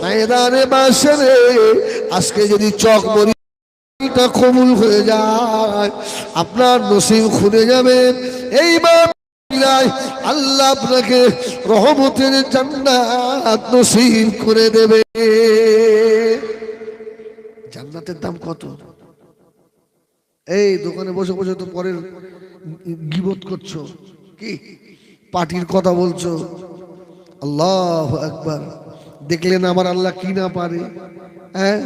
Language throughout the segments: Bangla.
ময়দানে মাশরে আজকে যদি চকমরিটা কবুল হয়ে যায়, আপনার নসিব খুলে যাবে। এইবার আল্লাহ আপনাকে রহমতের জান্নাত নসিব করে দেবে। জান্নাতের দাম কত? এই দোকানে বসে বসে তো পরের গীবত করছো, কি পার্টির কথা বলছো। আল্লাহু আকবার। দেখলেন আমার আল্লাহ কি না পারে। হ্যাঁ,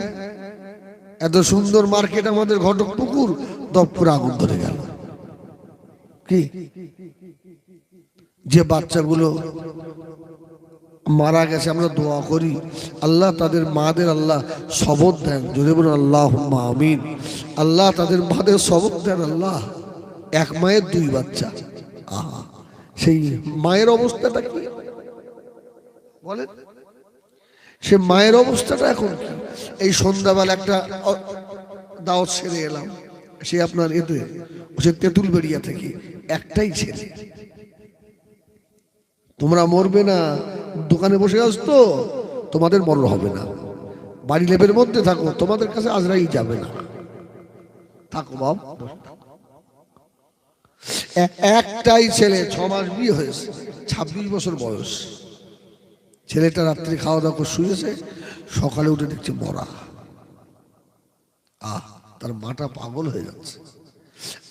এত সুন্দর মার্কেট আমাদের ঘটকপুকুর, দপ্পুর আগুন ধরে গেল। কি যে বাচ্চাগুলো মারা গেছে, আমরা দোয়া করি আল্লাহ তাদের মাদের আল্লাহ সবর দেন। জোরে বলুন আল্লাহুম্মা আমিন। আল্লাহ তাদের মাদের সবর দেন। আল্লাহ, এক মায়ের দুই বাচ্চা, আহা, সেই মায়ের অবস্থাটা কি বলেন? সে মায়ের অবস্থাটা এখন কি? এই সন্ধ্যাবেলা একটা দাওয়াত সেরে এলাম, সে আপনার এতে সে তেঁতুলবেড়িয়া থেকে, একটাই ছেলে। তোমরা মরবে না, দোকানে বসে আসতো, তোমাদের মরণ হবে না। বাড়ি লেপের মধ্যে থাকো, তোমাদের কাছে আজরাইল যাবে না। থাকো বাপ। একটাই ছেলে, 6 মাস বিয়ে হয়েছে, 26 বছর বয়স। ছেলেটা রাত্রে খাওয়া দাওয়া করে শুয়েছে, সকালে উঠে দেখছে মরা। তার মাটা পাগল হয়ে যাচ্ছে।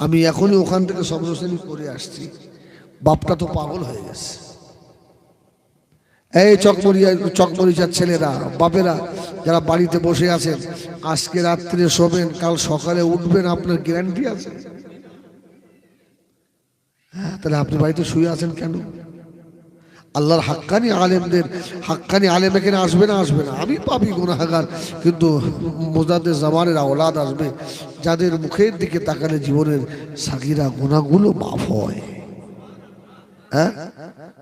আমি এখনই ওখান থেকে সপ্তম শ্রেণী করে আসছি, বাপটা তো পাগল হয়ে গেছে। এই চকমরিচার ছেলেরা, বাপেরা যারা বাড়িতে বসে আছেন, আজকে রাত্রে শোবেন, কাল সকালে উঠবেন, আপনার গ্যারান্টি আছে? হ্যাঁ, তাহলে আপনি বাড়িতে শুয়ে আছেন কেন? আল্লাহর হাক্কানি আলেমদের, হাক্কানি আলেম এখানে আসবে না? আসবে না। আমি পাপী গুনাহগার, কিন্তু মুজাদ্দেদ জামানের আওলাদ আসবে, যাদের মুখের দিকে তাকালে জীবনের সাগিরা গুনাহগুলো মাফ হয়। হ্যাঁ,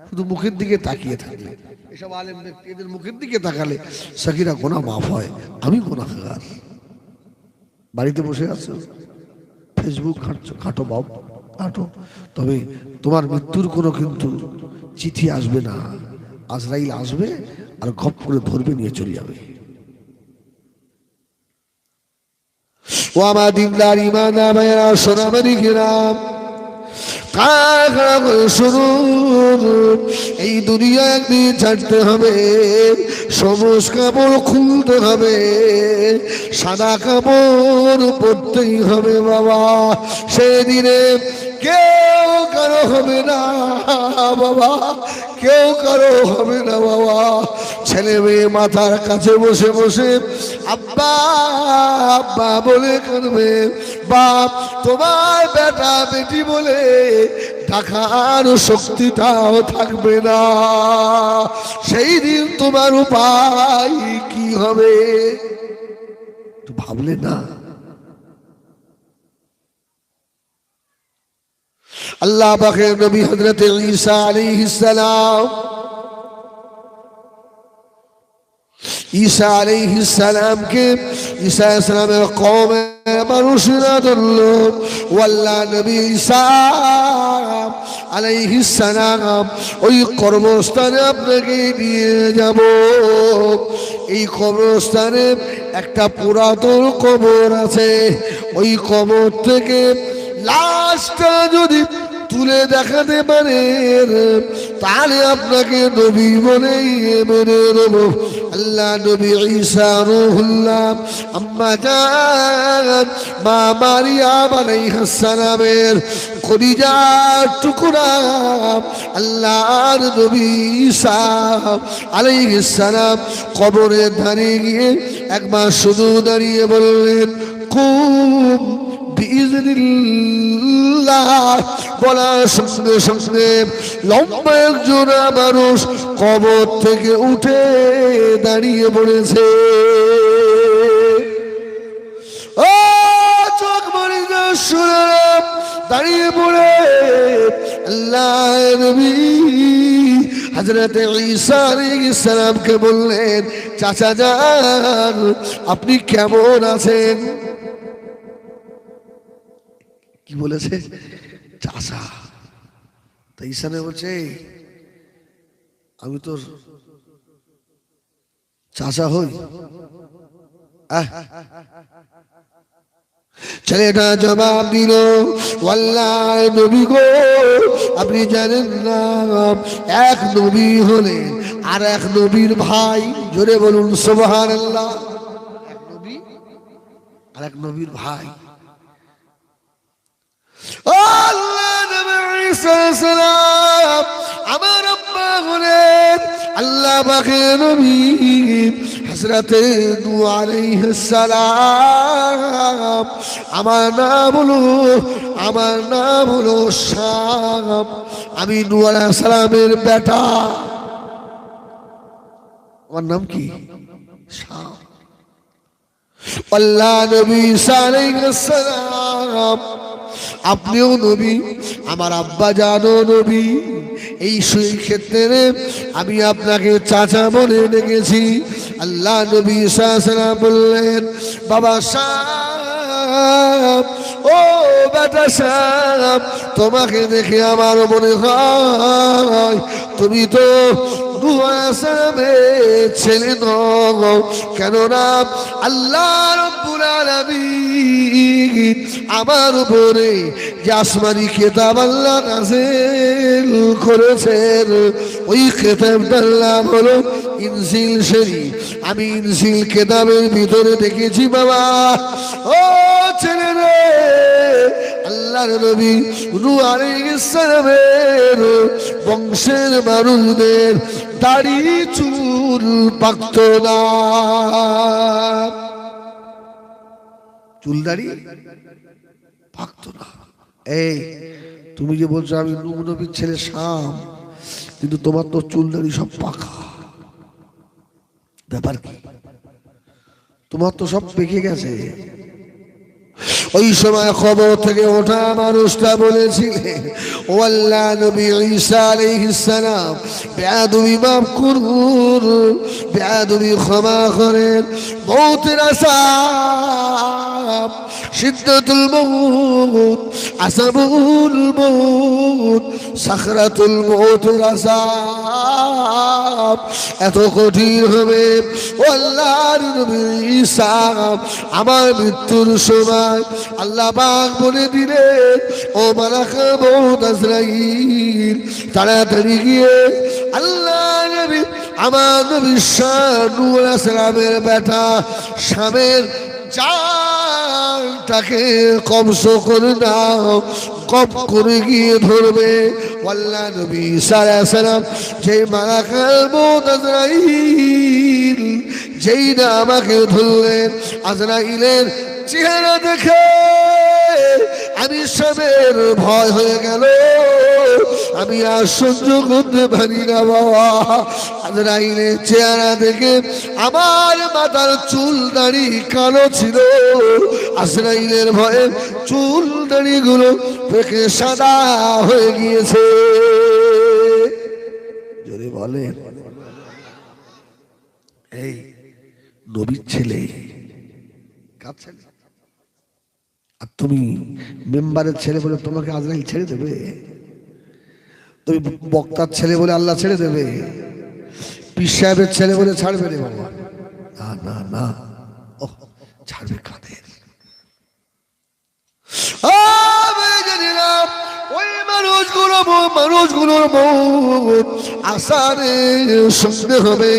শুধু মুখের দিকে তাকিয়ে থাকলে, এসব আলেম ব্যক্তিদের মুখের দিকে তাকালে সাগিরা গুনাহ মাফ হয়। আমি গুনাহগার। বাড়িতে বসে আছো, ফেসবুক ঘাঁটছো, ঘাঁটো বাপ, ঘাঁটো। তবে তোমার মৃত্যুর কোনো কিন্তু চিঠি আসবে না। আজরাইল আসবে আর গপ করে ধরবে, নিয়ে চলে যাবে। ও আমার দিনদার ইমানদার ভাইয়েরা, সোনামানি গ্রাম, শুনুন, এই দুনিয়া একদিন ছাড়তে হবে। সবুজ কাপড় খুলতে হবে, সাদা কাপড় পরতেই হবে বাবা। সেদিনে কেউ কারো হবে না বাবা, কেউ কারো হবে না বাবা। ছেলে মেয়ে মাথার কাছে বসে বসে আব্বা আব্বা বলে কাঁদবে, বাপ তোমার বেটা বেটি বলে টাকার শক্তিটাও থাকবে না। সেই দিন তোমার উপায় কি হবে ভাবলে না? আল্লাহ পাকের নবী হযরত ঈসা আলাইহিস সালাম, ঈসা আলাইহিস সালামকে ঈসা আলাইহিস সালামের কওমের মানুষরা ধরল। আল্লাহ নবী ঈসা আলাইহিস সালাম ওই কর্মস্থানে আপনাকে নিয়ে যাব। এই কবরস্থানে একটা পুরাতন কবর আছে, ওই কবর থেকে লাশটা যদি তুলে দেখাতে পারেন তাহলে আপনাকে নবী বলেই মেনে নেব। আল্লাহ নবী ঈসা রূহুল্লাহ আম্মা জান মা মারিয়াম আলাইহিস সালামের কলিজার টুকরা আল্লাহর নবী ঈসা আলাইহিস সালাম কবরের ধারে গিয়ে একবার শুধু দাঁড়িয়ে বললেন, কুম বিইজনিল্লাহ। বলার সঙ্গে সঙ্গে লম্বা একজন মানুষ কবর থেকে উঠে দাঁড়িয়ে পড়েছে। ও চোখ মরিজা শুনলাম, দাঁড়িয়ে পড়ে আল্লাহ নবী হযরত ঈসা আলাইহিস সালামকে বললেন, চাচা যান আপনি কেমন আছেন? কি বলেছে? চাচা। তো ঈসা বলছে, আমি তোর চাচা হই। ছেলেটা জবাব দিল, ওয়াল্লাহ নবী গো, আপনি জানেন না এক নবী হলেন আর এক নবীর ভাই। জোরে বলুন সুবহানাল্লাহ। এক নবী আর এক নবীর ভাই। আল্লাহ নবী ঈসা আলাইহিস সালাম আমার আব্বা হলেন আল্লাহ পাকের নবী হযরতে নূহ আলাইহিস সালাম। আমার নাম হলো শাম। আমি নূহ আলাইহিস সালামের বেটা। আমার নাম কি? শাম। আল্লাহ নবী ঈসা আলাইহিস সালাম আপনিও নবী, আমার আব্বা জানো নবী। এই সেই ক্ষেত্রে আমি আপনাকে চাচা বলে ডেকেছি। আল্লাহ নবী ঈসা আলাইহিস সালাম বললেন, বাবা শাম, ও বেটা শাম, তোমাকে দেখে আমার মনে হয় তুমি তো নূহ আলাইহিস সালামের ছেলে নও। কেননা আল্লাহ রাব্বুল আলামিন আমার উপরে যে আসমানি কিতাব আল্লাহ নাযিল করেছেন, ওই কিতাবটার নাম হলো ইনজিল শরীফ। আমি ইনজিল কিতাবের ভিতরে দেখেছি বাবা, ও ছেলে রে, আল্লাহর নবী নূহ আলাইহিস সালামের বংশের মানুষদের দাড়ি চুল পাকতো না। চুল দাড়ি পাকতো না। এই তুমি যে বলছো আমি নূহ নবীর ছেলে শাম, কিন্তু তোমার তো চুল দাড়ি সব পাকা, ব্যাপার কি? তোমার তো সব পেকে গেছে। ওই সময় খবর থেকে ওঠা মানুষটা বলেছিলেন, ও আল্লাহ নবী ঈসা আলাইহিস সালাম, বেয়াদবি মাফ করুন, বেয়াদবি ক্ষমা করেন। মৌতের আসাব, সিদ্দাতুল মউত, আসাবুল মউত, সাকরাতুল মউতের আসাব এত কঠিন হবে। ও আল্লাহর নবী ঈসা, আমার মৃত্যুর সময় আল্লাহ পাক বলে দিলেন, ও মালাকা মউত আজরাইল, তাড়াতাড়ি গিয়ে আল্লাহ নবী আমার নবী শাম নূহ আলাইহিস সালামের বেটা শামের জানটাকে কবজ করে নাও। কব করে গিয়ে ধরবে। আল্লাহ নবী ঈসা আলাইহিস সালাম যেই মালাকাল মউত আজরাইল যেই না আমাকে ধরলেন, আজরাইলের চেহারা দেখে আমি শামের ভয় হয়ে গেল। আমি আর সহ্য করতে পারি না বাবা। আজরাইলের চেহারা দেখে আমার মাথার চুল দাড়ি কালো ছিল। আজরাইলের ভয়ে চুল দাড়ি গুলো পেকে সাদা হয়ে গিয়েছে। যদি বলে এই নবীর ছেলে কাঁদছেন, আর তুমি মেম্বারের ছেলে বলে তোমাকে আজরাইল ছেড়ে দেবে? তুমি বক্তার ছেলে বলে আল্লাহ ছেড়ে দেবে? পীর সাহেবের ছেলে বলে ছাড়বে রে বাবা? না না না, ও ছাড়বে কাদের? ওই মানুষগুলোর মৌত আসারে শুনতে হবে।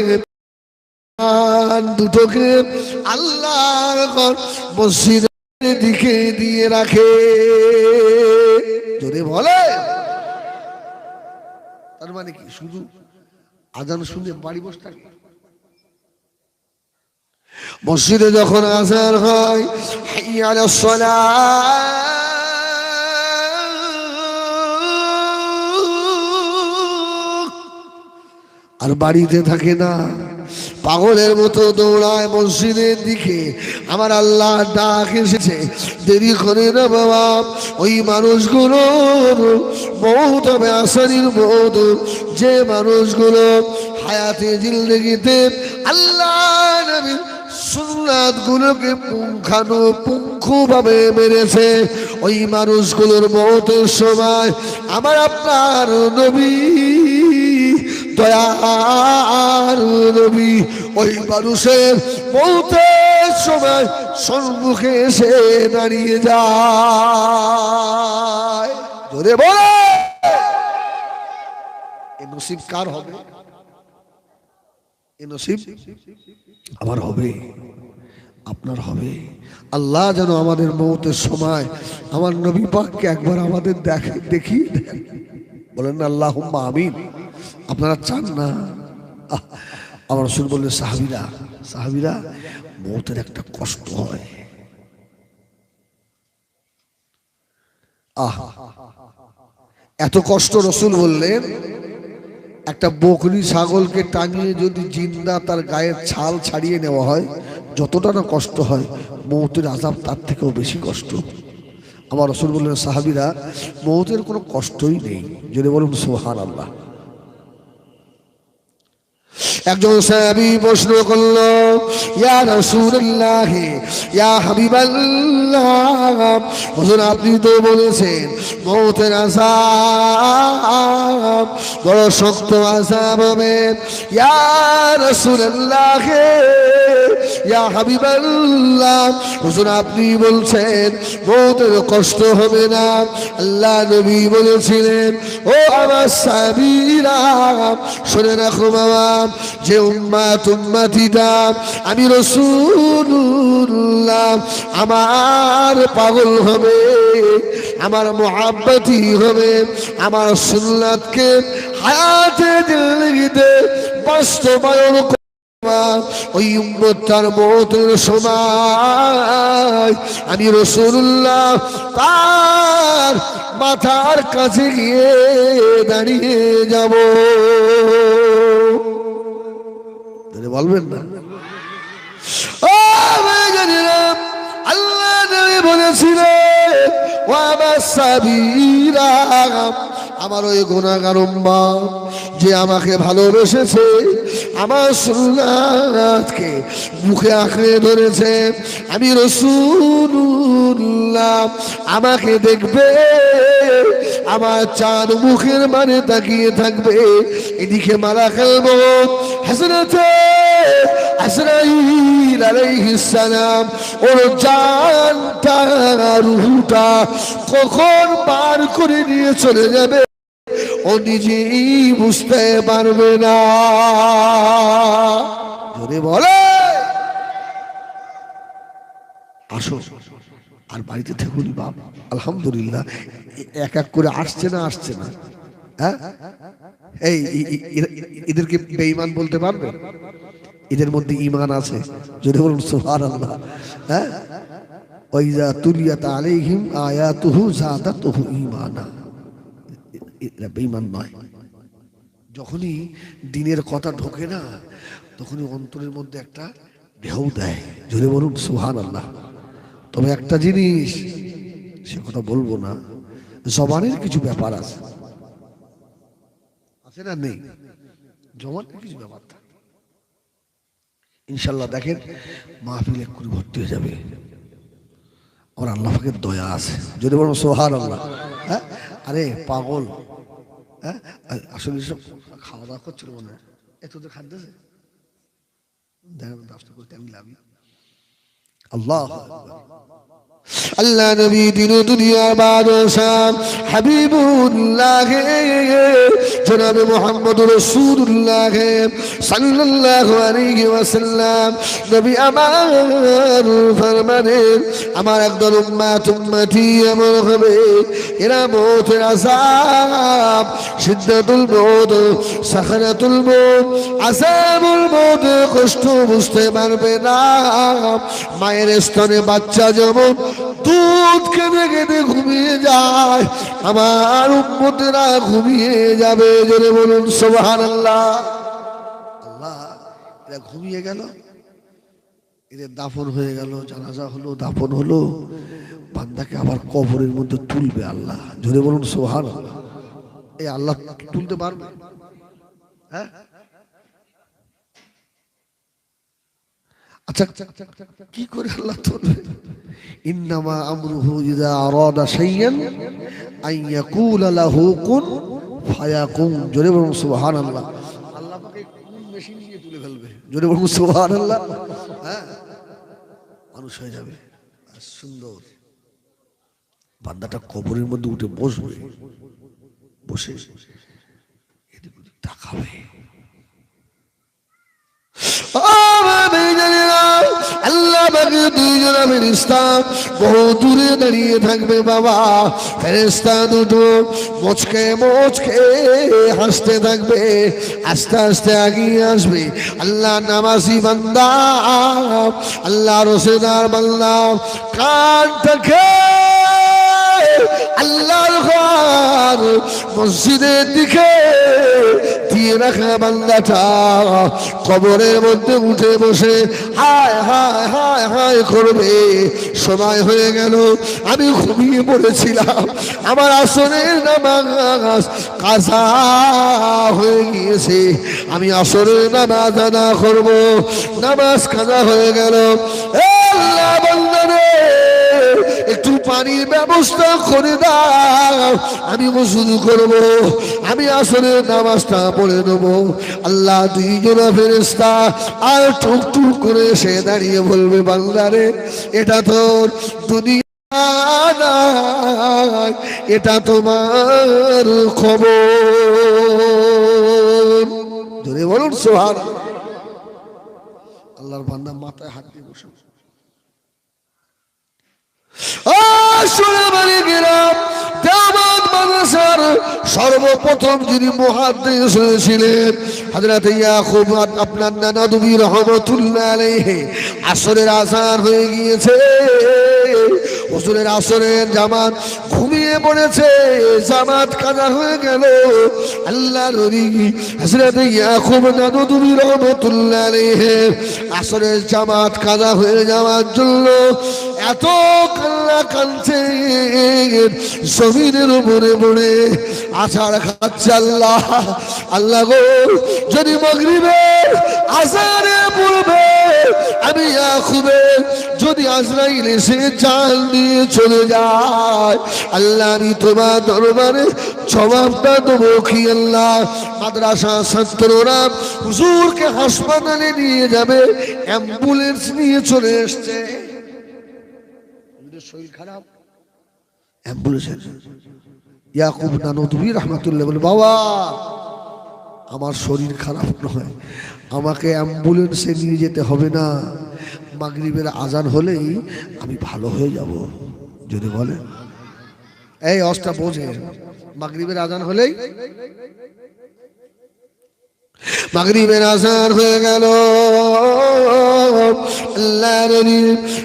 দুটোকে আল্লাহর মসজিদের দিকে দিয়ে রাখে। যদি বলে তার মানে কি শুধু আজান শুনে বাড়ি বসে থাকে? মসজিদে যখন আজান হয়, হাইয়া আলাস সালাহ, আর বাড়িতে থাকে না, পাগলের মতো দৌড়ায় মসজিদের দিকে। আমার আল্লাহ ডাক এসেছে, দেরি করে না বাবা। ওই মানুষগুলোর মৌত হবে আসারির মৌত, যে মানুষগুলো হায়াতে জিন্দেগিতে আল্লাহ নবীর সুন্নাত গুলোকে পুঙ্খানুপুঙ্খভাবে মেরেছে। ওই মানুষগুলোর মৌতের সময় আমার আপনার নবী দয়ার নবী ওই মানুষের মৌতের সময় সম্মুখে এসে দাঁড়িয়ে যায়। জোরে বলে এ নসিব কার হবে? এ নসিব আমার হবে, আপনার হবে। আল্লাহ যেন আমাদের মৌতের সময় আমার নবী পাককে একবার আমাদের দেখিয়ে দেন। বলেন না আল্লাহুম্মা আমিন। আপনারা চান না? আমার রাসূল বললেন সাহাবীরা মৌতের একটা কষ্ট হয়। এত কষ্ট রাসূল বললেন, একটা বকরি ছাগলকে টাঙিয়ে যদি জিন্দা তার গায়ের ছাল ছাড়িয়ে নেওয়া হয়, যতটা না কষ্ট হয়, মৌতের আযাব তার থেকেও বেশি কষ্ট। আমার রাসূল বললেন সাহাবীরা মৌতের কোনো কষ্টই নেই। যদি বলুন সুবহানাল্লাহ। একজন সাহাবী প্রশ্ন করল, ইয়া রাসূলুল্লাহ, ইয়া হাবিবাল্লাহ, হুজুর আপনি তো বলেছেন মৌতের আযাব বড় শক্ত আযাব হবে। ইয়া রাসূলুল্লাহ, ইয়া হাবিবাল্লাহ, হুজুর আপনি বলছেন মৌতের কষ্ট হবে না। আল্লাহ নবী বলেছিলেন, ও আমার সাহাবীরা শুনে রাখো বাবা, যে উম্মতিটা আমি রাসূলুল্লাহ আমার পাগল হবে, আমার মুহাব্বতি হবে, আমার সুন্নাতকে হায়াতে জিন্দগিতে বাস্তবায়ন ওই উম্মতটার মৌতের সময় আমি রাসূলুল্লাহ তার মাথার কাছে গিয়ে দাঁড়িয়ে যাব। বলবেন না? আল্লাহ নবী বলেছিলেন, ও আমার সাহাবীরা, আমার ওই গুনাহগার উম্মত যে আমাকে ভালোবেসেছে, আমার সুন্নাতকে মুখে আঁকড়ে ধরেছে, আমি রাসূলুল্লাহ আমাকে দেখবে, আমার চাঁদ মুখের মানে তাকিয়ে থাকবে, এদিকে মালাকুল মউত হযরতে আজরাইল আলাইহিস সালাম ওর জানটা রূহটা কখন বার করে নিয়ে চলে যাবে ও নিজেই বুঝতে পারবে না। যদি বলে আসো আর বাড়িতে থাকুন বাপ, আলহামদুলিল্লাহ এক এক করে আসছে না হ্যাঁ? এই এদেরকে বেঈমান বলতে পারবে? এদের মধ্যে ঈমান আছে, যদি বলুন সুবহানাল্লাহ। হ্যাঁ, ওয়াইজা তুলিয়াত আলাইহিম আয়াতুহু যাদাতুহু ঈমানা, এরা বেঈমান নয়। যখনই দিনের কথা ঢোকে না, তখনই অন্তরের মধ্যে একটা ঢেউ দেয়, যদি বলুন সুবহানাল্লাহ। তবে একটা জিনিস, সে কথা বলবো না, জবানের কিছু ব্যাপার আছে না? নেই? জবানের কিছু ব্যাপার থাকে। ইনশাল্লাহ দেখেন মাহফিল এক্ষুনি ভর্তি হয়ে যাবে। আমার আল্লাহ পাকের দয়া আছে, যদি বলুন সুবহানাল্লাহ। হ্যাঁ, আরে পাগল, হ্যাঁ আসলে সব খাওয়া দাওয়া করছিল মনে হয়, এত তো খাদ্য দেখেন ব্যবস্থা করতে আমি লাভি। আল্লাহ আল্লাহ নবী দিন দুনিয়ার বাদশাহ হাবিবুল্লাহ জনাবে মুহাম্মদুর রাসূলুল্লাহ সাল্লাল্লাহু আলাইহি ওয়াসাল্লাম নবী আমার ফরমানের, আমার একদল উম্মতি এমন হবে এরা মৌতের আযাব, সিদ্দাতুল মউত, সাখরাতুল মউত, আযাবুল মউত কষ্ট বুঝতে পারবে না। মায়ের স্তনে বাচ্চা যেমন দুধ কেঁদে কেঁদে ঘুমিয়ে যায়, আমার উম্মতেরা ঘুমিয়ে যাবে, জোরে বলুন সুবহানাল্লাহ। আল্লাহ, এরা ঘুমিয়ে গেল, এদের দাফন হয়ে গেল, জানাজা হলো, দাফন হলো, বান্দাকে আবার কবরের মধ্যে তুলবে আল্লাহ, জোরে বলুন সুবহানাল্লাহ। এই আল্লাহ তুলতে পারবে? হ্যাঁ, আচ্ছা কি করে আল্লাহ তুলবে? ইন্নামা আমরুহু ইযা আরাদা শাইআন আন ইয়াকুলা লাহু কুন ফায়াকুন, জোরে বলুন সুবহানাল্লাহ। জোরে বলুন সুবহানাল্লাহ। হ্যাঁ, মানুষ হয়ে যাবে সুন্দর। বান্দাটা কবরের মধ্যে উঠে বসবে, বসে এদিক ওদিক তাকাবে। আল্লাহ দুইজন ফেরেশতা বহু দূরে দাঁড়িয়ে থাকবে বাবা। ফেরেশতা দুটো মুচকে মুচকে হাসতে থাকবে, আস্তে আস্তে আগিয়ে আসবে। আল্লাহ নামাজি বান্দা, আল্লাহ রোজেদার বান্দা কানটাকে আল্লাহর ঘর মসজিদের দিকে দিয়ে রাখা বান্দাটা কবরের মধ্যে উঠে বসে হায় হায় হায় হায় করবে। সময় হয়ে গেল, আমি ঘুমিয়ে পড়েছিলাম, আমার আসরের নামাজ কাজা হয়ে গিয়েছে, আমি আসরের নামাজ আদা করব, নামাজ কাজা হয়ে গেল। আল্লাহ বান্দারে একটু পানির ব্যবস্থা করে দাও, আমি ওযু করব, আমি আসরের নামাজটা পড়ে নেব। আল্লাহ দুইজন ফেরেশতা আর টুকটুক করে এসে দাঁড়িয়ে বলবে বান্দারে এটা তোর দুনিয়া না, এটা তোমার খবর। জোরে বলুন সুবহানাল্লাহ। আল্লাহর বান্দা মাথায় হাত দিয়ে বসে সর্বপ্রথম যিনি মুহাদ্দিস হয়েছিলেন হযরত ইয়াকুব আপনার নানা নবী রাহমাতুল্লাহ আলাইহি। আসরের আযান হয়ে গিয়েছে, হুজুরের আসরের জামাত ঘুমিয়ে পড়েছে, জামাত কাজা হয়ে গেল। আল্লাহ নবী হযরত ইয়াকুব নানা নবী রাহমাতুল্লাহ আলাইহি আসরের জামাত কাজা হয়ে যাওয়ার জন্য এত কান্না কাঁদছে, জমিনের উপরে পড়ে আছাড় খাচ্ছে। আল্লাহ আল্লাহ গো, যদি মাগরিবের আযানে পড়বে আমি ইয়াকুবের যদি আজরাইল এসে জান নিয়ে চলে যায়, আল্লাহ আমি তোমার দরবারে জবাবটা দেবো কি? আল্লাহ মাদ্রাসা ছাত্ররা হুজুরকে হাসপাতালে নিয়ে যাবে, অ্যাম্বুলেন্স নিয়ে চলে এসছে, শরীর খারাপ, অ্যাম্বুলেন্স। ইয়াকুব নানতুবি রাহমাতুল্লাহ বলে বাবা আমার শরীর খারাপ নয়, আমাকে অ্যাম্বুলেন্সে নিয়ে যেতে হবে না, মাগরিবের আজান হলেই আমি ভালো হয়ে যাব। যদি বলে এই অবস্থা বোঝে, মাগরিবের আজান হলেই, মাগরিবের আজান হয়ে গেল। আল্লাহর নবী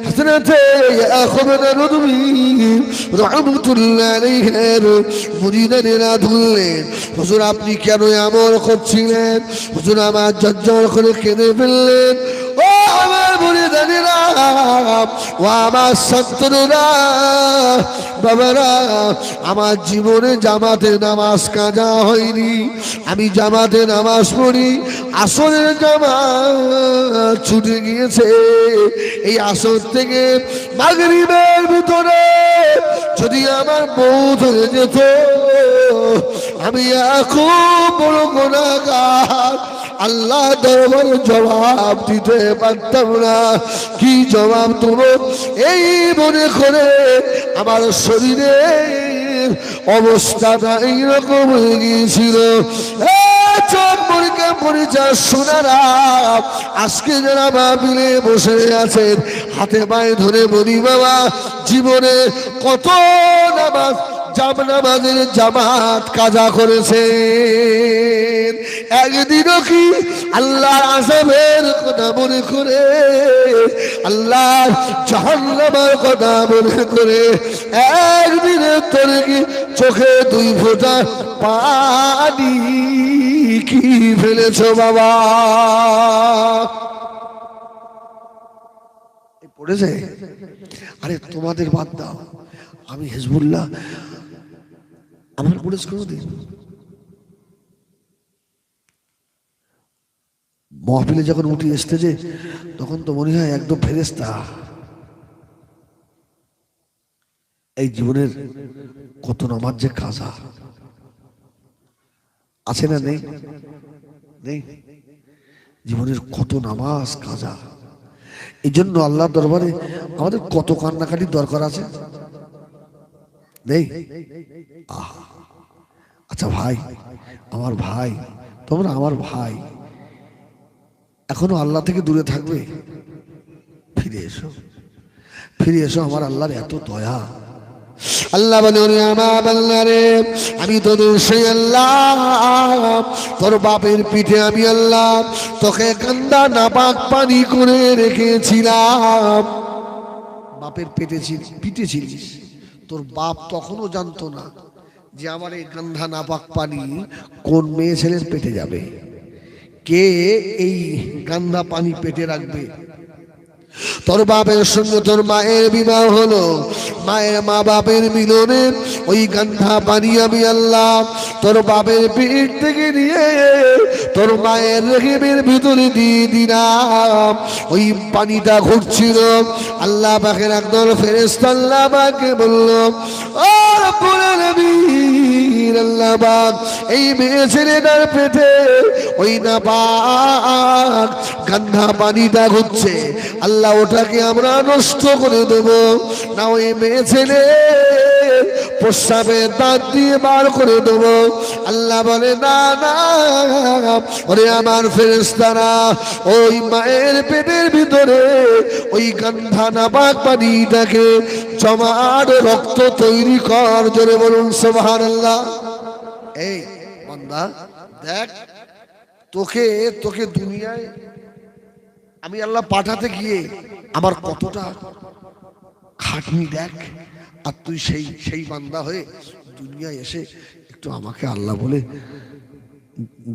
হযরত ইয়াকুব নবী রাহমাতুল্লাহ আলাইহির মুরিদানেরা ধরলেন, হুজুর আপনি কেন এমন করছিলেন? হুজুর আমার জজ্জল করে কেঁদে ফেললেন। ও আমার মুরিদানেরা, ও আমার ছাত্ররা, বাবারা, আমার জীবনে জামাতে নামাজ কাজা হয়নি, আমি জামাতে নামাজ পড়ি, আসরের জামাত ছুটে গিয়েছে। এই আসর থেকে মাগরিবের ভিতরে যদি আমার বউ ধরে যেত, আমি খুব বড় গুনাহগার, আল্লাহ দরবারে জবাব দিতে পারতাম না। কি জবাব দেবো এই মনে করে আমার শরীরের অবস্থাটা এইরকম হয়ে গিয়েছিল। চোখ পরীক্ষা পরিচয় শোনারা আজকে যারা মাহফিলে বসে আছেন, হাতে পায়ে ধরে বলি বাবা, জীবনে কত নামাজ নামাজের জামাত কাজা করেছেন, একদিনও কি আল্লাহর আযাবের কথা মনে করে, আল্লাহর জাহান্নামের কথা মনে করে একদিনের তোরে কি চোখে দুই ফোঁটা পানি কি ফেলেছো বাবা? পড়েছে? আরে তোমাদের বাদ দাও, আমি হিজবুল্লাহ আমার পড়েছে কোনোদিন? মহফিলে যখন উঠি স্টেজে তখন তো মনে হয় একদম ফেরেশতা। এই জীবনের কত নামাজ যে কাজা আছে না? নেই নেই জীবনের কত নামাজ কাজা। এই জন্য আল্লাহর দরবারে আমাদের কত কান্নাকাটির দরকার আছে নেই? আচ্ছা ভাই, আমার ভাই, তোমরা আমার ভাই, এখনো আল্লাহ থেকে দূরে থাকবে? ফিরে এসো, ফিরে এসো। আমার আল্লাহর এত দয়া। আল্লাহ বলে, আমার আল্লাহ রে, আমি তোদের সেই আল্লাহ, তোর বাপের পিঠে আমি আল্লাহ তোকে গন্ধা নাপাক পানি করে রেখেছিলাম। বাপের পিঠে ছিলিস, তোর বাপ তখনও জানতো না যে আমার এই গন্ধা নাপাক পানি কোন মেয়ে ছেলের পেটে যাবে, কে এই গন্ধা পানি পেটে রাখবে। তোর বাপের সঙ্গে তোর মায়ের বিবাহ হলো, মায়ের মা বাপের মিলনে ওই গন্ধা পানি আমি আল্লাহ তোর বাপের পেট থেকে নিয়ে তোর মায়ের রেহেমের ভিতরে দিয়ে দিলাম। ওই পানিটা ঘুরছিল, আল্লাহ পাকের একদল ফেরেশতা আল্লাহ পাককে বলল, ও রব্বুল আলামিন, আল্লাহ পাক এই মেয়ে ছেলেটার পেটে ওই নাপাক গন্ধা পানিটা ঘুরছে, আল্লাহ ওটাকে আমরা নষ্ট করে দেব না, ওই মেয়ে ছেলে প্রস্রাবের দাঁত দিয়ে বার করে দেব। আল্লাহ বলে, না না, ওরে আমার ফেরেশতারা, ওই মায়ের পেটের ভিতরে ওই গন্ধা নাপাক পানিটাকে জমাট রক্ত তৈরি কর। জোরে বলুন সুবহানাল্লাহ। এই বান্দা দেখ, তোকে দুনিয়ায় আমি আল্লাহ পাঠাতে গিয়ে আমার কতটা খাটনি দেখ, আর তুই সেই বান্দা হয়ে দুনিয়ায় এসে একটু আমাকে আল্লাহ বলে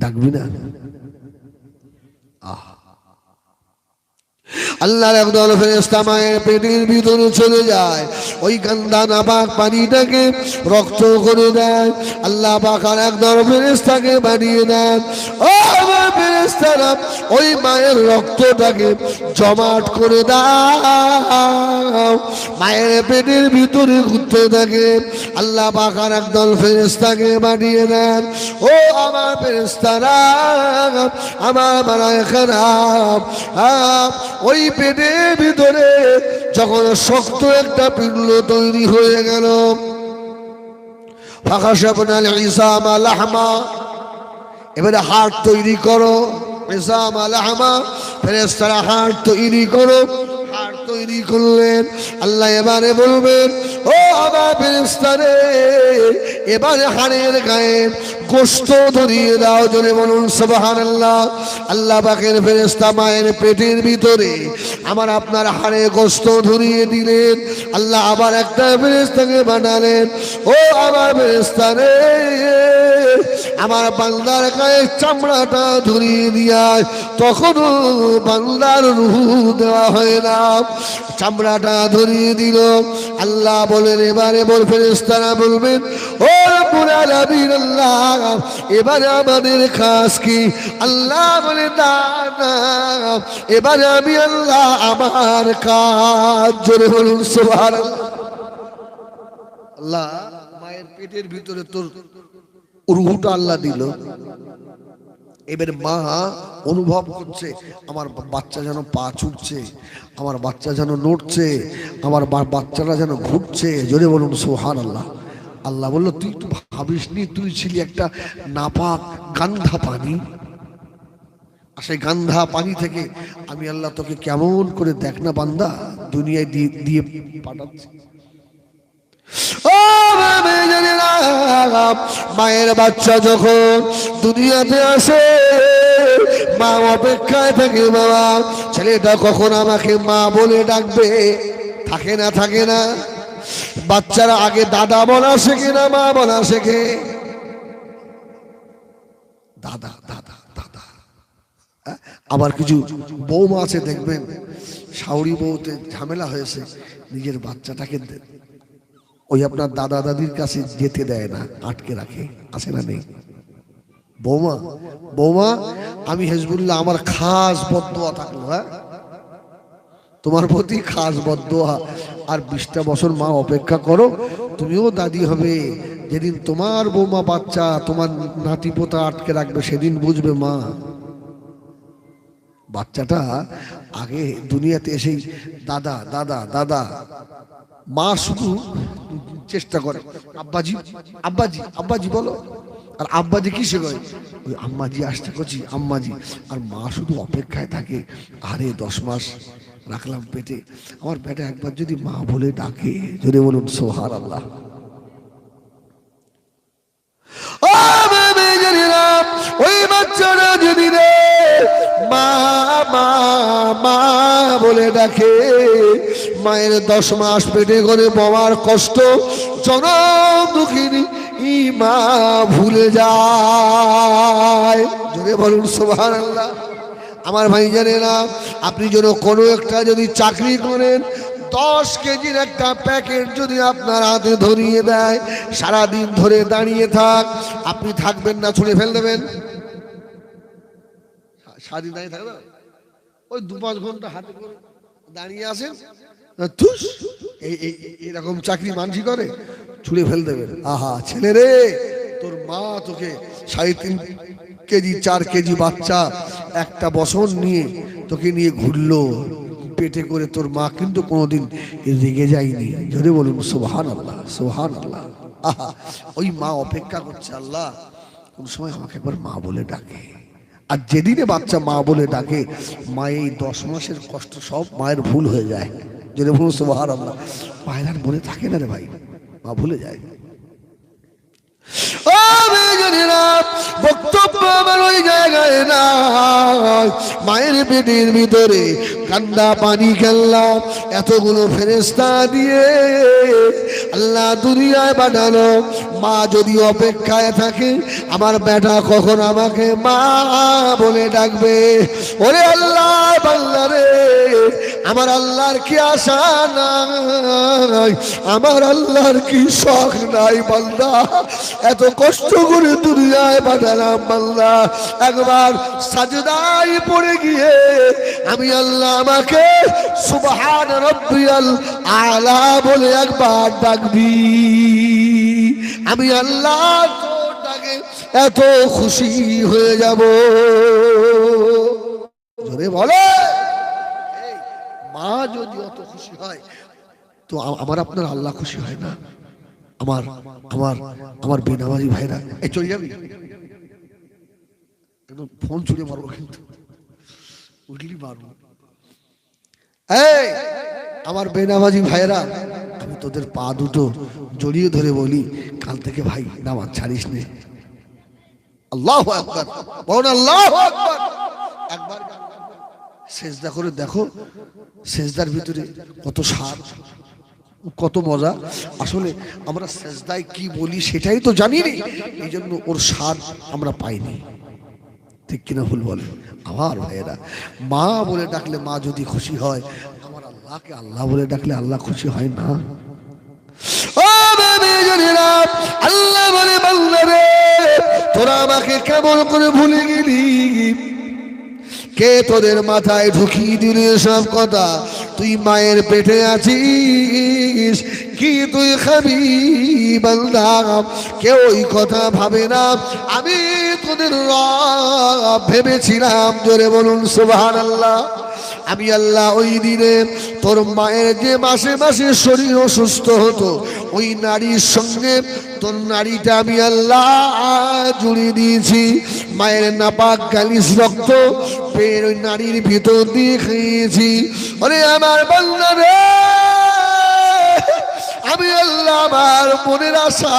ডাকবি না? আল্লাহর একদল ফেরেশতা মায়ের পেটের ভিতরে চলে যায়, ওই গন্ধা নাপাক পানিটাকে রক্ত করে দেয়। আল্লাহ পাক আর একদল ফেরেশতাকে বানিয়ে দেন, ও আমার ফেরেশতারা, ওই মায়ের রক্তটাকে জমাট করে দাও। মায়ের পেটের ভিতরে ঘুরতে থাকে। আল্লাহ পাক আর একদল ফেরেশতাকে বানিয়ে দেন, ও আমার ফেরেশতারা, আমার মালায়েকারা, ওই পেটের ভিতরে যখন শক্ত একটা পিণ্ড তৈরি হয়ে গেল, ফাখাশাফনাল ইসামা লাহমা, এবারে হাড় তৈরি করো। ইসামা লাহমা, ফেরেশতারা হাড় তৈরি করো। হাড় তৈরি করলেন। আল্লাহ এবারে বলবেন, ও আমার ফেরেশতারে, এবারে হাড়ের গায়ে গোশত ধরিয়ে দাও। জোরে বলুন সুবহানাল্লাহ। আল্লাহ পাকের ফেরেশতা মায়ের পেটের ভিতরে আমার আপনার হাড়ে গোশত ধরিয়ে দিলেন। আল্লাহ আবার একটা ফেরেশতাকে বানালেন, ও আমার ফেরেশতারে, আমার বান্দার গায়ে চামড়াটা ধরিয়ে দিয়ায়। তখনও বান্দার রূহ দেওয়া হয় না, চামড়াটা ধরিয়ে দিল। আল্লাহ বলেন, এবারে বল ফেরেশতারা বলবেন, ও রব্বুল আলামিন, আল্লাহ এবারে আমাদের কাজ কি? আল্লাহ বলে, না না, এবারে আমি আল্লাহ আমার কাজ। জোরে বলুন সুবহানাল্লাহ। আল্লাহ মায়ের পেটের ভিতরে তোর রূহটা আল্লাহ দিল। এবার মা অনুভব করছে, আমার বাচ্চা যেন পা ছুটছে, আমার বাচ্চা যেন নড়ছে, আমার বাচ্চারা যেন ঘুরছে। জোরে বলুন সুবহানাল্লাহ। আল্লাহ বললো, তুই তো ভাবিসনি তুই ছিলি একটা নাপাক গান্ধা পানি, আর সেই গান্ধা পানি থেকে আমি আল্লাহ তোকে কেমন করে দেখ না বান্দা দুনিয়ায় দিয়ে পাঠাচ্ছি। মায়ের বাচ্চা যখন দুনিয়াতে আসে, মা অপেক্ষায় থাকে, বাবা ছেলেটা কখন আমাকে মা বলে ডাকবে। থাকে না, থাকে না? বাচ্চারা আগে দাদা বলা শেখে না মা বলা শেখে? দাদা দাদা দাদা। আবার কিছু বৌমা আছে দেখবেন, শাওরি বউতে ঝামেলা হয়েছে, নিজের বাচ্চাটাকে ওই আপনার দাদা দাদির কাছে যেতে দেয় না, আটকে রাখে। আছে না নেই? বৌমা, বৌমা, আমি হিজবুল্লাহ, আমার খাস বদদোয়া থাকলো, হ্যাঁ তোমার প্রতি খাস বদদোয়া। আর 20টা বছর মা অপেক্ষা করো, তুমিও দাদি হবে। যেদিন তোমার বৌমা বাচ্চা তোমার নাতি পোতা আটকে রাখবে, সেদিন বুঝবে মা বাচ্চাটা আগে দুনিয়াতে এসেই দাদা দাদা দাদা, মা শুধু চেষ্টা করে আব্বাজি আব্বাজি আব্বাজি বলো, আর আব্বাজি কিসে করে, ওই আম্মাজি আসতে করছি আম্মাজি, আর মা শুধু অপেক্ষায় থাকে। আরে 10 মাস রাখলাম পেটে, আমার পেটে একবার যদি মা বলে ডাকে, যদি বলুন সুবহানাল্লাহ। ও আমি জানি না ওই বাচ্চারা যদি রে মা মা মা বলে ডাকে, মায়ের 10 মাস পেটে করে বাবার কষ্ট জনম দুঃখিনী ই মা ভুলে যায়। যদি বলুন সুবহানাল্লাহ। আমার ভাই জানে না, আপনি যেন কোনো একটা যদি চাকরি করেন, 10 কেজির একটা প্যাকেট যদি আপনার হাতে ধরিয়ে দেয়, সারাদিন ধরে দাঁড়িয়ে থাক, আপনি থাকবেন না, ছুঁড়ে ফেল দেবেন। সারাদিন দাঁড়িয়ে থাকবে, ওই 2-5 ঘন্টা হাতে করে দাঁড়িয়ে আসেন, এরকম চাকরি মানসি করে, ছুঁড়ে ফেল দেবেন। আহা ছেলে রে, তোর মা তোকে 3.5 কেজি 4 কেজি বাচ্চা একটা বছর নিয়ে তোকে নিয়ে ঘুরলো পেটে করে, তোর মা কিন্তু কোনোদিন রেগে যায়নি। যদি বলুন সুবহানাল্লাহ সুবহানাল্লাহ। আহা, ওই মা অপেক্ষা করছে, আল্লাহ কোন সময় আমাকে একবার মা বলে ডাকে। আর যেদিনে বাচ্চা মা বলে ডাকে, মা এই 10 মাসের কষ্ট সব মায়ের ভুল হয়ে যায়। যদি বলুন সুবহানাল্লাহ। মায়ের আর মনে থাকে না রে ভাই, মা ভুলে যায়। বক্তব্য আমার ওই জায়গায় না, মায়ের পেটের ভিতরে কান্না পানি খেললাম, এতগুলো ফেরেশতা দিয়ে আল্লাহ দুনিয়ায় পাঠালো। মা যদি অপেক্ষায় থাকে, আমার বেটা কখন আমাকে মা বলে ডাকবে। ওরে আল্লাহ বান্দা রে, আমার আল্লাহর কি আশা নাই, আমার আল্লাহর কি শখ নাই বান্দা, এত কষ্ট করে দুনিয়ায় পাঠালাম বান্দা, একবার সাজদায় পড়ে গিয়ে আমি আল্লাহ আমাকে সুবহান রাব্বিয়াল আলা বলে একবার ডাকবি, আমি আল্লাহ তোর ডাকে এত খুশি হয়ে যাব। জোরে বলে, মা যদি অত খুশি হয়, তো আমার আপনার আল্লাহ খুশি হয় না? আমার আমার আমার বেনামাজি ভাইরা, এই চলে যাবি, একদম ফোন ছুড়ে মারবো, কিন্তু উঠলি মারবো। এই আমার বেনামাজি ভাইরা, আমি তোদের পা দুটো জড়িয়ে ধরে বলি, কাল থেকে ভাই নামাজ ছাড়িস নে। আল্লাহু আকবার, বলুন আল্লাহু আকবার। একবার সেজদা করে দেখো, সেজদার ভিতরে কত স্বাদ, কত মজা। আসলে আমরা সেজদায় কি বলি সেটাই তো জানি না, এই জন্য ওর স্বাদ আমরা পাইনি। ঠিক কিনা ভুল বলে আমার ভাইয়েরা? মা বলে ডাকলে মা যদি খুশি হয়, আমার আল্লাহকে আল্লাহ বলে ডাকলে আল্লাহ খুশি হয় না? আল্লাহ বলে বান্দা রে, তোরা আমাকে কেমন করে ভুলে গেলি? কে তোদের মাথায় ঢুকিয়ে দিলে সব কথা? তুই মায়ের পেটে আছিস, কি তুই খাবি বান্দা? কেউ ওই কথা ভাবে না, আমি তোদের রব ভেবেছিলাম। জোরে বলুন সুবহানাল্লাহ। আমি আল্লাহ ওই দিনে তোর মায়ের যে মাসে মাসে শরীর অসুস্থ হতো, ওই নারীর সঙ্গে তোর নারীটা আমি আল্লাহ জুড়িয়ে দিয়েছি। মায়ের নাপাক গালিস রক্ত পেয়ের ওই নারীর ভিতর দিয়ে খেয়েছি। ওরে আমার বান্দা রে, আমি আল্লাহ আমার মনের আশা,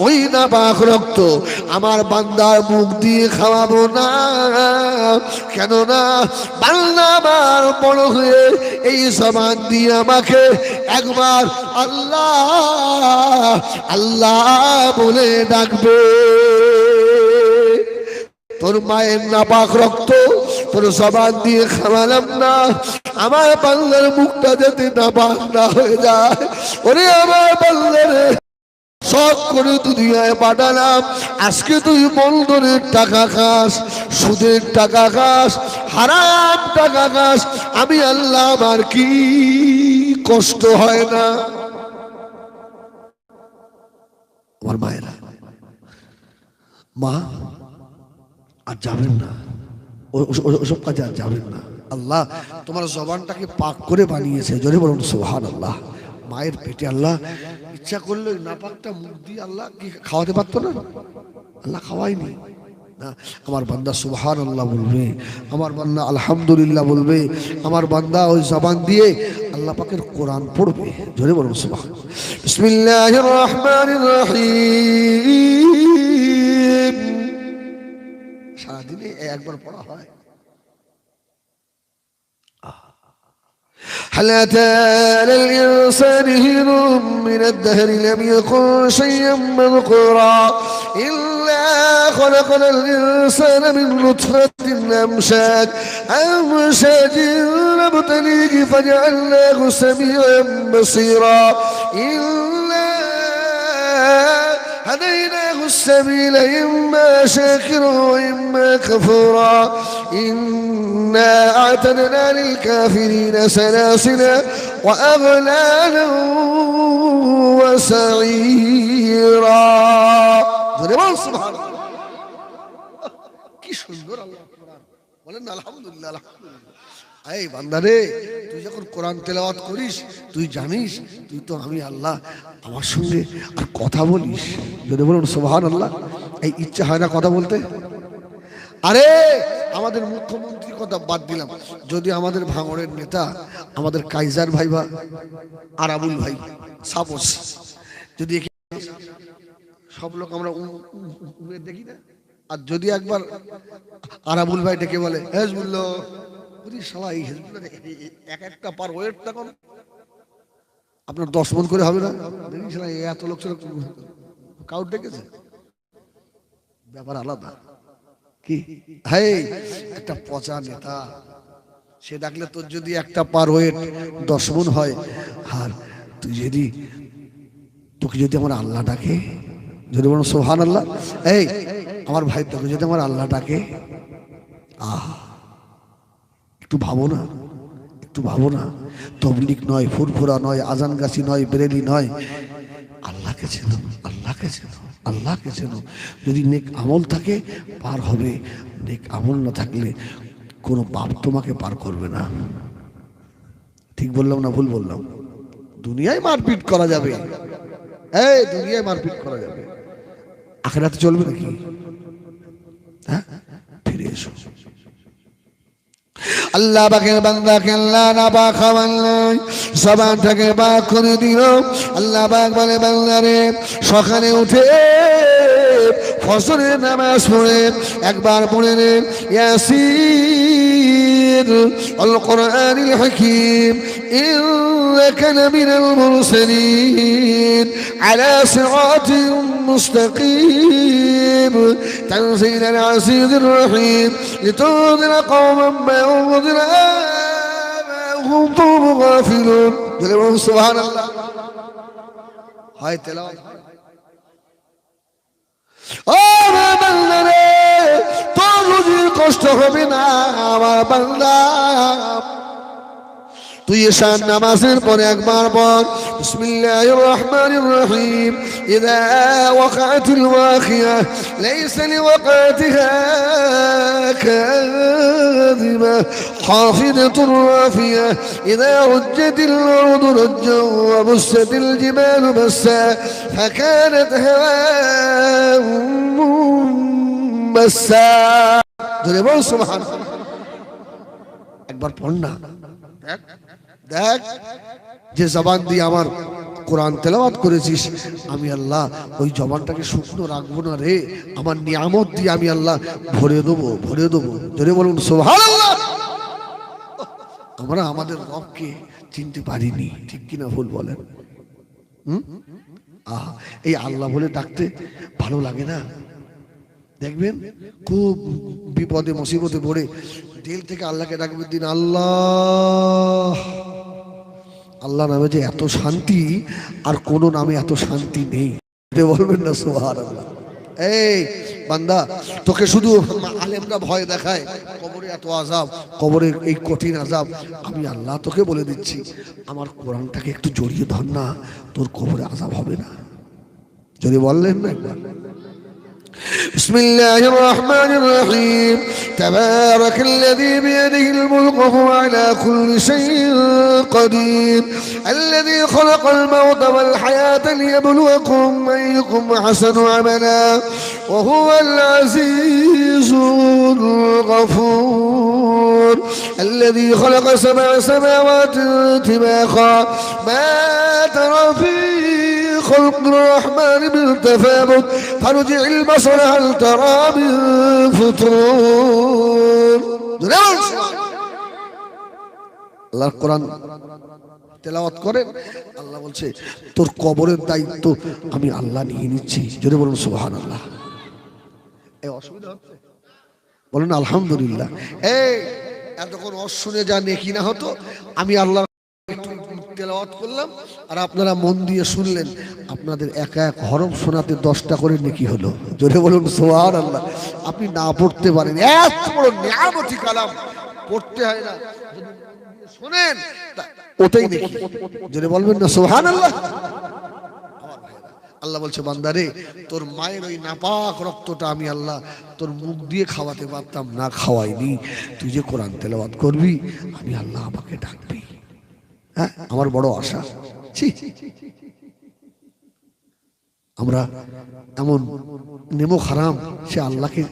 ওই নাপাক রক্ত আমার বান্দার মুখ দিয়ে খাওয়াবো না। কেননা বান্দা আমার বড় হয়ে এই জবান দিয়ে আমাকে একবার আল্লাহ আল্লাহ বলে ডাকবে। তোর মায়ের নাপাক রক্ত তোর জবান দিয়ে খাওয়ালাম না, আমার বান্দার মুখটা যাতে নাপাক না হয়ে যায়। ওরে আমার বান্দারে, শখ করে দুনিয়ায় পাঠালাম, আজকে তুই বন্ধনের টাকা খাস, সুদের টাকা খাস, হারাম টাকা খাস, আমি আল্লাহ আমার কি কষ্ট হয় না? আমার মায়েরা, মা আর যাবেন না, ওসব কাজে আর যাবেন না। আল্লাহ তোমার জবানটাকে পাক করে বানিয়েছে, জোরে বলুন সুবহানাল্লাহ। মায়ের পেটে আল্লাহ ইচ্ছা করলে নাপাকটা মুখ দিয়ে আল্লাহ কি খাওয়াতে পারতো না? আল্লাহ খাওয়ায়নি না। আমার বান্দা সুবহানাল্লাহ বলবে, আমার বান্দা আলহামদুলিল্লাহ বলবে, আমার বান্দা ওই জবান দিয়ে আল্লাহ পাকের কোরআন পড়বে, জোরে বলুন সুবহান। বিসমিল্লাহির রহমানির রহিম। সারাদিনে একবার পড়া হয়। هل أتى على الإنسان حين من الدهر لم يكن شيئا مذكورا إلا خلقنا الإنسان من نطفة أمشاج نبتليه فجعلناه سميعا بصيرا إلا هديناه السبيل إما شاكرا وإما كفورا إنا أعتدنا للكافرين سلاسل وأغلالا وسعيرا। سبحان الله কি সুন্দর আল্লাহ কোরআন বলেন না আলহামদুলিল্লাহ আলহামদুলিল্লাহ। এই বান্দারে তুই যখন কোরআন তেলাওয়াত করিস তুই জানিস তুই তো আমি আল্লাহ আমার সঙ্গে আর কথা বলিস, যদি বলুন সুবহানাল্লাহ। এই ইচ্ছা হয় না কথা বলতে? আরে আমাদের মুখ্যমন্ত্রী কথা বাদ দিলাম, যদি আমাদের ভাঙড়ের নেতা আমাদের কাইজার ভাই বা আরাবুল ভাই সাপোজ যদি সব লোক আমরা দেখি না, আর যদি একবার আরাবুল ভাই ডেকে বলে হেজবুল্লাহ, শালা এই হেজবুল্লাহ এক একটা পার ওয়েট তখন আপনার 10 মন করে হবে না? দেখি শালা এত লোক ছিল কাউট ডেকেছে, ব্যাপার আলাদা। কি হ্যাঁ একটা পচা নেতা সে ডাকলে তোর যদি একটা পার ওয়েট 10 মন হয়, আর তুই যদি তোকে যদি আমার আল্লাহ ডাকে, যদি বলো সুবহানাল্লাহ, এই আমার ভাই তোকে যদি আমার আল্লাহ ডাকে, একটু ভাবো না, একটু ভাবো না। তবলিগ নয়, ফুরফুরা নয়, আজানগাছি নয়, বেরেলি নয়, আল্লাহকে চেনো, আল্লাহকে চেনো, আল্লাহকে চেনো। যদি নেক আমল থাকে পার হবে, নেক আমল না থাকলে কোনো পাপ তোমাকে পার করবে না। ঠিক বললাম না ভুল বললাম? দুনিয়ায় মারপিট করা যাবে, এই দুনিয়ায় মারপিট করা যাবে, আখিরাতে চলবে নাকি? হ্যাঁ, ফিরে এসো। আল্লাহ পাকের বান্দাকে আল্লাহ না পাক খাওয়ালেন, জবানটাকে পাক করে দিল। আল্লাহ পাক বলে বান্দারে সকালে উঠে ফজরের নামাজ পড়ে একবার পড়ে নে ইয়াসিন আল কোরআনিল হাকীম ইন্নাকা লামিনাল মুরসালিন আলা সিরাতিন মুস্তাকিম তানজিলাল আজিজির রহিম লিতুনদির কওমান মা উনদির আবাহুম ফাহুম গাফিলুন। সুবহানাল্লাহ। হয় তেলাওয়াত ও বান্দা রে, তোর রুজির কষ্ট হবে না আমার বান্দা। তুই এশার নামাজের পরে একবার বল বিসমিল্লাহির রহমানির রহিম ইযা ওয়াকাতিল ওয়াকিয়া লাইসা লিওয়াকাতিহা কাযিবা খাফিদাতুর রাফিয়া ইযা রুজ্জাতিল আরদু রাজ্জা ওয়া বুসাতিল জিবালু বাসা ফাকানাত হাওয়া'an মুনবাসা। ধরে বল সুবহানাল্লাহ। একবার পড় না, দেখ যে জবান দিয়ে আমার কোরআন তেলাওয়াত করেছিস, আমি আল্লাহ ওই জবানটাকে শুকনো রাখবো না রে, আমার নিয়ামত দিয়ে আমি আল্লাহ ভরে দেবো, ভরে দেবো। ধরে বলুন সুবহানাল্লাহ। আমরা আমাদের রবকে চিনতে পারিনি, ঠিক কিনা ভুল বলেন? এই আল্লাহ বলে ডাকতে ভালো লাগে না? দেখবেন খুব বিপদে মুসিবতে পড়ে দিল থেকে আল্লাহকে ডাকবে দিন, আল্লাহ। আল্লাহ নামে যে এত শান্তি আর কোন নামে এত শান্তি নেই, বলবেন না সুবহানাল্লাহ। এই বান্দা, তোকে শুধু আলেমরা ভয় দেখায়, কবরে এত আযাব, কবরের এই কঠিন আযাব, আমি আল্লাহ তোকে বলে দিচ্ছি আমার কোরআনটাকে একটু জড়িয়ে ধর না, তোর কবরে আযাব হবে না। যদি বললেন না একবার বিসমিল্লাহির রহমানির রহিম তাবারাকাল্লাযী বিয়াদিহিল মুলকু ওয়া হুয়া আলা কুল্লি শাইইন কাদির আল্লাযী খালাকাল মাউতা ওয়াল হায়াতা লিয়াবলুয়াকুম আইয়ুকুম আহসানু আমালা ওয়া হুয়াল আজিজুল গফুর الذي خلق سبع سماوات طباقا ما ترى في خلق الرحمن من تفاوت فارجع البصر هل ترى من فطور আল্লাহর কোরআন তেলাওয়াত করেন আল্লাহ বলছে তোর কবরের দায়িত্ব আমি আল্লাহ নিয়ে নিচ্ছি জোরে বলুন সুবহানাল্লাহ এই অসুবিধা হচ্ছে বলুন আলহামদুলিল্লাহ এই এতক্ষণ শুনে যা নেকি না হতো আমি আল্লাহ একটু তেলাওয়াত করলাম আর আপনারা মন দিয়ে শুনলেন আপনাদের একা এক হরফ শোনাতে 10টা করে নেকি হলো জোরে বলুন সুবহানাল্লাহ আপনি না পড়তে পারেন এত বড় নিয়ামতি কালাম পড়তে হয় না শুনেন ওটাই নেকি জোরে বলবেন না সুবহানাল্লাহ আল্লাহ বলছে বান্দারে তোর মায়ের ওই নাপাক রক্তটা আমি আল্লাহ তোর মুখ দিয়ে খাওয়াতে পারতাম না খাওয়াইনি তুই যে কোরআন তেলাওয়াত করবি আমি আল্লাহ আমাকে ডাকবি হ্যাঁ আমার বড় আশা আমরা এমন নেমো হারাম সে আল্লাহকে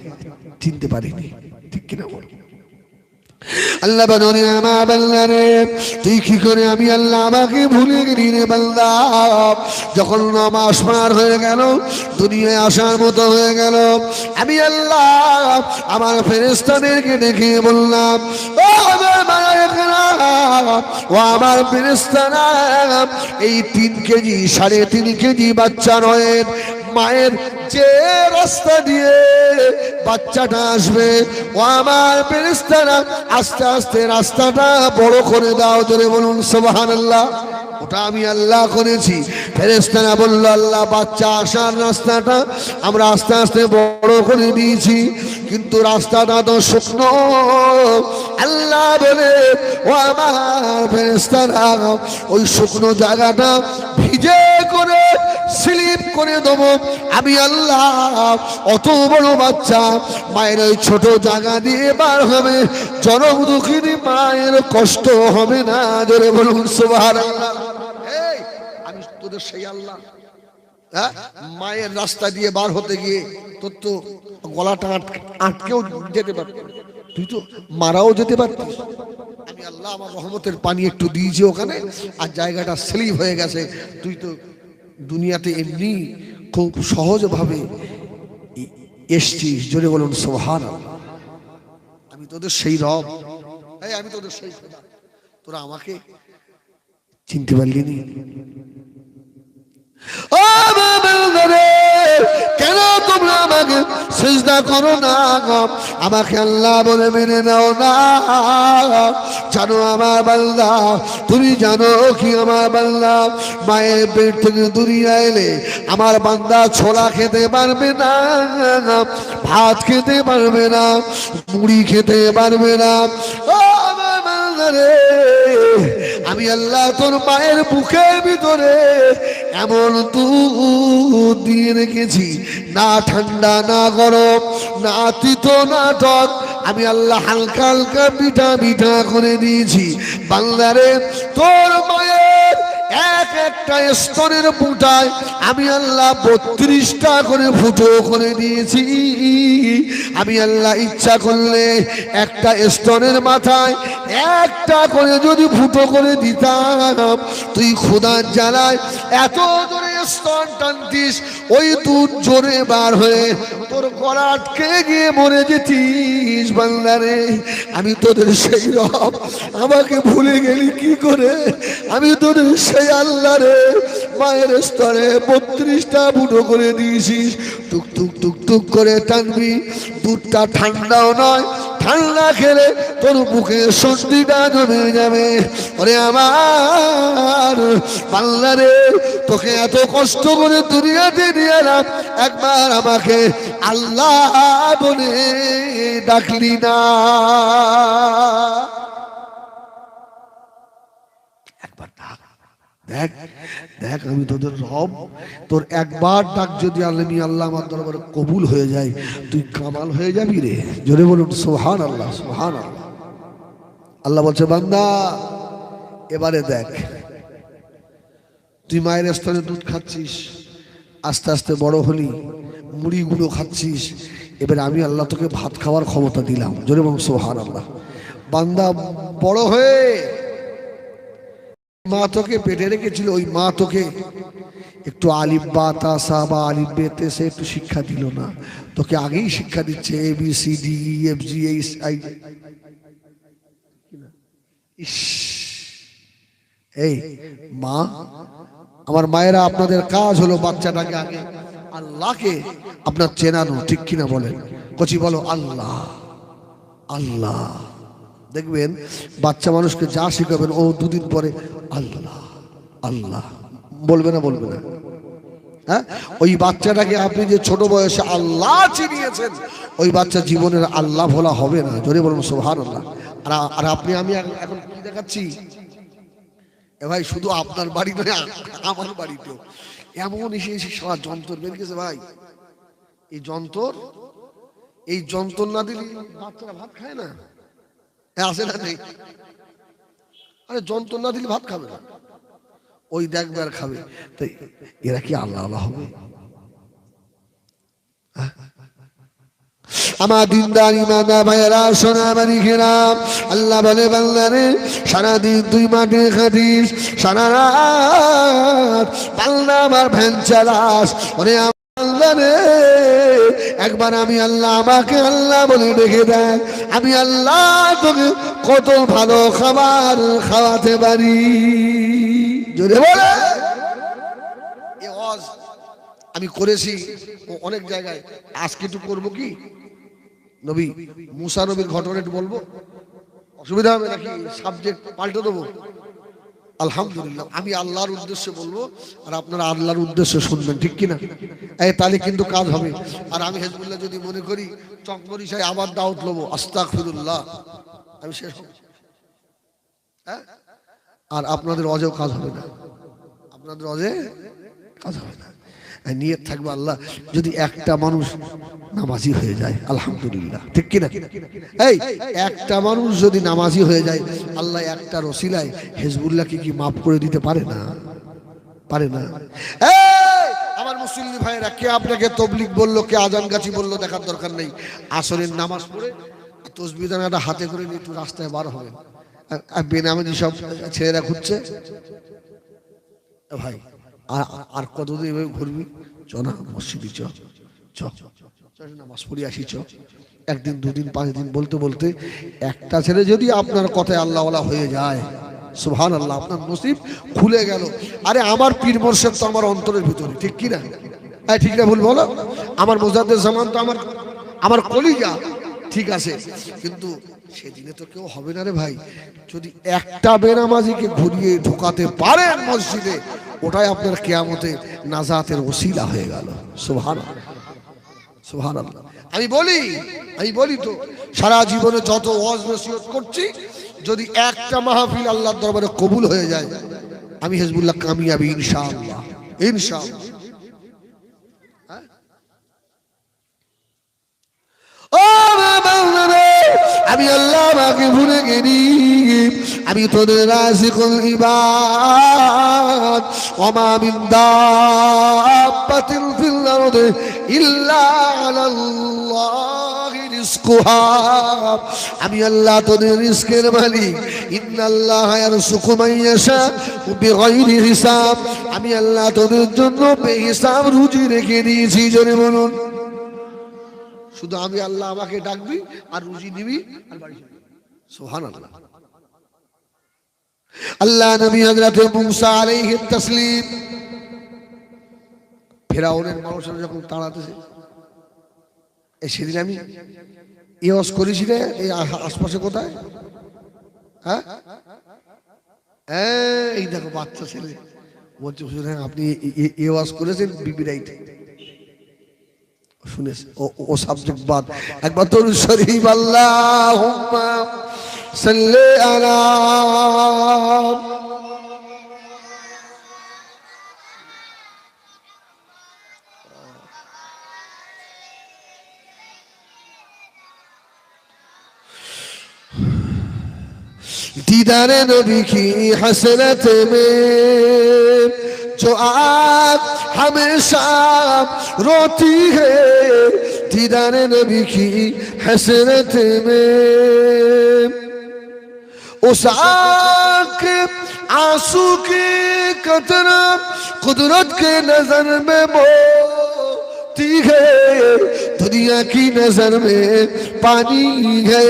চিনতে পারিনি ঠিক কিনা বল আল্লাহ বলে আমার বান্দারে তুই কি করে আমি আল্লাহ আমাকে ভুলে গেলি রে বান্দা যখন নামাজ পার হয়ে গেল দুনিয়ায় আসার মতো হয়ে গেল আমি আল্লাহ আমার ফেরেশতাদেরকে ডেকে বললাম ও আমার মালায়েকেরা ও আমার ফেরেশতারা এই 3 কেজি 3.5 কেজি বাচ্চা নয় মায়ের যে রাস্তা দিয়ে বাচ্চাটা আসবে ও আমার ফেরেশতারা আস্তে আস্তে রাস্তাটা বড় করে দাও জোরে বলুন সুবহানাল্লাহ ওটা আমি আল্লাহ করেছি ফেরেশতারা বলল আল্লাহ বাচ্চা আসার রাস্তাটা আমরা আস্তে আস্তে বড় করে দিয়েছি কিন্তু রাস্তাটা তো শুকনো আল্লাহ বলে ও আমার ফেরেশতারা ওই শুকনো জায়গাটা ভিজে করে স্লিপ করে দেবো আমি আল্লাহ অত বড় বাচ্চা মায়ের ওই ছোট জায়গা দিয়ে বার হবে জনম দুঃখিনী মায়ের কষ্ট হবে না জোরে বলুন সুবহানাল্লাহ এই আমি তোদের সেই আল্লাহ হ্যাঁ মায়ের রাস্তা দিয়ে বার হতে গিয়ে তোর তো গলাটা আটকেও যেতে পারত তুই তো মারাও যেতে পারতিস আমি আল্লাহ আমার রহমতের পানি একটু দিয়েছি ওখানে আর জায়গাটা স্লিপ হয়ে গেছে তুই তো দুনিয়াতে এমনি খুব সহজভাবে এসছিস জোরে বলুন সুবহানাল্লাহ আমি তোদের সেই রব এই আমি তোদের সেই খোদা তোরা আমাকে চিনতে পারলি নি ও বাবারে কেন তোমরা আমাকে সিজদা করো না আমাকে আল্লাহ বলে মেনে নাও না জানো আমার বান্দা তুমি জানো কি আমার বান্দা মায়ের পেট থেকে দুনিয়া এলে আমার বান্দা ছোলা খেতে পারবে না ভাত খেতে পারবে না মুড়ি খেতে পারবে না ও আমার বান্দা রে আমি আল্লাহ তোর মায়ের বুকের ভিতরে এমন দুধ দিয়ে রেখেছি না ঠান্ডা না গরম না তিতো না টক আমি আল্লাহ হালকা হালকা মিঠা মিঠা করে দিয়েছি বান্দারে তোর মায়ের এক একটা স্তনের ফুটায় আমি আল্লাহ 32টা করে ফুটো করে দিয়েছি আমি আল্লাহ ইচ্ছা করলে একটা স্তনের মাথায় একটা করে যদি ফুটো করে দিতাম তুই খোদার জ্বালায় এত জোরে স্তন টানতিস ওই দুধ জোরে বার হয়ে তোর গলা আটকে গিয়ে মরে যেতিস বান্দারে আমি তোদের সেই রব আমাকে ভুলে গেলি কি করে আমি তোদের সেই আল্লাহ রে মায়ের স্তরে 32টা ফুটো করে দিয়েছিস টুক টুক টুক টুক করে টানবি দুধটা ঠান্ডাও নয় ঠান্ডা খেলে তোর মুখে সর্দিটা জমে যাবে ওরে আমার বাংলা রে তোকে এত কষ্ট করে দুনিয়াতে নিয়ে এলাম একবার আমাকে আল্লাহ বলে ডাকলি না একবার ডাক দেখ দেখ আমি তোদের রব, তোর একবার ডাক যদি আমি আল্লাহ আমার দরবারে কবুল হয়ে যায়, তুই কামাল হয়ে যাবি রে। জোরে বলুন সুবহানাল্লাহ, সুবহানাল্লাহ। আল্লাহ বলছে বান্দা এবারে দেখ, তুই মায়ের স্তনে দুধ খাচ্ছিস, আস্তে আস্তে বড় হলি, মুড়ি গুঁড়ো খাচ্ছিস, এবারে আমি আল্লাহ তোকে ভাত খাওয়ার ক্ষমতা দিলাম। জোরে বলুন সুবহানাল্লাহ। বান্দা বড় হয়ে মা তোকে পেটে রেখেছিল, ওই মা তোকে একটু আলিফ বা তা সা বা আলিফ বে তে সে একটু শিক্ষা দিল না, তোকে আগেই শিক্ষা দিচ্ছে A B C D E F G H I. এই মা, আমার মায়েরা, আপনাদের কাজ হলো বাচ্চাটাকে আগে আল্লাহকে আপনার চেনানো, ঠিক কিনা বলেন? কচি বলো আল্লাহ আল্লাহ। দেখবেন বাচ্চা মানুষকে যা শিখাবেন ও দুদিন পরে আল্লাহ আল্লাহ বলবে না, বলবে না? হ্যাঁ, ওই বাচ্চাটাকে আপনি যে ছোট বয়সে আল্লাহ চিনিয়েছেন, ওই বাচ্চা জীবনের আল্লাহ ভোলা হবে না। জোরে বলুন সুবহানাল্লাহ। আর আপনি আমি এখন কি দেখাচ্ছি এ ভাই, শুধু আপনার বাড়ি নয়, আমার বাড়িতেও এমন এসে এসে সারা যন্ত্র বের গেছে ভাই। এই যন্ত্র না দিলে বাচ্চারা ভাত খায় না, আসে না নেই? আরে যন্ত্র না দিলে ভাত খাবে না, ওই দেখবে আর খাবে। তাই এরা কি আল্লাহ আল্লাহ হবে? আমার দিনদার ইমানদার ভাইয়েরা, সোনা মানিকেরা, আল্লাহ বলে বান্দারে সারাদিন তুই মাঠে খাটিস, সারা রাত বান্দা আমার ভ্যান চালাস, ওরে আল্লাহ রে একবার আমি আল্লাহ, আমাকে আল্লাহ বলে ডেকে দেয়, আমি আল্লাহ তোকে কত ভালো খাবার খাওয়াতে পারি। জোরে বলে আমি করেছি অনেক জায়গায়, আজকে একটু করবো কি, নবী মুসা নবীর ঘটনা একটু বলবো, অসুবিধা হবে নাকি? সাবজেক্ট পাল্টে দেবো? আলহামদুলিল্লাহ, আমি আল্লাহর উদ্দেশ্যে বলবো আর আপনারা আল্লাহর উদ্দেশ্যে শুনবেন, ঠিক কিনা? তাহলে কিন্তু কাজ হবে। আর আমি হেজবুল্লাহ যদি মনে করি চকমরিশায় আবার দাওয়াত লবো, আস্তাগফিরুল্লাহ, আমি শেষ হব। হ্যাঁ, আর আপনাদের অজেও কাজ হবে না, আপনাদের অজে কাজ হবে না। নিয়ত থাকবে আল্লাহ যদি একটা মানুষ নামাজি হয়ে যায়, আলহামদুলিল্লাহ, ঠিক কিনা? এই একটা মানুষ যদি নামাজি হয়ে যায়, আল্লাহ একটা রসিলায় হেজবুল্লাহকে কি মাফ করে দিতে পারে না? পারে না? আমার মুসলিম ভাইরা, কে আপনাকে তবলিগ বললো, কে আজান গাছি বললো, দেখার দরকার নেই। আসরের নামাজ পড়ে তসবিহ দানাটা হাতে করে নিয়ে একটু রাস্তায় বার হবেন। বেনামাজি সব ছেলেরা ঘুরছে ভাই, আর কতদিন এভাবে ঘুরবি? চ না মসজিদে, চ নামাজ পড়ি আসি, চ। একদিন দুদিন 5 দিন বলতে বলতে একটা ছেলে যদি আপনার কথায় আল্লাহওয়ালা হয়ে যায়, সুবহানাল্লাহ, আপনার নসিব খুলে গেল। আরে আমার পীর মোর্শেদ তো আমার অন্তরের ভিতরে, ঠিক কিনা? ঠিক না ভুল বলো? আমার মুজাদ্দেদ জামান তো আমার কলিজা, ঠিক আছে, কিন্তু সেদিনে তো কেউ হবে না রে ভাই। যদি একটা বেনামাজিকে ঘুরিয়ে ঢোকাতে পারেন মসজিদে, ওটাই আপনার কিয়ামতে নাজাতের ওসিলা হয়ে গেল। সুবহানাল্লাহ, সুবহানাল্লাহ। আমি বলি তো সারা জীবনে যত ওয়াজ নসিহত করছি, যদি একটা মাহফিল আল্লাহর দরবারে কবুল হয়ে যায়, আমি হিজবুল্লাহ কামিয়াবি ইনশাআল্লাহ, ইনশাআল্লাহ। আমি আল্লাহ আমাকে ভুলে গেলি, আমি তোদের রাজিকুল ইবাদ, ওমা মিন দাব্বাতিন ফিল আরদি ইল্লা আলাল্লাহি রিজকুহা। আমি আল্লাহ তোদের রিজকের মালিক। ইন্নাল্লাহা ইয়ারযুকু মান ইয়াশা বিগাইরি হিসাব। আমি আল্লাহ তোদের জন্য বেহিসাব রুজি রেখে দিয়েছি। জোরে বলুন, শুধু আমি আল্লাহ আমাকে ডাকবি আর রুজি নিবি আর বাড়ি যাবি। সুবহানাল্লাহ। আল্লাহ নবী হযরত মুসা আলাইহিস তাসলিম ফেরাউনের মানুষরা যখন তাড়াতেছে, সেদিন আমি ইওয়াজ করেছি রে, এই আশপাশে কোথায়? হ্যাঁ, এই দেখো বাচ্চা ছেলে বলছে, হ্যাঁ আপনি ইওয়াজ করেছেন বিবি রাইট শুনেছে, ও সাবজেক্ট বাদ। একবার তোর শরীফ আল্লাহুম্মা সাল্লি আলা दीदार नबी की हसरत में जो आँख हमेशा रोती है दीदार नबी की हसरत में उस आँख आंसू की कतरा कुदरत के नजर में मोती है दुनिया की नजर में पानी है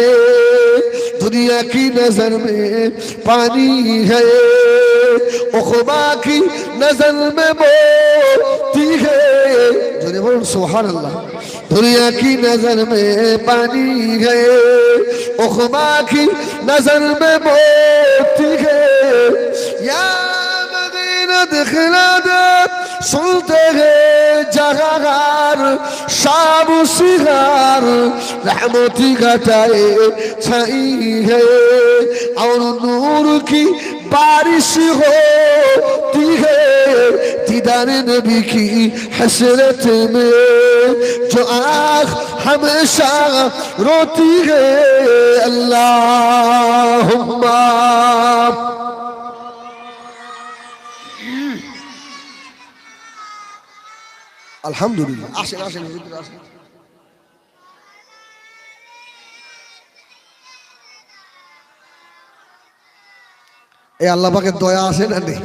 दुनिया की नजर में पानी है उखबा की नजर में मोती है जो बोल सुभान अल्लाह दुनिया की नजर में पानी है उखबा की नजर में मोती है या मदीना दिखला दे सुनते हैं जगागार शाम सिगार रहमती घटाए छाई है और नूर की बारिश होती है दीदार नबी की हसरत में जो आँख हमेशा रोती है अल्लाहुम्मा আলহামদুলিল্লাহ আসেন আসেন ভিতরে আসেন এই আল্লাহ পাকের দয়া আছে না নেই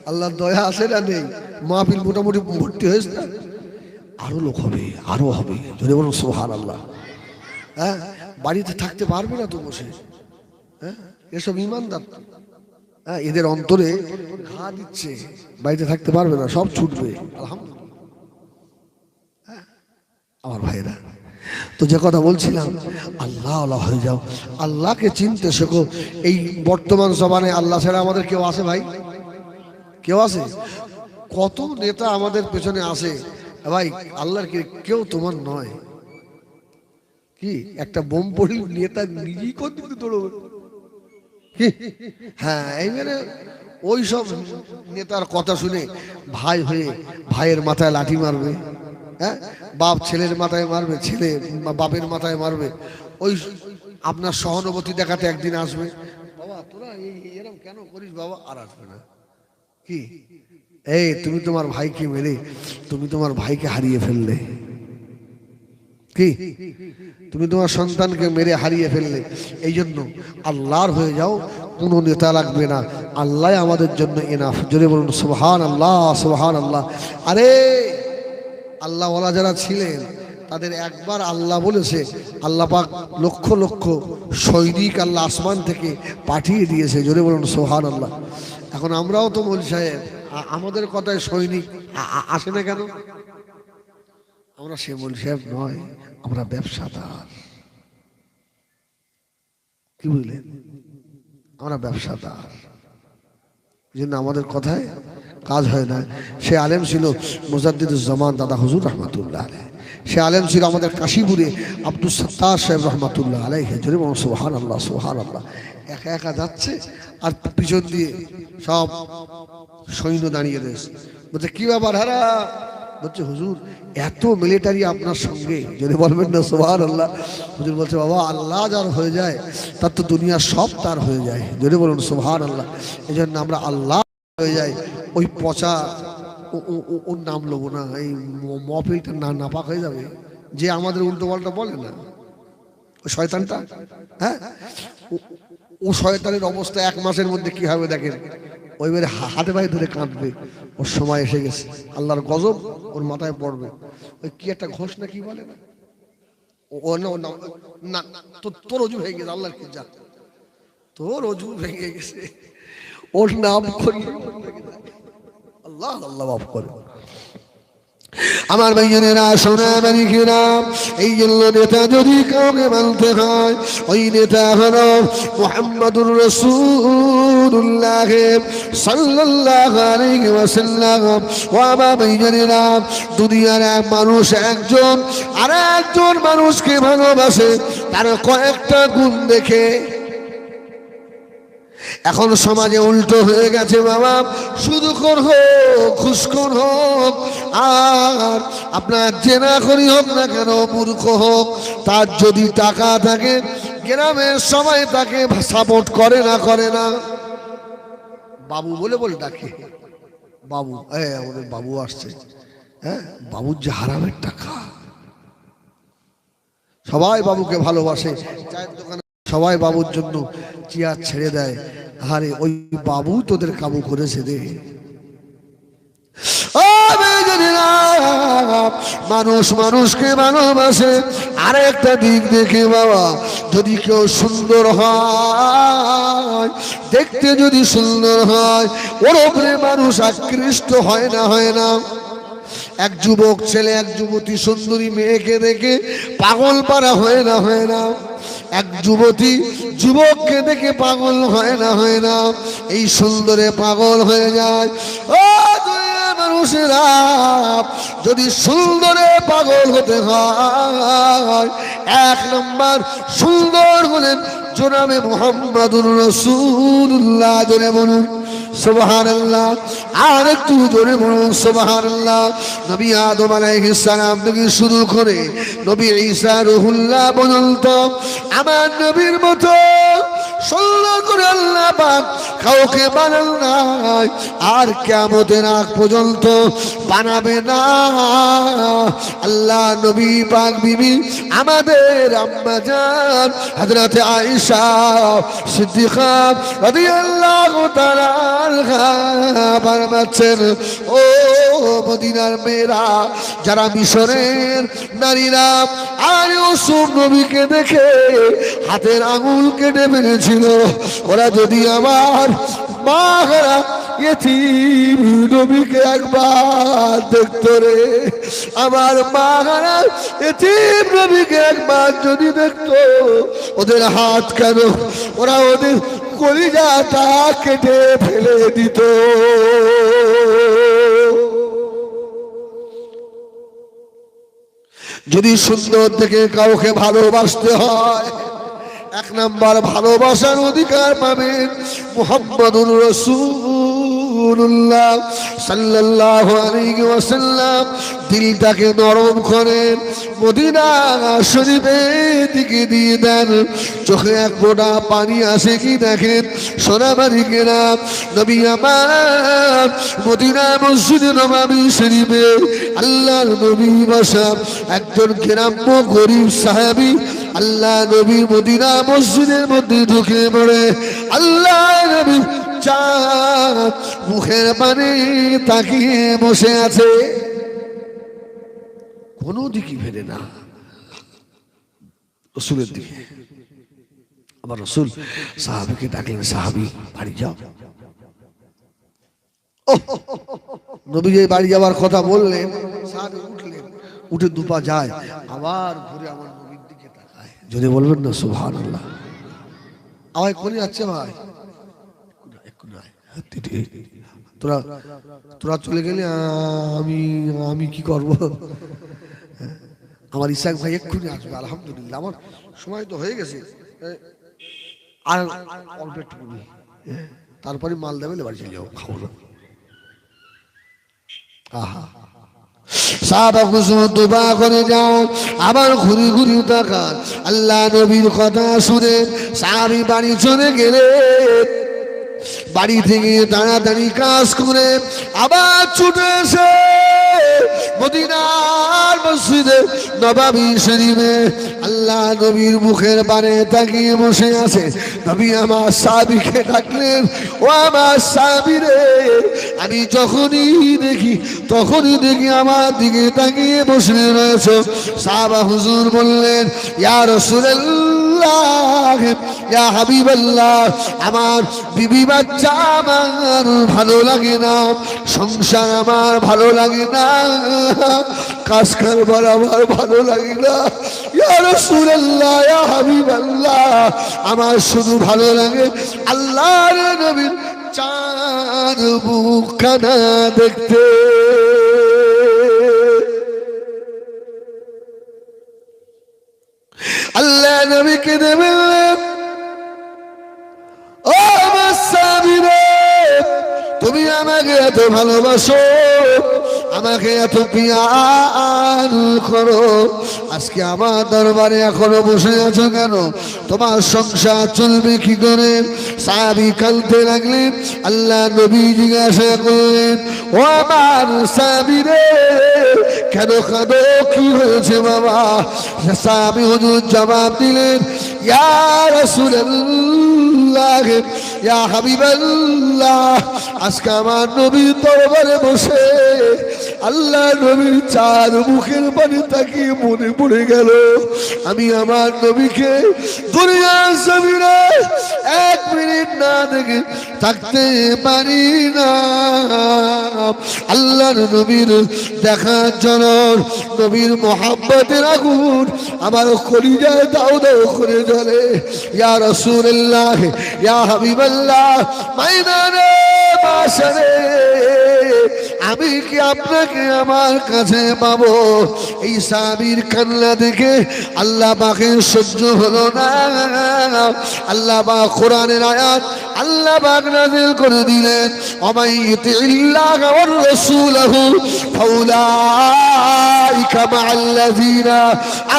আল্লাহর দয়া আছে না নেই মাহফিল মোটামুটি ভর্তি হয়েছে না আরো লোক হবে আরো হবে যদি বলুন সুবহানাল্লাহ হ্যাঁ বাড়িতে থাকতে পারবে না তো বসে হ্যাঁ এসব ইমানদার হ্যাঁ এদের অন্তরে ঘা দিচ্ছে বাড়িতে থাকতে পারবে না সব ছুটবে আলহামদুলিল্লাহ আমার ভাইরা তো যে কথা বলছিলাম আল্লাহ আল্লাহ হয়ে যাও আল্লাহকে চিনতে শেখো এই বর্তমান জমানায় আল্লাহ ছাড়া আমাদের কেউ আছে ভাই কেউ আছে কত নেতা আমাদের পেছনে আসে ভাই আল্লাহর কেউ তোমার নয় কি একটা বোম পড়ি নেতা নিজেই কোন দিকে দৌড়বে হ্যাঁ এইবারে ওই সব নেতার কথা শুনে ভাই হয়ে ভাইয়ের মাথায় লাঠি মারবে হ্যাঁ বাপ ছেলের মাথায় মারবে ছেলে বাপের মাথায় মারবে ওই আপনার সহানুভূতি দেখাতে একদিন আসবে বাবা তোরা এরকম কেন করিস বাবা আর আসবে না কি এই তুমি তোমার ভাইকে মেরে তুমি তোমার ভাইকে হারিয়ে ফেললে কি তুমি তোমার সন্তানকে মেরে হারিয়ে ফেললে এই জন্য আল্লাহর হয়ে যাও কোনো নেতা লাগবে না আল্লাহ আমাদের জন্য এনাফ জোরে বলুন সুবহানাল্লাহ সুবহানাল্লাহ আরে আল্লাহ ওয়ালা যারা ছিলেন তাদের একবার আল্লাহ বলেছে আল্লাহ পাক লক্ষ লক্ষ সৈনিক আল্লাহ আসমান থেকে পাঠিয়ে দিয়েছে জোরে বলুন সুবহানাল্লাহ এখন আমরাও তো বলছি সাহেব আমাদের কথায় সৈনিক আসে না কেন আমরা সে মূল সাহেব নয় আমরা ব্যবসাদার কি বুঝলেন আমরা ব্যবসাদার জন্য আমাদের কথায় কাজ হয় না সে আলেম ছিল মুজাদ্দিদুজ্জামান দাদা হুজুর রহমাতুল্লাহ আলাইহি সে আলেম ছিল আমাদের কাশীপুরে আব্দুল সত্তার সাহেব রহমাতুল্লাহ আলাইহি জোরে বলুন সুবহানাল্লাহ সুবহানাল্লাহ একা একা যাচ্ছে আর পিছন দিয়ে সব সৈন্য দাঁড়িয়ে রয়েছে বলছে কি ব্যাপার হারা বলছে হুজুর এত মিলিটারি আপনার সঙ্গে যদি বলবেন না সুবহানাল্লাহ হুজুর বলছে বাবা আল্লাহ যার হয়ে যায় তার তো দুনিয়া সব তার হয়ে যায় যদি বলুন সুবহানাল্লাহ এই জন্য আমরা আল্লাহ হয়ে যাই ওই পচা ওর নাম লোবো না এই মহফিলটা নাপাক হয়ে যাবে যে আমাদের উল্টো পাল্টা বলে না ওই শয়তানটা হ্যাঁ ও শয়তানের অবস্থা এক মাসের মধ্যে কি হবে দেখেন ওইবারে হাতে পায়ে ধরে কাঁদবে ওর সময় এসে গেছে আল্লাহর গজব ওর মাথায় পড়বে ওই কি একটা ঘোষ না কি বলে না ও না তোর অজু ভেঙে গেছে আল্লাহর কি যা তোর অজু ভেঙে গেছে ওর নাম করি আল্লাহ আল্লাহ মাফ করে আমার ভাইয়েরা সোনা মানিকেরা এই জন্য নেতা যদি কাউকে মানতে হয় ওই নেতা হলো মুহাম্মাদুর রাসূলুল্লাহ সাল্লাল্লাহু আলাইহি ওয়াসাল্লাম ও আমার ভাইয়েরা দুনিয়ার এক মানুষ একজন আর একজন মানুষকে ভালোবাসে তার কয়েকটা গুণ দেখে এখন সমাজে উল্টো হয়ে গেছে বাবা সুদখোর হোক ঘুষখোর হোক আর আপনার জেনাখোরি হোক না কেন মূর্খ হোক তার যদি টাকা থাকে গ্রামের সবাই তাকে সাপোর্ট করে না বাবু বলে ডাকে বাবু, আমাদের বাবু আসছে, হ্যাঁ বাবুর যে হারামের টাকা। সবাই বাবুকে ভালোবাসে, চায়ের দোকানে সবাই বাবুর জন্য চেয়ার ছেড়ে দেয়। আরে ওই বাবু তোদের কাবু করেছে রে। মানুষ মানুষকে ভালোবাসে আরেকটা দিক দেখে বাবা, যদি কেউ সুন্দর হয়, দেখতে যদি সুন্দর হয়, ওর উপরে মানুষ আকৃষ্ট হয় না। এক যুবক ছেলে এক যুবতী সুন্দরী মেয়েকে দেখে পাগল পারা হয় না। এক যুবতী যুবককে দেখে পাগল হয় না। এই সুন্দরে পাগল হয়ে যায়। ও মানুষেরা, যদি সুন্দরে পাগল হতে হয়, এক নম্বর সুন্দর হলেন জনাবে মুহাম্মাদুর রাসূলুল্লাহ। জোরে বলুন সুবহানাল্লাহ, আর একটু জোরে বলুন সুবহানাল্লাহ। নবী আদম আলাইহিস সালাম থেকে শুরু করে নবী ঈসা রুহুল্লাহ পর্যন্ত আমার নবীর মতো সুন্দর করে আল্লাহ পাক কাউকে বানান নাই, আর কিয়ামতের আগ পর্যন্ত বানাবে না। আল্লাহ নবী পাক বিবি আমাদের আম্মা জান হযরত আয়েশা সিদ্দিকা রাদিয়াল্লাহু তাআলা ফরমাচ্ছেন, ও মদিনার মেয়েরা, যারা মিশরের নারীরা আর ইউসুফ নবীকে দেখে হাতের আঙুল কেটে ফেলেছিল, ওরা যদি আমার মা হারা ইয়েতিম নবীকে একবার দেখতো রে, আমার মা হারা ইয়েতিম নবীকে একবার যদি দেখতো, ওদের হাত কেন, ওরা ওদের কলিজাটা কেটে ফেলে দিত। যদি সুন্দর দেখে কাউকে ভালোবাসতে হয়, এক নাম্বার ভালোবাসার অধিকার পাবেন মুহাম্মাদুর রাসূলুল্লাহ সাল্লাল্লাহু আলাইহি ওয়াসাল্লাম। দিলটাকে নরম করেন, মদিনা শরীফের দিকে দিয়ে দেন, চোখে এক ফোঁটা পানি আসে কি দেখেন সোনাবাড়ি গ্রাম। নবী আমার মদিনা মসজিদে নববী শরীফে আল্লাহর নবী বসা একজন গ্রাম্য গরিব সাহাবী আল্লাহ নবী মদিনা মসজিদের মধ্যে ঢুকে পড়ে আল্লাহ নবী চাঁদ মুখের পানে তাকিয়ে বসে আছে, কোনো দিকে ফেরে না রসুলের দিকে। আবার রসুল সাহাবীকে ডাকলেন, সাহাবী বাড়ি যাও। নবী যে বাড়ি যাওয়ার কথা বললেন, সাহাবী উঠলেন, উঠে দুপা যায়, আবার ঘুরে আমার নবীর দিকে তাকায়। যদি বলবেন না সুবহানাল্লাহ। আওয়াজ কোনে যাচ্ছে ভাই? তোরা চলে গেলে আমি কি করব? আমার ইসাক ভাই এক্ষুনি আসবে, আলহামদুলিল্লাহ আমার সময় তো হয়ে গেছে, আর অল্প একটু তারপরে মাল দেবে, বাড়ি চলে যাবো, খাবো না। আহা, সাহাবা কুসুম দুবা করে যাও, আবার ঘুরি ঘুরি তাকান। আল্লাহ নবীর কথা শুনে সাহাবী বাড়ি চলে গেলে, বাড়ি থেকে তাড়াতাড়ি কাজ করে আবার ছুটে এসে মদিনার মসজিদে নববী শরীফে আল্লাহ নবীর মুখের পানে তাকিয়ে বসে আছে। নবী আমার সাহাবীকে ডাকলেন, ও আমার সাহাবী রে, আমি তখনই দেখি আমার দিকে তাকিয়ে বসে রয়েছে। সাহাবা হুজুর বললেন, ইয়া রাসূলুল্লাহ, ইয়া হাবিবাল্লাহ, আমার বিবি বাচ্চা আমার ভালো লাগে না, সংসার আমার ভালো লাগে না, কাজ কারবার আমার ভালো লাগে না, ইয়া রাসূলুল্লাহ, ইয়া হাবিবাল্লাহ, আমার শুধু ভালো লাগে আল্লাহর নবীর চাঁদ মুখখানা দেখতে। আল্লাহ নবীকে দেবেন, ও আমার সাহাবী রে, তুমি আমাকে এত ভালোবাসো, আমাকে এত পিয়ার করো, আজকে আমার দরবারে এখনো বসে আছো কেন? তোমার সংসার চলবে কি করে? সাহাবী কাঁদতে লাগলেন। আল্লাহ নবী জিজ্ঞাসা করলেন, ও আমার সাহাবী রে, কেন কাঁদো, কি হয়েছে বাবা? সাহাবী হুজুর জবাব দিলেন, ইয়া রাসূলুল্লাহ, ইয়া হাবিবাল্লাহ, আজকে আমার নবীর দরবারে বসে আল্লাহ নবীর চার মুখের পানি তাকিয়ে মনে পড়ে গেল, আমি আমার নবীকে দুনিয়ার জমিনে এক মিনিট না দেখে থাকতে পারি না। আল্লাহর নবীর দেখার জন্য নবীর মোহাব্বতের আগুন আমার কলিজায় দাও দাও করে জ্বলে। ইয়া রাসূলুল্লাহ, ইয়া হাবিবাল্লাহ, ময়দানে মাশারে আমি কি আপনাকে আমার কাছে পাবো? এই সাহাবীর কান্না দেখে আল্লাহ পাকের সহ্য হলো না। আল্লাহ পাক কোরআনের আয়াত আল্লাহ পাক নাযিল করে দিলেন, ওমাইয়ুতিল্লাহ ওয়ার রাসূলহু ফাউলাইকা মাআল্লাযীনা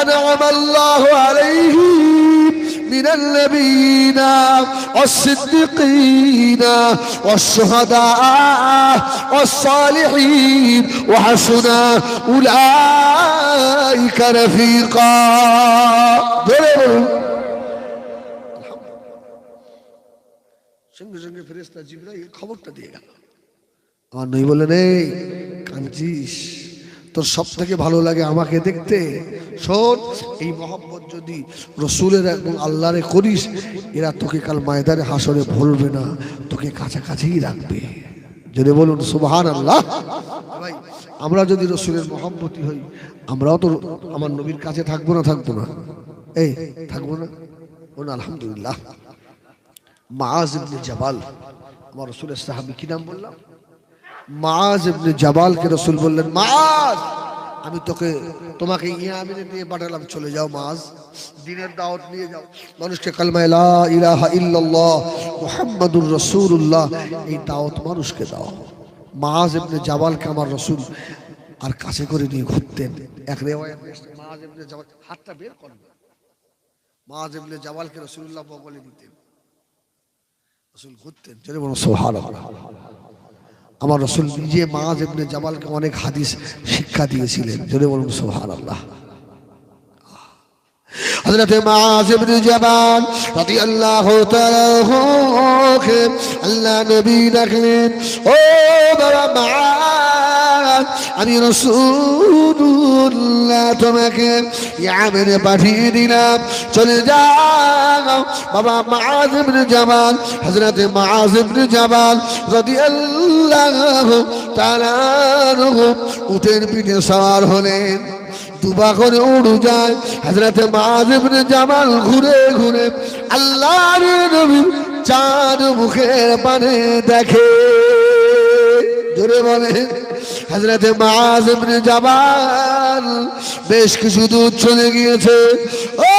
আন'আমা আল্লাহু আলাইহিম মিনাল নাবিয়িনা ওয়াস-সিদ্দীকিনা ওয়াশ-শুহাদাআ ওয়াস-সালিহিন ওয়া হাসুনা উলাইকা রাফীকা। সঙ্গে সঙ্গে ফেরেশতা জিবরাইল খবরটা দিয়ে গেল। আমার নবী বললেন, এই কাঁদছিস, তোর সব থেকে ভালো লাগে আমাকে দেখতে? শোন, এই মহব্বত যদি রসুলের এবং আল্লাহরে করিস, এরা তোকে কাল ময়দানে হাসরে ভুলবে না, তোকে কাছাকাছিই রাখবে। যদি বলুন সুবহানাল্লাহ। ভাই, আমরা যদি রসুলের মহব্বতী হই, আমরাও তো আমার নবীর কাছে থাকবো না? থাকবো না? এই থাকবো না? বলুন আলহামদুলিল্লাহ। মুআজ ইবনে জাবাল, আমার রসুলের সাহাবী, কি নাম বললাম? মুআজ ইবনে জাবালকে রসুল বললেন, মুআজ, আমি তোমাকে ইয়ামিনে দিয়ে পাঠালাম, চলে যাও মুআজ, দ্বীনের দাওয়াত নিয়ে যাও, মানুষকে কালমা লা ইলাহা ইল্লাল্লাহ মুহাম্মাদুর রাসূলুল্লাহ এই দাওয়াত মানুষকে দাও। মুআজ ইবনে জাবালকে আমার রসুল আর কাছে করে নিয়ে ঘুরতেন। এক রিওয়ায়াত মুআজ ইবনে জাবাল হাতটা বের করেন, মুআজ ইবনে জাবালকে রাসূলুল্লাহ বলে দিতেন, রাসূল ঘুরতেন। জোরে বলুন সুবহানাল্লাহ। আমার রসুল নিজে মুআজ ইবনে জাবালকে অনেক হাদিস শিক্ষা দিয়েছিলেন। জোরে বলুন সুবহানাল্লাহ। হযরত মুআজ ইবনে জাবাল রাদিয়াল্লাহু তাআলা কে আল্লাহ নবী ডাকলেন, ও বাবা মুআজ, আমি রাসূলুল্লাহ তোমাকে ইয়ামেনে পাঠিয়ে দিলাম, চলে যাও। বাবা মুআজ ইবনে জাবাল, হযরত মুআজ ইবনে জাবাল রাদিয়াল্লাহু তাআলা উটের পিঠে সওয়ার হলেন, দুবা করে উড়ে যায়। হযরত মুআজ ইবনে জাবাল ঘুরে ঘুরে আল্লাহর নবীর চার মুখের পানে দেখে। জোরে বলে হযরত মুআজ ইবনে জাবাল বেশ কিছু দূর চলে গিয়েছে। ও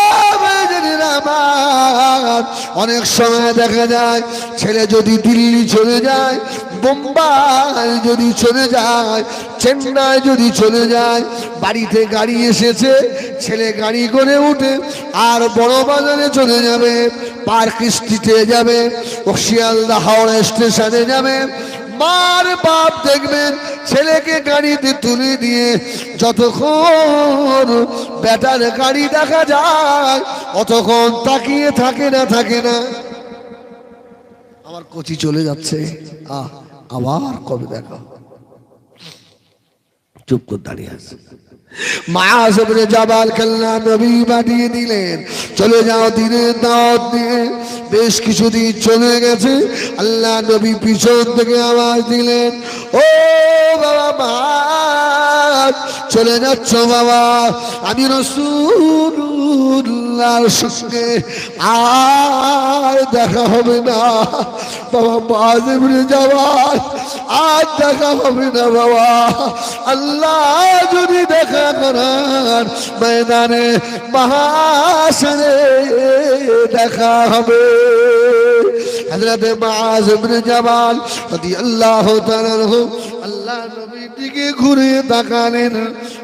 ভাইজানেরা আমার, অনেক সময় দেখা যায় ছেলে যদি দিল্লি চলে যায়, বোম্বাই যদি চলে যায়, চেন্নাই যদি চলে যায়, বাড়িতে গাড়ি এসেছে, ছেলে গাড়ি করে উঠে আর বড় বাজারে চলে যাবে, পার্ক স্ট্রিটে যাবে, শিয়ালদা হাওড়া স্টেশনে যাবে। মার বাপ দেখবেন ছেলেকে গাড়িতে তুলে দিয়ে যতক্ষণ বেটার গাড়ি দেখা যায় অতক্ষণ তাকিয়ে থাকে না। আমার কোচি চলে যাচ্ছে, আবার কবে দেখা, চুপ করে দাঁড়িয়ে আছে। মুআজ ইবনে জাবাল আল্লাহ নবী পাঠিয়ে দিলেন, চলে যাও দ্বীনের দাওয়াত দিয়ে। বেশ কিছুদিন চলে গেছে, আল্লাহ নবী পিছন থেকে আওয়াজ দিলেন, ও বাবা মুআজ, চলে যাচ্ছ বাবা, আমি রাসূলুল্লাহর সঙ্গে আর দেখা হবে না। বাবা মুআজ ইবনে জাবাল, আর দেখা হবে না বাবা, আল্লাহ যদি দেখা করার ময়দানে মাহশরে দেখা হবে। হযরত মুআজ ইবনে জাবাল রাদিয়াল্লাহু তাআলা আনহু আল্লাহ আল্লাহ নবীর দিকে ঘুরে তাকালেন।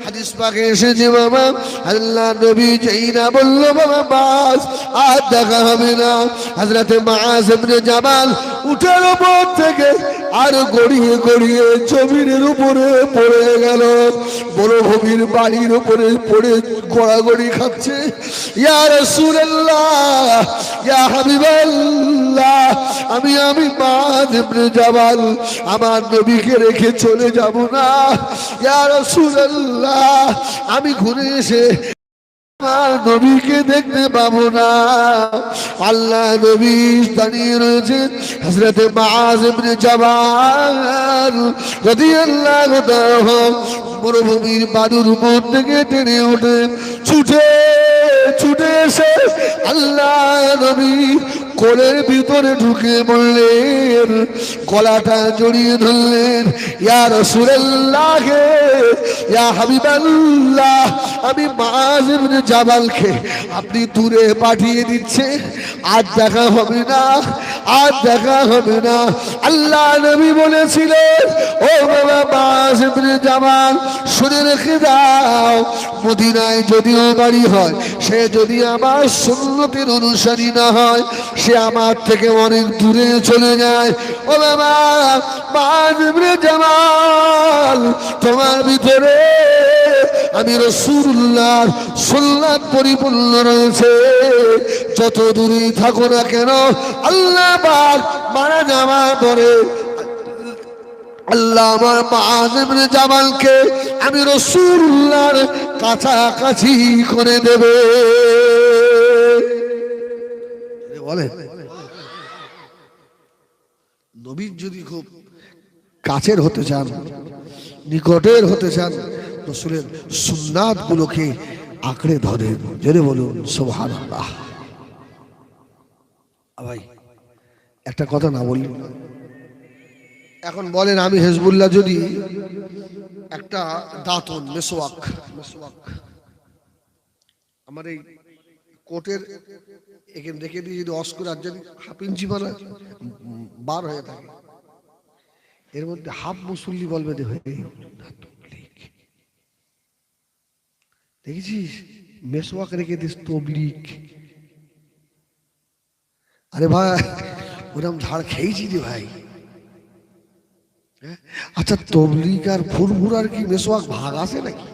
হাদিস পাকে এসেছে বাবা, আল্লাহ নবী যেই না বললো বাবা বাস আর দেখা হবে না, হযরতে মুআয ইবনে জাবাল উটের উপর থেকে আর গড়িয়ে গড়িয়ে জমিনের উপরে পড়ে গেল। মরুভূমির বাড়ির উপরে পড়ে গড়াগড়ি খাচ্ছে। ইয়া রাসূলুল্লাহ, ইয়া হাবিবাল্লাহ, আমি মুআয ইবনে জাবাল আমার নবীকে রেখে চলে যাব না। ইয়া রাসূলুল্লাহ, আমি ঘুরে এসে আমার নবীকে দেখতে পাবো না। আল্লাহ নবী দাঁড়িয়ে রয়েছেন। হযরতে মুআয ইবনে জাবাল রাদিয়াল্লাহু তাআলা মরুভূমির বালুর উপর থেকে টেনে ওঠে, ছুটে ছুটে এসে আল্লাহ নবী কোলের ভিতরে ঢুকে বললেন, গলাটা জড়িয়ে ধরলেন, ইয়া রাসূলুল্লাহ, ইয়া হাবিবাল্লাহ, আমি মুআয ইবনে জাবালকে আপনি দূরে পাঠিয়ে দিচ্ছেন, আজ দেখা হবে না, আজ দেখা হবে না। আল্লাহ নবী বলেছিলেন, ও বাবা মুআয ইবনে জাবাল, শুনে রেখে দাও, মদিনায় যদিও বাড়ি হয়, সে যদি আমার সুন্নতের অনুসারী না হয়, সে আমার থেকে অনেক দূরে চলে যায়। ও বাবা মুআয ইবনে জাবাল, তোমার ভিতরে আমি রাসূলুল্লাহর সুন্নাত পরিপূর্ণ রয়েছে। যত দূরে থাকো না কেন, আল্লাহ পাক মারা যাওয়ার পরে আল্লাহ আমার মুআয ইবনে জাবালকে আমি রাসূলুল্লাহর কাছাকাছি করে দেবে। বলেন, নবীর যদি খুব কাছের হতে চান, নিকটের হতে চান, রাসূলের সুন্নাত গুলোকে আঁকড়ে ধরেন। জেনে বলুন সুবহানাল্লাহ। ভাই একটা কথা না বলি, এখন বলেন আমি হিজবুল্লাহ যদি একটা দাঁতন মেসওয়াক আমার এই কোটের এখানে রেখে দিয়ে যদি অস্কর আর যদি হাফ ইঞ্চি মানে বার হয়ে থাকে, এর মধ্যে হাফ মুসল্লি বলবে দেখেছিস মেসওয়াক রেখে দিস তবলিগ। আরে ভাই ওরকম ঝাড় খেয়েছি রে ভাই। আচ্ছা তবলিগ আর ফুরফুরার কি মেসওয়াক ভাগ আছে নাকি?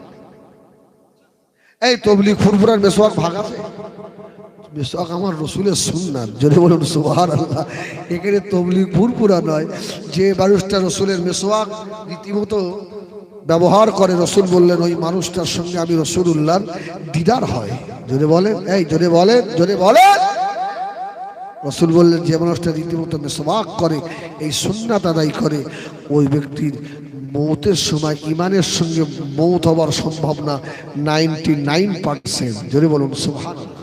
এই তবলিগ ফুরফুরার মেসওয়াক ভাগ আছে? মেসওয়াক আমার রাসূলের সুন্নাত। যদি বলুন সুবহানাল্লাহ। এখানে তবলিগ ফুরফুরা নয়, যে মানুষটা রাসূলের মেসওয়াক রীতিমতো ব্যবহার করে, রাসূল বললেন ওই মানুষটার সঙ্গে আমি রাসূলুল্লাহর দিদার হয়। যদি বলেন, এই যদি বলেন, যদি বলেন, রাসূল বললেন যে মানুষটা রীতিমতো মেসওয়াক করে, এই সুন্নাত আদায় করে, ওই ব্যক্তির মৌতের সময় ইমানের সঙ্গে মৌত হওয়ার সম্ভাবনা 99%। যদি বলুন সুবহানাল্লাহ।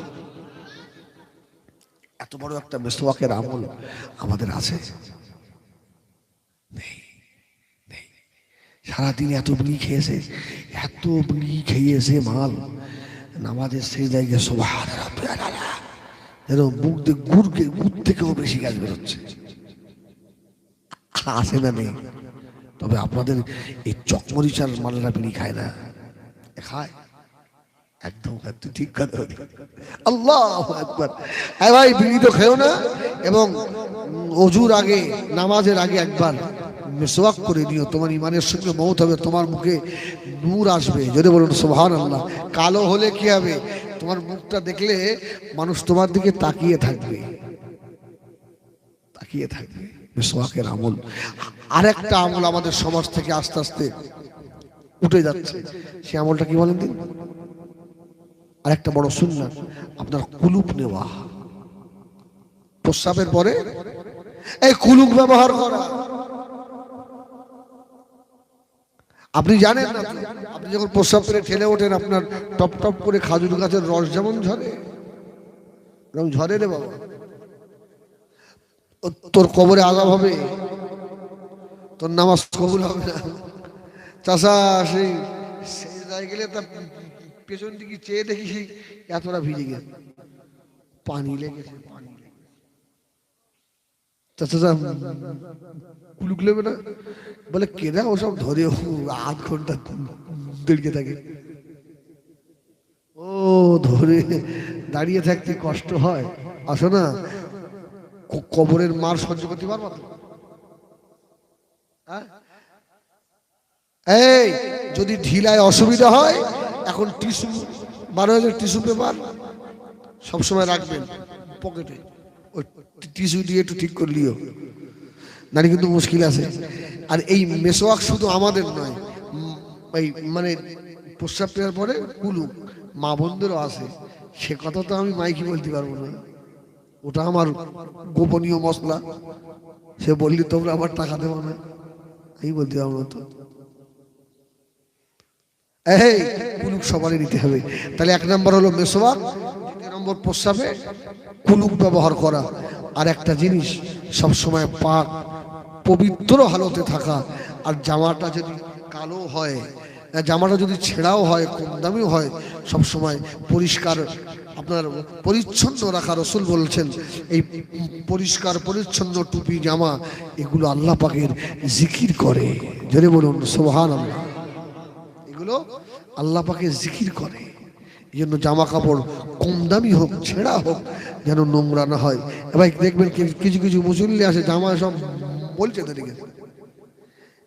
এত বড় একটা মেসওয়াকের আমল আমাদের আছে? নেই। সারাদিন এত বিড়ি খেয়েছে, এত বিড়ি খেয়েছে মাল, নামাজের সেই জায়গায় সুবহানাল্লাহ যেন মুখ দিয়ে গুড় থেকেও বেশি গাছ বেরোচ্ছে। আসে না? নেই। তবে আপনাদের এই চকমরিচার মালরা বিড়ি খায় না? খায়, একদম ঠিক কথা। আল্লাহু আকবার। হ্যাঁ ভাই, বিড়ি তো খেও না, এবং ওযুর আগে, নামাজের আগে একবার মিসওয়াক করে নিও, তোমার ইমানের সঙ্গে মৌত হবে, তোমার মুখে নূর আসবে। যদি বলুন সুবহানাল্লাহ। কালো হলে কি হবে? তোমার মুখটা দেখলে মানুষ তোমার দিকে তাকিয়ে থাকবে, তাকিয়ে থাকবে। মিসওয়াকের আমল আরেকটা আমল আমাদের সমাজ থেকে আস্তে আস্তে উঠে যাচ্ছে। সে আমলটা কি বলেন দিন? আরেকটা বড় সুন্নাত, আপনার কুলুপ নেওয়া। প্রস্রাবের পরে এই কুলুপ ব্যবহার করা। আপনি জানেন না, আপনি যখন প্রস্রাব করে ঠেলে ওঠেন, আপনার টপ টপ করে খাজুর গাছের রস যেমন ঝরে, এরকম ঝরে রে বাবা। তোর কবরে আযাব হবে, তোর নামাজ কবুল হবে না। চাষা সেই জায়গায় গেলে তার পেছন দিকে চেয়ে দেখি এতটা ভিজে গেছে, পানি লেগেছে, পানি লেগেছে। চাচা কুলুক নেবে না? বলে কেনা ওসব ধরে আধ ঘন্টা দাঁড়িয়ে থাকে। ও ধরে দাঁড়িয়ে থাকতে কষ্ট হয়, আসো না, কবরের মার সহ্য করতে পারবো তো? এই যদি ঢিলায় অসুবিধা হয়, এখন টিস্যু 12,000 টিস্যু পেপার সবসময় রাখবেন পকেটে, ওই টিস্যু দিয়ে একটু ঠিক করলিও, নারী কিন্তু মুশকিল আছে। আর এই মেসোয়াক শুধু আমাদের নয়, এই মানে প্রস্রাব পেয়ার পরে কুলুক মা বোনদেরও আছে, সে কথা তো আমি মাইকি বলতে পারবো না, ওটা আমার গোপনীয় মশলা। সে বললি তোমরা আমার টাকা দেবো না, এই বলতে পারবো না তো। এই কুলুক সবারই নিতে হবে। তাহলে 1 নম্বর হলো মেসোয়াক, 2 নম্বর প্রস্রাবে কুলুক ব্যবহার করা। আর একটা জিনিস, সবসময় পাক পবিত্র হালতে থাকা। আর জামাটা যদি কালো হয়, জামাটা যদি ছেঁড়াও হয়, কম দামিও হয়, সবসময় পরিষ্কার আপনার পরিচ্ছন্ন রাখা। রসুল বলছেন এই পরিষ্কার পরিচ্ছন্ন টুপি জামা এগুলো আল্লাহ পাকের জিকির করে। জোরে বলুন সুবহানাল্লাহ। এগুলো আল্লাহ পাকের জিকির করে। এই জন্য জামা কাপড় কম দামি হোক, ছেঁড়া হোক, যেন নোংরা না হয়। এবার দেখবেন কিছু কিছু মুসল্লি আছে জামা সব বলছে তাদেরকে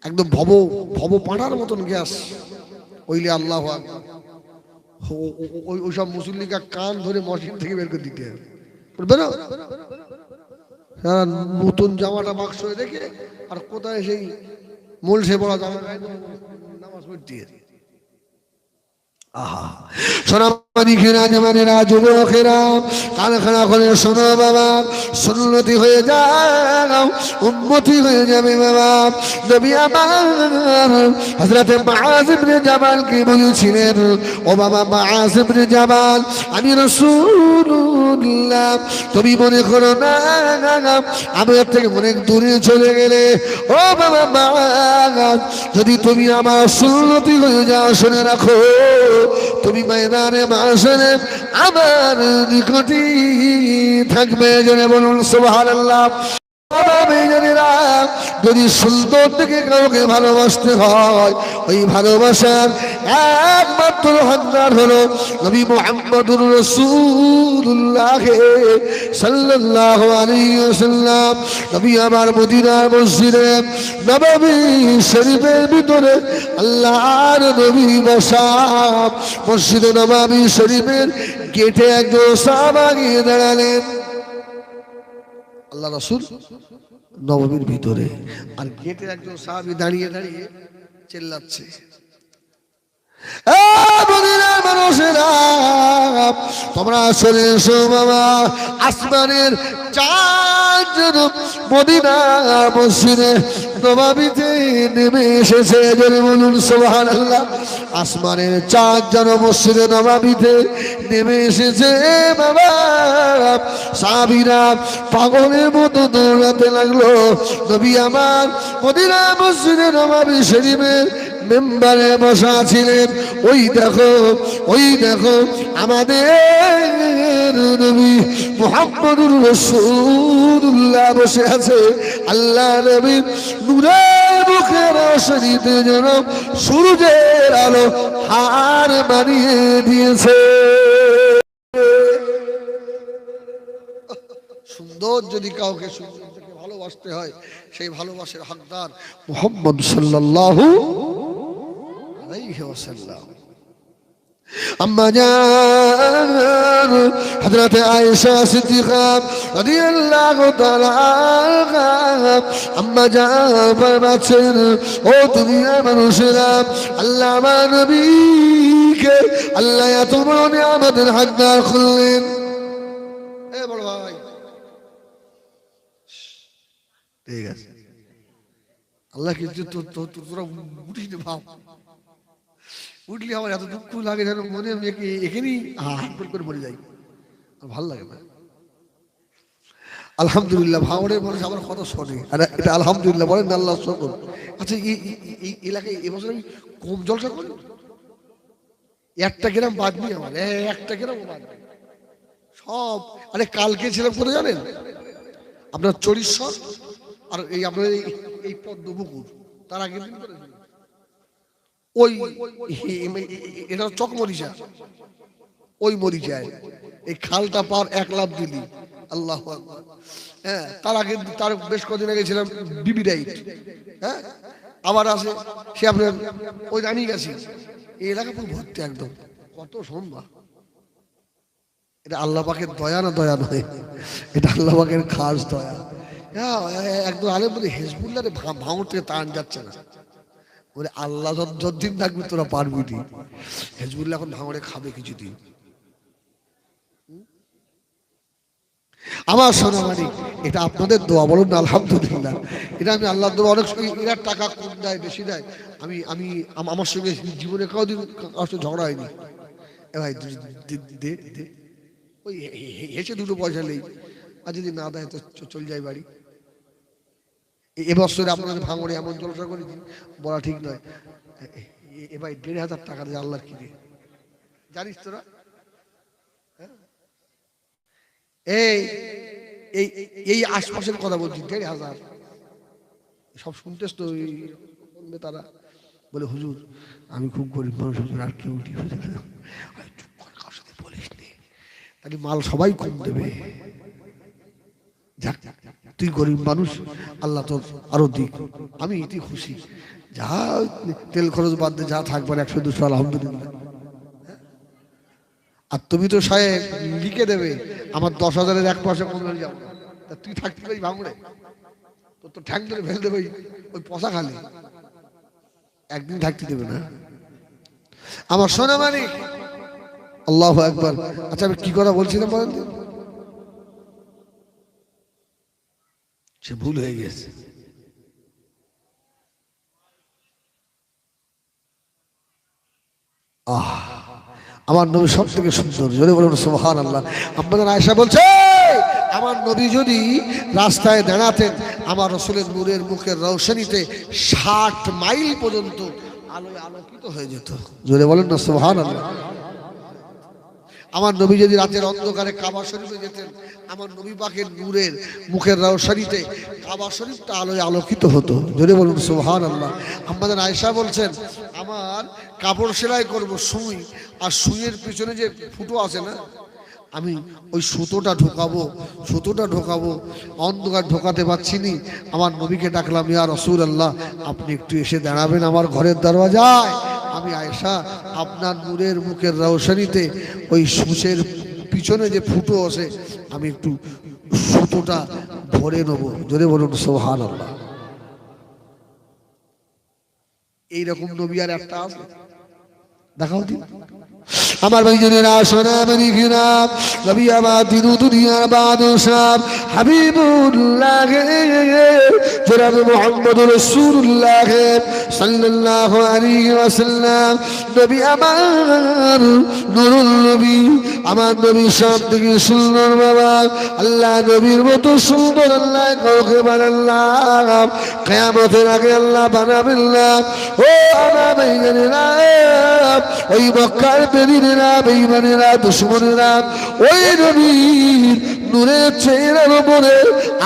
একদম ভব পাঁটার মতন গ্যাস, ওইলে আল্লাহ ওইসব মুসল্লিকে কান ধরে মসজিদ থেকে বের করে দিতে হবে। নতুন জামাটা বাক্স রেখে আর কোথায় সেই মোলসে পড়া জামা গায়ে নামাজ পড়তে। সোনামানি খেরা জামানেরা যুবকেরা কারখানা করে শোনো বাবা, সুন্নতি হয়ে যাও, উম্মতি হয়ে যাবে বাবা। নবী আমার হযরত মুআয ইবনে জাবালকে বলেছিলেন, ও বাবা মুআয ইবনে জাবাল, আমি রাসূলুল্লাহ, তুমি মনে করো না আমি এর থেকে অনেক দূরে চলে গেলে, ও বাবা মুআয, যদি তুমি আমার সুন্নতি হয়ে যাও, শুনে রাখো তুমি ময়দানে মাশরে আমার নিকটই থাকবে। জনে বলুন সুবহানাল্লাহ। যদি সুন্দর থেকে কাউকে ভালোবাসতে হয়, ওই ভালোবাসার একমাত্র হকদার হলো নবী মুহাম্মদুর রাসূলুল্লাহ সাল্লাল্লাহু আলাইহি ওয়াসাল্লাম। নবী আমার মদিনার মসজিদে নববী শরীফের ভিতরে আল্লাহর নবী বসা, মসজিদে নববী শরীফের গেটে একজন সাহাবা গিয়ে দাঁড়ালেন। আল্লাহ রাসূল নববীর ভিতরে, আর গেটে একজন সাহাবী দাঁড়িয়ে দাঁড়িয়ে চেল্লাচ্ছে, মদিনার মানুষেরা তোমরা চলে এসো বাবা, আসমানের চাঁদ যেন মদিনার মসজিদে নববীতে নেমে এসেছে। জোরে বলুন সুবহানাল্লাহ। আসমানের চাঁদ যেন মসজিদে নববীতে নেমে এসেছে বাবা। সাহাবীরা পাগলের মতো দৌড়াতে লাগলো। নবী আমার মদিনার মসজিদে নববী শরীফের মেম্বারে বসা ছিলেন। ওই দেখো আমাদের নবী মুহাম্মদুর রাসূলুল্লাহ বসে আছে। আল্লাহ নবী নূরের মুখের রোশনীতে যেন সূর্যের আলো হার মানিয়ে দিয়েছে। সুন্দর যদি কাউকে সুন্দর থেকে ভালোবাসতে হয়, সেই ভালোবাসার হকদার মুহাম্মদ সাল্লাল্লাহু আলাইহি ওয়াসাল্লাম। আম্মা জান হযরত আয়েশা সিদ্দিকা রাদিয়াল্লাহু তাআলা আনহা আম্মা জান ফরমাচ্ছেন, ও দুনিয়ার মানুষেরা, আল্লাহ আমার নবীকে আল্লাহ এত বড় নিয়ামতের হকদার করলেন। এ বড় ভাই ঠিক আছে, আল্লাহ কিন্তু তোরা উঠিস না ভাব, উঠলে আমার এত দুঃখ লাগে যেন মনে আমি এখানেই হাট করে মরে যাই, ভালো লাগে না। আলহামদুলিল্লাহ, ভাঙড়ের মানুষ আমার কথা শোনে, আর এটা আলহামদুলিল্লাহ বলেন না, আল্লাহ শুকর। আচ্ছা এই এলাকায় এবছর আমি কম জলসা করি, 1টা গ্রাম বাদ নিই আমার, 1টা গ্রাম বাদ সব। আরে কালকে ছিলাম করে জানেন, আপনার চরিশ্বর আর এই আপনার এই পদ্মপুকুর তার আগের দিন করেছিল ওই এটা চকমরিচা, ওই মরিচায় এই খালটা পার 1 লাফ দিলি আল্লাহু আকবার। হ্যাঁ, তার আগে তার বেশ কদিন আগে ছিলাম বিবি রাইট। হ্যাঁ, আবার আছে সে আপনার ওই রানী গেছে। এই এলাকা পুরো ভর্তি একদম, কত সোমবার। এটা আল্লাহ পাকের দয়া না দয়া নয়, এটা আল্লাহ পাকের খাস দয়া। হ্যাঁ, একদম আলে বলে হেজবুল্লাহ ভাঙর থেকে টান যাচ্ছে না, বলে আল্লাহ যতদিন থাকবে তোরা পারবি নি। হেজবুল্লাহ এখন ভাঙড়ে খাবে কিছুদিন। আমার সোনা মানিক, এটা আপনাদের দোয়া, বলুন না আলহামদুলিল্লাহ। এটা আমি আল্লাহর দোয়া, অনেক সময় এরা টাকা কম দেয় বেশি দেয়, আমি আমার সঙ্গে জীবনে কোনোদিন কারোর সঙ্গে ঝগড়া হয়নি। এ ভাই দে দে, ওই হেসে 2 পয়সা নেই, আর যদি না দেয় তো চল যাই বাড়ি। এবছরে আপনাদের ভাঙড়ে এমন জলসা করেছি বলা ঠিক নয়। এ ভাই 1,500 টাকা দিয়ে আল্লাহর কি দিয়ে জানিস তোরা? এই এই এই আশপাশের কথা বলছি, 1,500 সব শুনতেছ তো। বলবে তারা, বলে হুজুর আমি খুব গরিব মানুষ, হুজুর আর কেউ উঠি কার সাথে বলিস নি, তাহলে মাল সবাই কম দেবে। যাক, তুই গরিব মানুষ, আল্লাহ তোর আরো দিক, আমি এতে খুশি। যা তেল খরচ বাদ দিয়ে যা থাকবে 100-200 আলহামদুলিল্লাহ। আর তুমি তো সাহেব লিখে দেবে আমার 10,000-এর 1 পয়সা কমে যাও, তা তুই থাকতে পারি ভাঙড়ে, তোর তো ঠ্যাং ধরে ফেলে দেবে ওই পয়সা খালি, একদিন থাকতে দেবে না। আমার সোনা মানিক, আল্লাহু আকবার। আচ্ছা, আমি কি কথা বলছিলাম বলেন? সে ভুল হয়ে গেছে। আমার নবী সব থেকে সুন্দর, জোরে বলুন সুবহানাল্লাহ। আপনাদের আয়েশা বলছে, আমার নবী যদি রাস্তায় দাঁড়াতেন, আমার রাসূলের নূরের মুখের রৌশনীতে 60 মাইল পর্যন্ত আলোয় আলোকিত হয়ে যেত। জোরে বলেন না সুবহানাল্লাহ। আমার নবী যদি রাতের অন্ধকারে কাবা শরীফে যেতেন, আমার নবী পাকের নূরের মুখের রওশনীতে কাবা শরীফটা আলোয় আলোকিত হতো। জোরে বলুন সুবহানাল্লাহ। আমাদের আয়েশা বলছেন, আমার কাপড় সেলাই করব সুই, আর সুইয়ের পিছনে যে ফুটো আছে না, আমি ওই সুতোটা ঢোকাবো, অন্ধকার ঢোকাতে পারছি নি। আমার নবীকে ডাকলাম, ইয়া রাসূলুল্লাহ আপনি একটু এসে দাঁড়াবেন আমার ঘরের দরওয়াজায়, আমি আয়েশা আপনার নূরের মুখের রওশনীতে ওই সূচের পিছনে যে ফুটো আছে আমি একটু সুতোটা ভরে নেবো। জোরে বলুন সুবহানাল্লাহ। এইরকম নবী আর একটা আছে? দেখাও দিন। আমার ভাইজানেরা, সোনা মানিকেরা, নবী আমার দিন দুনিয়ার বাদশাহ হাবিবুল্লাহ জনাব মুহাম্মদুর রাসূলুল্লাহ সাল্লাল্লাহু আলাইহি ওয়াসাল্লাম, নবী আমার নূরুল নবী, আমার নবী সব থেকে সুন্দর বাবা। আল্লাহ নবীর মতো সুন্দর আল্লাহ কাউকে বানান না, কিয়ামতের আগে আল্লাহ বানাবেন না। ও আমার ভাইজানেরা, ওই মক্কার বেদিনেরা, বেঈমানেরা, দুশমনেরা ওই নবীর নূরের চেহারার উপরে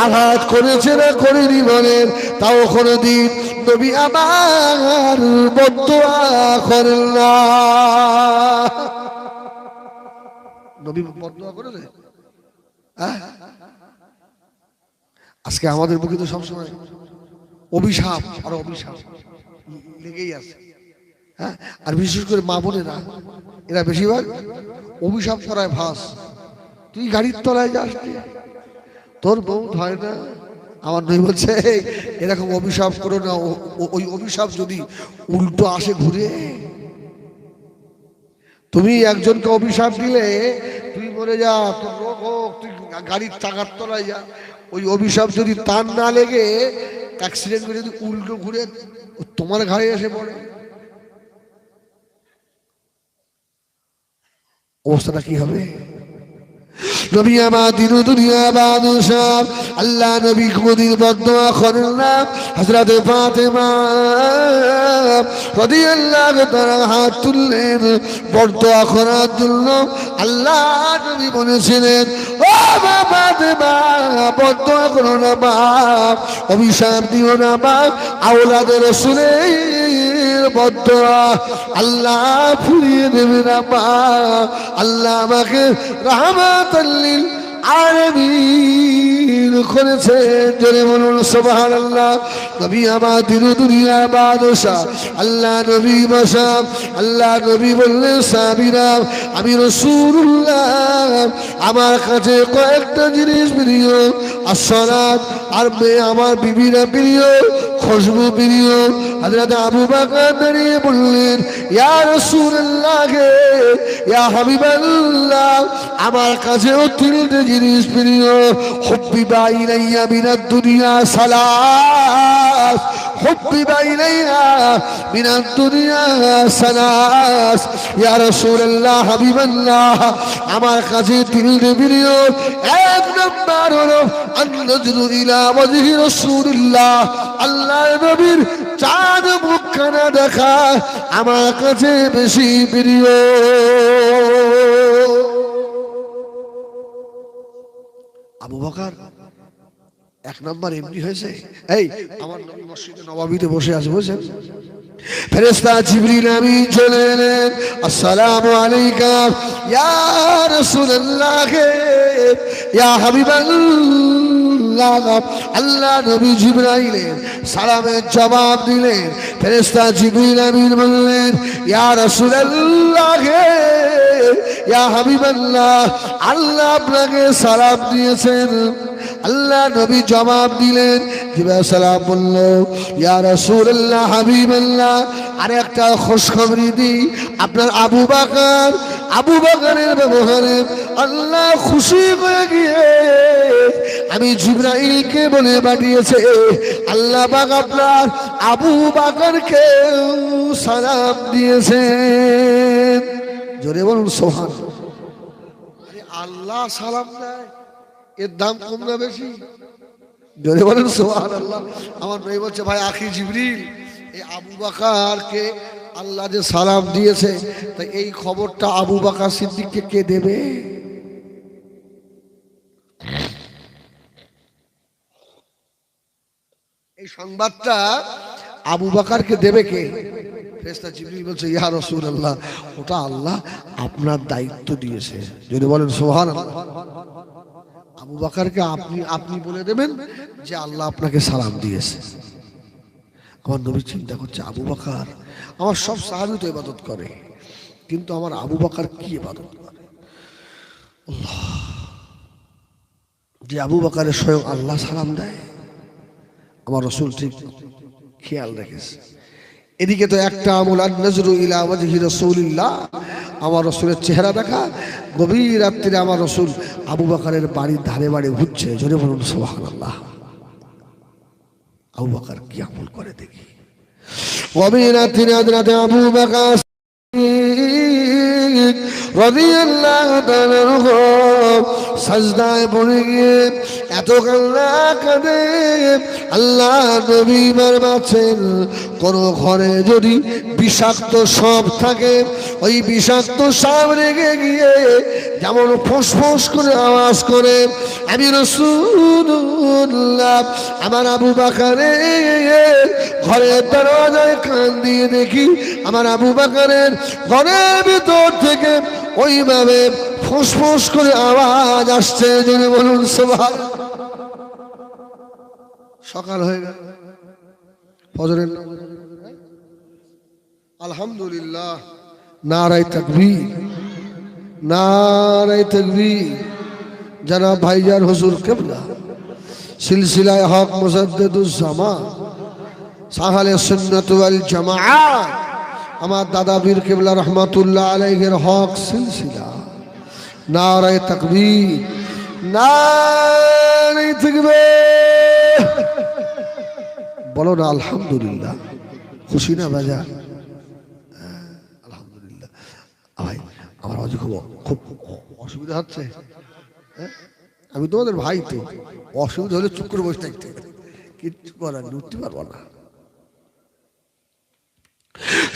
আঘাত করেছে না করেনি বলেন? তাও কোনদিন নবী আমার বদদুয়া করেন না। নবী বদদুয়া করেছে? আজকে আমাদের মুখে তো সবসময় অভিশাপ আর অভিশাপ লেগেই আছে। হ্যাঁ, আর বিশেষ করে মা বোনেরা, এরা বেশিরভাগ অভিশাপ করায় ভাস। তুই গাড়ির তলায় যাস, তোর বউ হয় না। আমার নবী বলছে, এরকম অভিশাপ করো না। ওই অভিশাপ যদি উল্টো আসে ঘুরে, তুমি একজনকে অভিশাপ দিলে তুই মরে যা, তোর রোগ হোক, তুই গাড়ির চাকার তলায় যা, ওই অভিশাপ যদি তার না লেগে অ্যাক্সিডেন্ট করে যদি উল্টো ঘুরে তোমার ঘাড়ে এসে পড়ে, অবস্থাটা কি হবে? নবী আমার দিন দুনিয়া বাদশাহ আল্লাহ নবী কোনদিন বদদোয়া করেন না। হযরত ফাতেমা রাদিয়াল্লাহু তাআলা হাত তুললেন বদদোয়া করার জন্য। আল্লাহ নবী বলেছিলেন, ও মা ফাতেমা, বদদোয়া করো না বাপ, অভিশাপ দিও না বাপ, আওলাদে রাসূলের বদদোয়া আল্লাহ ফুরিয়ে দেবে না বাপ। আল্লাহ আমাকে রাহমাতাল লিল আলামিন করেছেন। জোরে বলুন সুবহানাল্লাহ। নবী আমার দিন দুনিয়া বাদশাহ আল্লাহ নবী বসা আল্লাহ নবী বললেন, সাহাবীরা আমি রাসূলুল্লাহ, আমার কাছে কয়েকটা জিনিস প্রিয়, আসসালাত আর আমার বিবিরা প্রিয়, খুশবু প্রিয়। হযরত আবু বকর দাঁড়িয়ে বললেন, ইয়া রাসূলুল্লাহ, ইয়া হাবিবাল্লাহ, আমার কাছেও তিনটে জিনিস প্রিয়। হুব্বিবা ইলাইয়া মিনাদ দুনিয়া সালাস, হুব্বিবা ইলাইয়া মিনাদ দুনিয়া সালাস। ইয়া রাসূলুল্লাহ, হাবিবাল্লাহ, আমার কাছে তিনটে প্রিয়। এক নম্বর হলো আন-নাজরু ইলা ওয়াজহি রাসূলুল্লাহ, আল্লাহর নবীর চাঁদ মুখখানা দেখা আমার কাছে বেশি প্রিয়। আবু বকর এক নম্বর এমনি হয়েছে। এই আমার নবী মসজিদে নববীতে বসে আছে, বুঝছেন? ফেরেশতা জিবরিল আমিন চলে এলেন, আসসালামু আলাইকা ইয়া রাসূলুল্লাহ, ইয়া হাবিবাল্লাহ। আল্লাহ নবী জিবরাইলের সালামের জবাব দিলেন। ফেরেশতা জিবরিল আমিন বললেন, ইয়া রাসূলুল্লাহ, ইয়া হাবিবাল্লাহ, আল্লাহ আপনাকে সালাম দিয়েছেন। আল্লাহ নবী জবাব দিলেন, জিবরাইল সালাম বলল, ইয়া রাসূলুল্লাহ, হাবিবাল্লাহ, আর একটা খুশখবরি দিই, আপনার আবু বকরের ব্যবহারে আল্লাহ খুশি হয়ে গিয়ে আমি জিবরাইলকে বলে পাঠিয়েছে, আল্লাহ পাক আপনার আবু বকরকে সালাম দিয়েছেন। জোরে বলুন সুবহানাল্লাহ। আরে আল্লাহ সালাম দেয়, এর দাম কম না বেশি? জোরে বলুন সুবহানাল্লাহ। আমার ভাই বলছে, ভাই আখি জিবরিল, এই আবু বকরকে আল্লাহ যে সালাম দিয়েছে, তাই এই খবরটা আবু বকর সিদ্দিককে কে দেবে? এই সংবাদটা আবু বকরকে দেবে কে? ফেরেশতা জিবরিল বলছে, ইয়া রাসূলুল্লাহ, ওটা আল্লাহ আপনার দায়িত্ব দিয়েছে। যদি বলেন সুবহানাল্লাহ। আবু বকরকে আপনি বলে দেবেন যে আল্লাহ আপনাকে সালাম দিয়েছে। আমার নবী চিন্তা করছে, আবু বকর, আমার সব সাহাবী তো ইবাদত করে, কিন্তু আমার আবু বকর কি ইবাদত করে? আল্লাহ, যে আবু বকরের স্বয়ং আল্লাহ সালাম দেয়। আমার রাসূল ঠিক খেয়াল রেখেছে। এদিকে তো একটা আমল, আন-নাজরু ইলা ওয়াজহি রাসূলিল্লাহ, আমার রাসূলের চেহারা দেখা। গভীর রাত্রিরে আমার রাসূল আবু বকরের বাড়ির ধারে বাড়ি ঘুরছে। জোরে বলুন সুবহানাল্লাহ। আবু বকর কি আমল করে দেখি। গভীর রাত্রিরে হযরত আবু বকর রাদিয়াল্লাহু তাআলা সাজদায় পড়ে গিয়ে এত কান্না কাঁদে। আল্লাহ নবী মারছেন, কোন ঘরে যদি বিষাক্ত সাপ থাকে, ওই বিষাক্ত সাপ রেগে গিয়ে যেমন ফোঁস করে আওয়াজ করে, আমি রাসূলুল্লাহ আমার আবু বকরের ঘরের দরজায় কান দিয়ে দেখি, আমার আবু বকরের ঘরের ভিতর থেকে ওইভাবে ফোঁস করে আওয়াজ আসছে। যদি বলুন সুবহানাল্লাহ। সকাল হয়ে গেল, ফজরের আলহামদুলিল্লাহ, নারায়ে তাকবীর, নারায়ে তাকবীর। জনাব ভাইজান হুজুর কিবলা সিলসিলায়ে হক মুজাদ্দিদুজ জামান সাহালে সুন্নাত ওয়াল জামাআত, আমার দাদা পীর কিবলা রহমাতুল্লাহ আলাইহির হক সিলসিলা। নারায়ে তাকবীর, নারায়ে তাকবীর। বলো না আলহামদুলিল্লাহ। খুশি না বাজার? আলহামদুলিল্লাহ। ভাই আমার খুব অসুবিধা হচ্ছে, হ্যাঁ? আমি তোমাদের ভাই তো, অসুবিধা হলে চুপ করে বসে থাকতে, কিচ্ছু করার নেই, উঠতে পারবো না।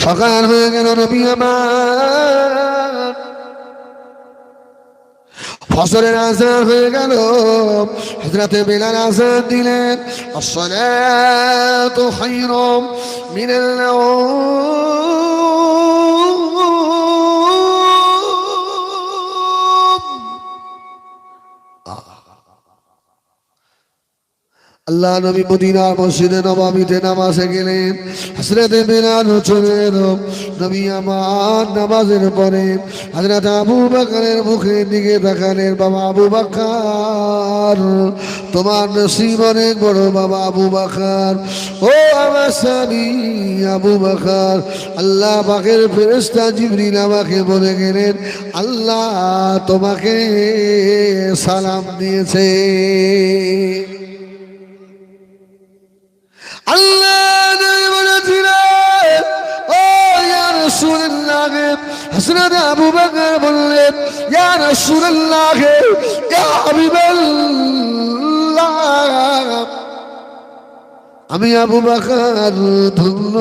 সকাল হয়ে গেল, নবী আমার ফজরের আযান হয়ে গেল। হযরতে বেলাল আযান দিলেন, আসসালাতু খায়রুম মিনাল নাওম। আল্লাহ নবী মদিনার মসজিদে নববীতে নামাজে গেলেন। হযরত বেলাল চলে এলো। নবী আমার নামাজের পরে হযরত আবু বকরের মুখের দিকে তাকালেন, বাবা আবু বকর, তোমার নসিব অনেক বড় বাবা আবু বকর। ও আমার স্বামী আবু বকর, আল্লাহ পাকের ফেরেশতা জিবরিল আমাকে বলে গেলেন, আল্লাহ তোমাকে সালাম দিয়েছে। আল্লাহ বলেছিলেন, ও ইয়া রাসূলুল্লাহ। হযরত আবু বকর বললেন, ইয়া রাসূলুল্লাহ, ইয়া হাবিবাল্লাহ, আমি আবু বকর ধন্য,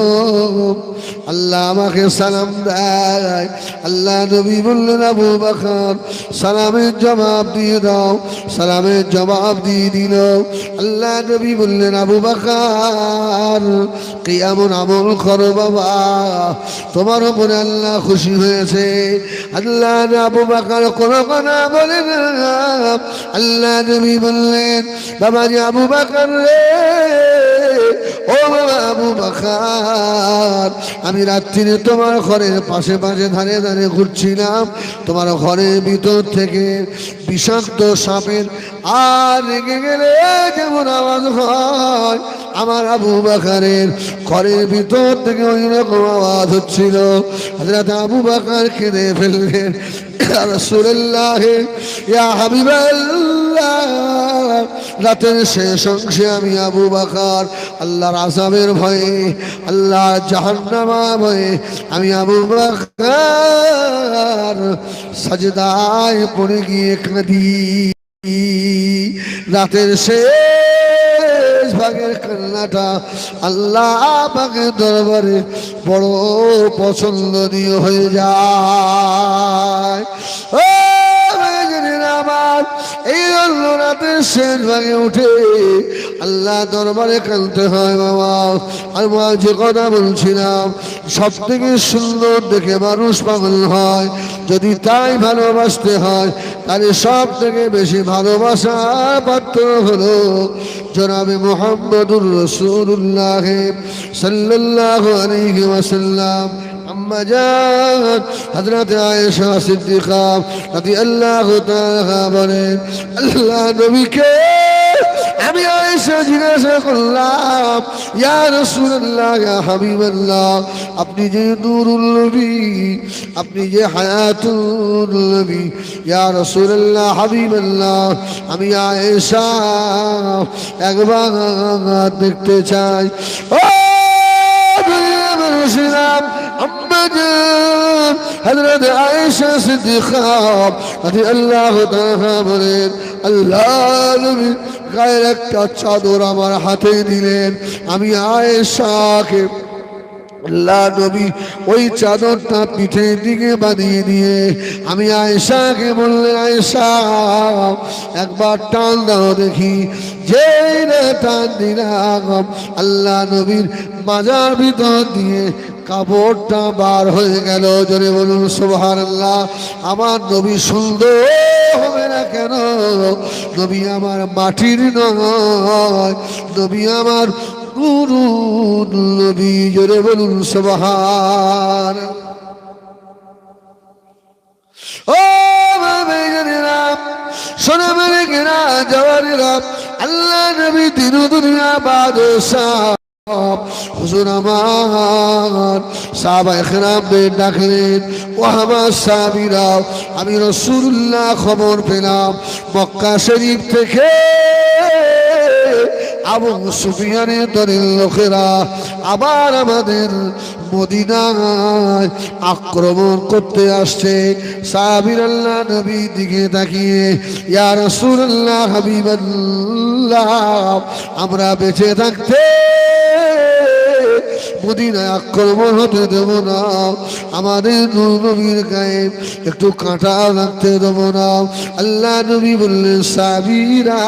আল্লাহ আমাকে সালাম দেয়। আল্লাহ নবী বললেন, আবু বকর সালামের জবাব দিয়ে দাও। সালামের জবাব দিয়ে দিল। আল্লাহ নবী বললেন, আবু বকর কিয়ামুন আমল করো বাবা, তোমার উপরে আল্লাহ খুশি হয়েছে। আল্লাহ আবু বকর কোনো কথা বলে না। আল্লাহ নবী বললেন, বাবাজি আবু বকর রে, ও বাবা আবু বকর, আমি রাত্রিরে তোমার ঘরের পাশে পাশে ধারে ধারে ঘুরছিলাম। তোমার ঘরের ভিতর থেকে বিষাক্ত সাপের আর রেগে গেলে যেমন আওয়াজ হয়, আমার আবু বকরের ঘরের ভিতর থেকে ওই রকম আওয়াজ হচ্ছিল। হযরত আবু বকর কেঁদে ফেললেন, ইয়া রাসূলুল্লাহ, ইয়া হাবিবাল্লাহ, রাতের শেষ অংশে আমি আবু বকর আল্লাহর আযাবের ভয়ে, আল্লাহর জাহান্নামের ভয়ে আমি আবু বকর সাজদায় পড়ে গিয়ে কাঁদি। রাতের শেষ ভাগের কান্নাটা আল্লাহ পাকের দরবারে বড় পছন্দনীয় হয়ে যায়। ও আমার এই জন্য রাতের শেষ ভাগে উঠে আল্লাহ দরবারে কাঁদতে হয় বাবা। আর মা যে কথা বলছিলাম, সব থেকে সুন্দর দেখে মানুষ পাগল হয়। যদি তাই ভালোবাসতে হয়, তাহলে সব থেকে বেশি ভালোবাসার পাত্র হলো জনাবে মুহাম্মদুর রাসূলুল্লাহ সাল্লাল্লাহু আলাইহি ওয়াসাল্লাম। আম্মা জান হযরত আয়েশা সিদ্দিকা রাদিয়াল্লাহু তাআলা বলেন, আল্লাহ নবীকে আমি আয়েশা জিজ্ঞাসা করলাম, ইয়া রাসূলুল্লাহ, ইয়া হাবিবাল্লাহ, আপনি যে নূরুল নবী, আপনি যে হায়াতুল নবী, ইয়া রাসূলুল্লাহ, হাবিবাল্লাহ, আমি আয়েশা একবার দেখতে চাই। ও মুসলিম আম্মা জান হযরত আয়েশা সিদ্দিকা রাদিয়াল্লাহু তাআলা বলেন, আল্লাহ নবী গায়ের একটা চাদর আমার হাতে দিলেন। আমি আয়েশাকে আল্লাহ নবী ওই চাদরটা পিঠের দিকে বাঁধিয়ে দিয়ে আমি আয়েশাকে বললেন, আয়েশা একবার টান দাও দেখি। যে টান দিলাম, আল্লাহ নবীর মাজার ভিতর দিয়ে কাপড়টা বার হয়ে গেল। জোরে বলুন সুবহানাল্লাহ। আমার নবী সুন্দর হবে না কেন? নবী আমার মাটির নয়, নবী আমার নূরুন নবী। জোরে বলুন সুবহানাল্লাহ। ও ভাইজানেরা, সোনা মালিকেরা, জওয়ানেরা, আল্লাহ নবী দিন দুনিয়া বাদশাহ হুজুর আমার সাহাবায়ে কেরামদের ডাকলেন, ও আমার সাহাবীরা, আমি রাসূলুল্লাহ খবর পেলাম মক্কা শরীফ থেকে আবু সুফিয়ানের দলের লোকেরা আবার আমাদের মদিনায় আক্রমণ করতে আসছে। সাহাবীরা আল্লাহ নবীর দিকে তাকিয়ে, ইয়া রাসূলুল্লাহ, হাবিবাল্লাহ, আমরা বেঁচে থাকতে মদিনায় আক্রমণ হতে দেব না, আমাদের নবীর গায়ে একটু কাঁটা লাগতে দেব না। আল্লাহ নবী বললেন, সাহাবীরা,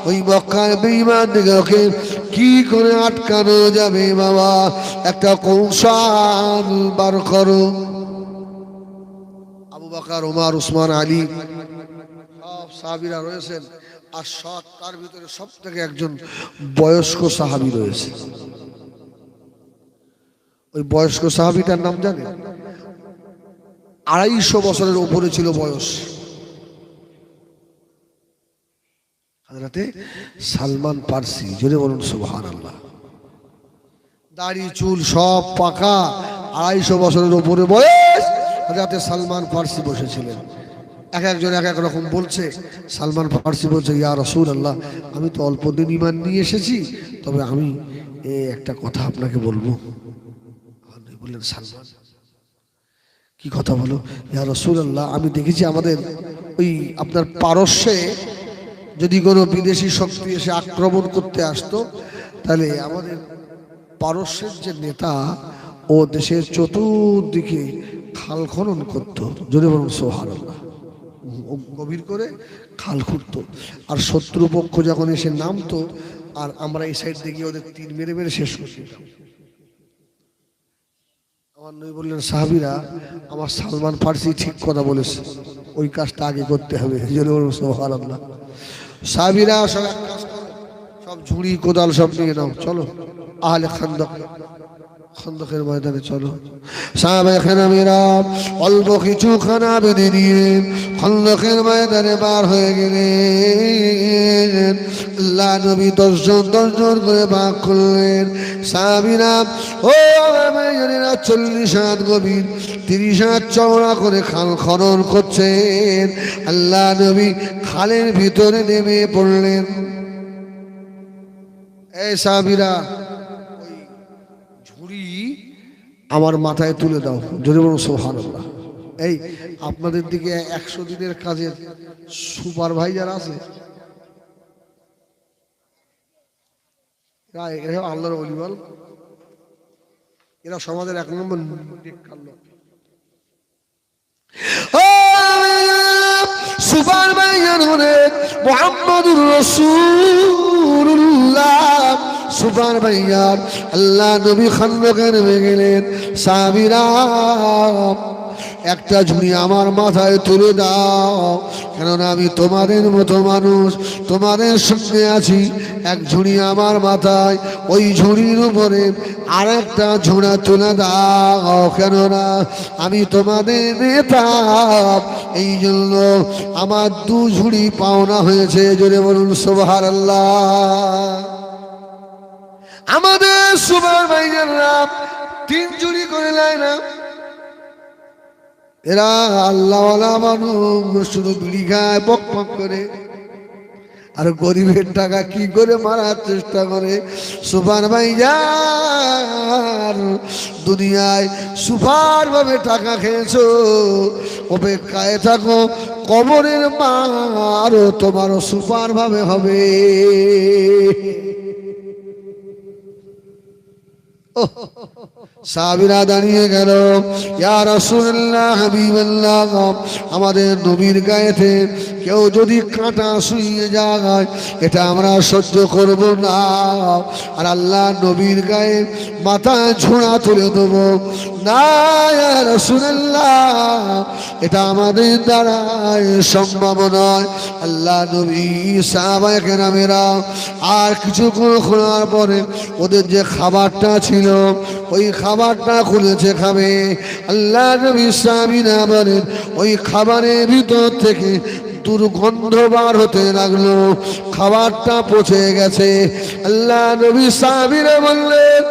ওই মক্কার বেঈমানদেরকে কি করে আটকানো যাবে বাবা, একটা কৌশল বার করো। আবু বকর, ওমর, উসমান, আলী সব সাহাবীরা রয়েছেন, আর তার ভিতরে সব থেকে একজন বয়স্ক সাহাবী রয়েছে। ওই বয়স্ক সাহাবীটার নাম জানেন? 250 বছরের উপরে ছিল বয়স। হযরতে সালমান ফার্সি। জোরে বলুন সুবহানাল্লাহ। দাড়ি চুল সব পাকা, 250 বছরের উপরে বয়স হযরতে সালমান ফার্সি বসেছিলেন। এক একজন এক এক রকম বলছে। সালমান ফার্সি বলছে, ইয়া রাসূলুল্লাহ, আমি তো অল্প দিন ঈমান নিয়ে এসেছি, তবে আমি একটা কথা আপনাকে বলবো। বললেন, সালমান, কি কথা বলো? ইয়া রাসূলুল্লাহ, আমি দেখেছি আমাদের ওই আপনার পারস্যে যদি কোনো বিদেশি শক্তি এসে আক্রমণ করতে আসতো, তাহলে আমাদের পারস্যের যে নেতা, ও দেশের চতুর্দিকে খাল খনন করত। যদি বলুন সুবহানাল্লাহ, গভীর করে খাল খুঁড়তো, আর শত্রুপক্ষ যখন এসে নামতো, আর আমরা এই সাইড থেকে ওদের তীর মেরে মেরে শেষ করে দিতাম। আমার নবী বললেন, সাহাবীরা, আমার সালমান ফার্সি ঠিক কথা বলেছে, ওই কাজটা আগে করতে হবে। সুবহানাল্লাহ। সাহাবীরা, সব এক কাজ করো, সব ঝুড়ি কোদাল সব নিয়ে নাও, চলো আহলে খন্দকের ময়দানে চলো। সাহাবায়ে কেরামেরা অল্প কিছু খানা বেঁধে নিয়ে খন্দকের ময়দানে বার হয়ে গেলেন। আল্লাহ নবী 10 জন করে ভাগ করলেন। সাহাবীরা, ও আমার ভাইয়েরা, 40 হাত গভীর, 30 হাত চওড়া করে খাল খনন করছেন। আল্লাহ নবী খালের ভিতরে নেমে পড়লেন। এই সাহাবীরা, আমার মাথায় তুলে দাও। যদি বলুন সুবহানাল্লাহ। এই আপনাদের দিকে 100 দিনের কাজের সুপারভাইজার আছে? এরা আল্লাহর ওলি বল, এরা সমাজের 1 নম্বর নেককার লোক। সুপারভাইজার হলেন মুহাম্মদুর রাসূলুল্লাহ। সুপারভাইজার আল্লাহ নবী খন্দকে নেমে গেলেন। সাহাবীরা, একটা ঝুড়ি আমার মাথায় তুলে দাও, কেননা আমি তোমাদের মতো মানুষ, তোমাদের সঙ্গে আছি। এক ঝুড়ি আমার মাথায়, ওই ঝুড়ির উপরে আরেকটা ঝুড়া তুলে দাও, কেননা আমি তোমাদের নেতা, এই জন্য আমার 2 ঝুড়ি পাওনা হয়েছে। জোরে বলুন সুবহানাল্লাহ। আমাদের সুপারভাইজাররা 3 ঝুড়ি করে নেয় না। এরা আল্লাহওয়ালা মানুষ, শুধু বিড়ি খায় বক বক করে, আর গরিবের টাকা কি করে মারার চেষ্টা করে। সুপারভাইজার, দুনিয়ায় সুপার ভাবে টাকা খেয়েছো, অপেক্ষায় থাকো, কবরের মারও তোমারও সুপার ভাবে হবে। সাহাবীরা দাঁড়িয়ে গেল, ইয়া রাসূলুল্লাহ, হাবিবাল্লাহ, আমাদের নবীর গায়েতে কেউ যদি কাঁটা শুইয়ে যায়, এটা আমরা সহ্য করব না, আর আল্লাহ নবীর গায়ে মাথায় ঝোড়া তুলে দেব না। ইয়া রাসূলুল্লাহ, এটা আমাদের দ্বারা সম্ভব নয়। আল্লাহ নবী, সাহাবায়ে কেরামেরা আর কিছুক্ষণ খোলার পরে ওদের যে খাবারটা ছিল, ওই খাবারটা খুলেছে খাবে। আল্লাহ নবী সাহাবীরা বলেন, ওই খাবারের ভিতর থেকে দুর্গন্ধ বার হতে লাগলো, খাবারটা পচে গেছে। আল্লাহ নবী সাহাবীরা বললেন,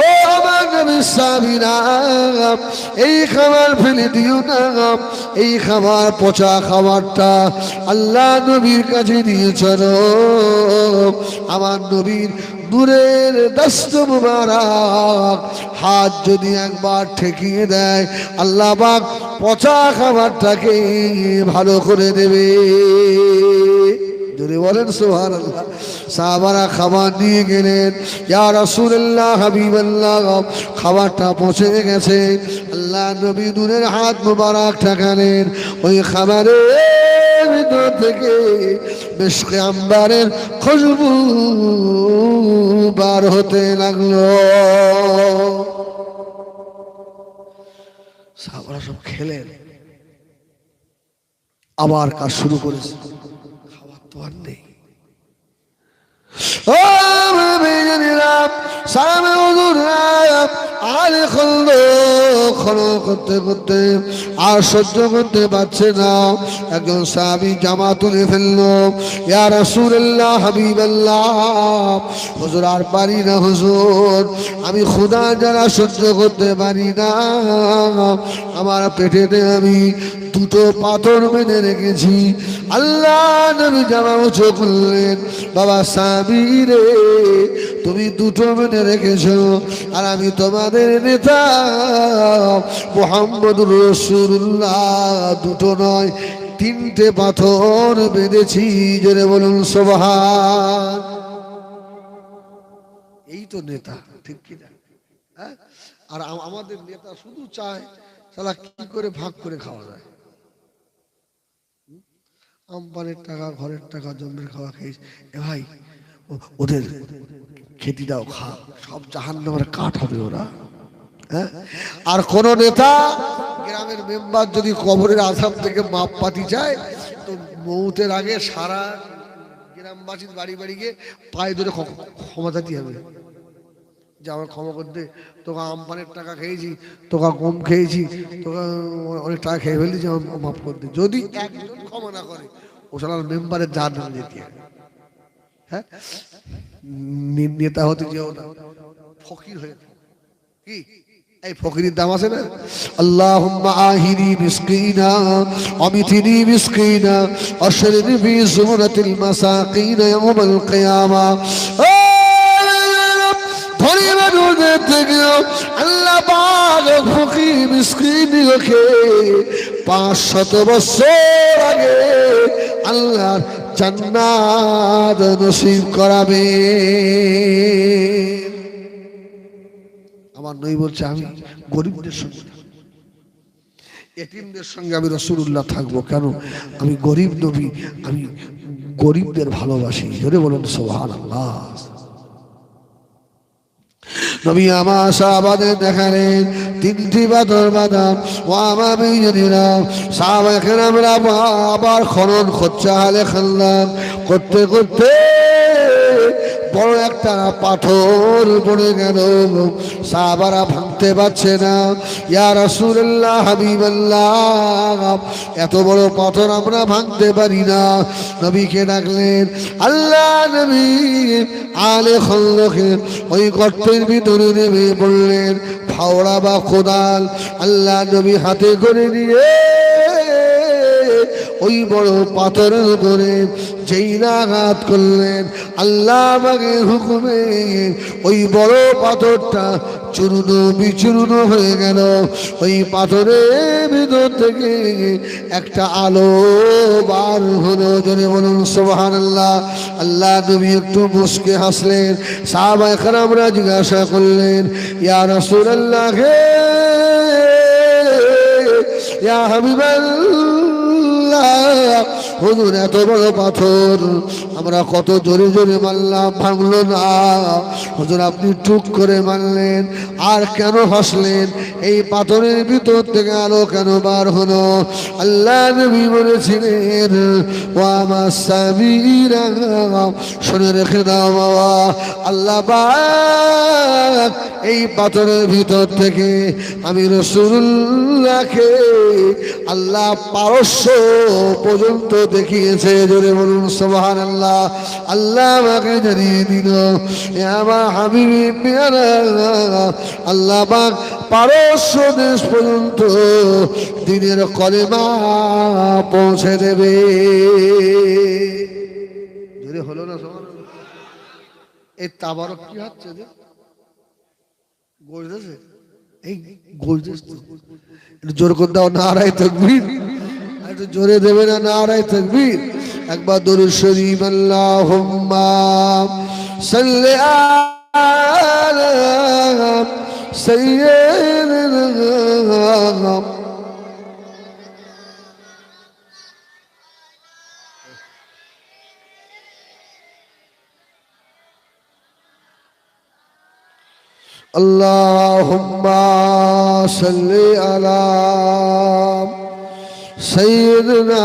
ও আমার নবী সাবিরা, এই খাবার ফেলে দিও না, এই খাবার পচা খাবারটা আল্লাহ নবীর কাছে নিয়ে চলো। আমার নবীর নূরের দস্ত মুবারক হাত যদি একবার ঠেকিয়ে দেয়, আল্লাহ পাক পচা খাবারটাকে ভালো করে দেবে। যদি বলেন সুবহানাল্লাহ। সাহাবারা খাবার নিয়ে গেলেন, ইয়া রাসূলুল্লাহ হাবিবাল্লাহ, খাবারটা পচে গেছে। আল্লাহ নবী নূরের হাত মুবারক ঠেকালেন, ওই খাবারের ভিতর থেকে মিশকে আম্বারের খুশবু বার হতে লাগলো। সাহাবারা সব খেলেন, আবার কাজ শুরু করেছে। খাবার তো আর নেই। ও করতে করতে আর সহ্য করতে পারছে না, একজন সাহাবী জামা তুলে ফেললো। ইয়া রাসূলুল্লাহ হাবিবাল্লাহ, হুজুর আর পারি না হুজুর, আমি ক্ষুধা যারা সহ্য করতে পারি না, আমার পেটেতে আমি দুটো পাথর বেঁধে রেখেছি। আল্লাহ নবী জামা উঁচু করলেন, বাবা সাহাবী রে, তুমি দুটো বেঁধে রেখেছো, আর আমি তোমাদের নেতা মুহাম্মদুর রাসূলুল্লাহ দুটো নয় তিনটে পাথর বেঁধেছি। জোরে বলুন সুবহান। এই তো নেতা, ঠিক কিনা? হ্যাঁ, আর আমাদের নেতা শুধু চায় শালা কি করে ভাগ করে খাওয়া যায়। আম্পানের টাকা, ঘরের টাকা, জমির খাওয়া খেয়েছে, এ ভাই ওদের খেতে দাও, খা, সব জাহান্নামের কাঠ হবে ওরা। হ্যাঁ, আর কোন নেতা গ্রামের মেম্বার যদি কবরের আযাব থেকে মাপ পাতি চায়, তো মৌতের আগে সারা গ্রামবাসীর বাড়ি বাড়ি গিয়ে পায়ে ধরে ক্ষমা চাইতে হবে যে আমার ক্ষমা করতে, তোকে আম্পানের টাকা খেয়েছি, তোকে গম খেয়েছি, তোকে অনেক টাকা খেয়ে ফেলেছি, আমার মাফ করতে। যদি একজন ক্ষমা না করে, ও সালার মেম্বারের জাহান্নামে যেতে হবে। হ্যাঁ, নেতা হতে যেও না, ফকির হয়ে কি এই ফকিরের দাম আছে না? আল্লাহুম্মা আহিনি মিসকিনা অমিতিনি মিসকিনা অশরিনি ফি যুমরাতিল মাসাকিন ইয়াউমাল কিয়ামা। আল্লাহ পাক ফকির মিসকিনকে 500 বছর আগে আল্লাহর জান্নাত নসিব করাবে। আমার নবী বলছে, আমি গরিবদের সঙ্গে, এতিমদের সঙ্গে আমি রাসূলুল্লাহ থাকবো। কেন? আমি গরিব নবী, আমি গরিবদের ভালোবাসি। জোরে বলুন সুবহানাল্লাহ। নবী আমার সাহাবাদের দেখালেন তিনটি পাথর বাঁধা। ও আমার বিজনীরা, সাহাবায়ে কেরামরা আবার খনন করছে, হালে খাল্লাম করতে করতে বড় একটা পাথর পড়ে গেল। সাহাবারা ভাঙতে পারছে না। ইয়া রাসূলুল্লাহ হাবিবাল্লাহ, এত বড় পাথর আমরা ভাঙতে পারি না। নবীকে ডাকলেন। আল্লাহ নবী আলে খন্দকে ওই গর্তের ভিতরে নেমে পড়লেন। ফাওড়া বা কোদাল আল্লাহ নবী হাতে করে নিয়ে ওই বড় পাথরের উপরে যেই আঘাত করলেন, আল্লাহ পাকের হুকুমে ওই বড় পাথরটা চূর্ণ বিচূর্ণ হয়ে গেল। ওই পাথরের ভিতর থেকে একটা আলো বার হলো। জোরে বলুন সুবহানাল্লাহ। আল্লাহ নবী একটু মুস্কে হাসলেন। সাহাবায়ে কেরামরা জিজ্ঞাসা করলেন, ইয়া রাসূলুল্লাহ, হে ইয়া হাবিবাল্লাহ, হুজুর এত বড় পাথর আমরা কত জোরে জোরে মারলাম, ভাঙলো না। হুজুর আপনি টুক করে মারলেন, আর কেন হাসলেন? এই পাথরের ভিতর থেকে আলো কেন বার হলো? আল্লাহ নবী বলেছিলেন, ও আমার সামিরা, শুনে রেখে দাও বাবা, আল্লাহ পাক এই পাথরের ভিতর থেকে আমি রাসূলুল্লাহকে আল্লাহ পারস্য পর্যন্ত দেখিয়েছে। জোরে বলুন সুবহানাল্লাহ। আল্লাহ আমাকে জানিয়ে দিল আমার হাবিবি পেয়ারা আল্লাহ পাক পারস্য দেশ পর্যন্ত দিনের কলেমা পৌঁছে দেবে। জোরে হলো না সুবহানাল্লাহ। এই তাবারক কি হচ্ছে যে গর্জেছে, এই গর্জেছে একটু জোর করে দাও, নারায়ে তাকবীর। একটু জোরে দেবে না নারায়ে তাকবীর। একবার দরুদ শরীফ আল্লাহুম্মা সাল্লি আলা সাইয়্যিদিনা আল্লাহুম্মা সাল্লি আলা সাইয়্যিদিনা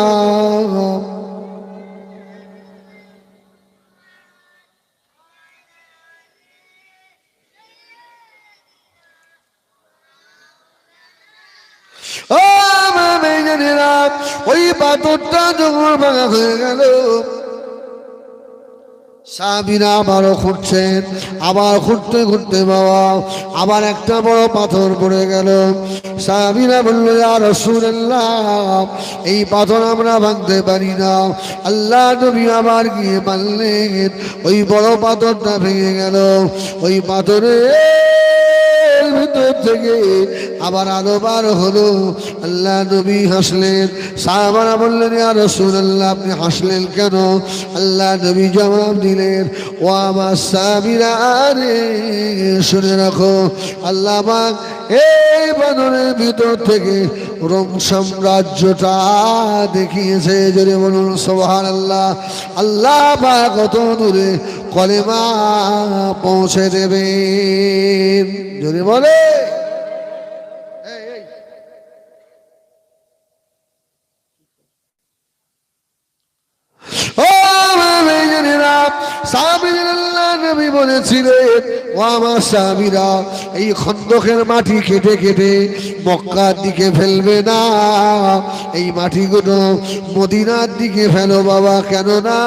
ওই পাথরটা যখন ভাঙা হয়ে গেল সাহাবীরা আবারও খুঁড়ছেন, আবার খুঁড়তে খুঁড়তে বাবা আবার একটা বড় পাথর পড়ে গেল। সাহাবীরা বলল ইয়া রাসূলুল্লাহ এই পাথর আমরা ভাঙতে পারি না। আল্লাহ নবী আবার গিয়ে মানলেন, ওই বড় পাথরটা ভেঙে গেল। ওই পাথরের ভিতর থেকে আবার আলো বার হলো। আল্লাহ নবী হাসলেন। সাহাবারা বললেন ইয়া রাসূলুল্লাহ আপনি হাসলেন কেন? আল্লাহ নবী জবাব দিলেন ও আমার সাহাবীরা রে শুনে রাখো, আল্লাহ পাক এই পাথরের ভিতর থেকে রোম সাম্রাজ্যটা দেখিয়েছে। জোরে বলুন সুবহানাল্লাহ। আল্লাহ পাক কত দূরে কলেমা পৌঁছে দেবেন। জোরে বলে নবী বলেছিলেন ও আমার সাহাবীরা এই খন্দকের মাটি কেটে কেটে মক্কার দিকে ফেলবে না, এই মাটিগুলো মদিনার দিকে ফেলো বাবা। কেননা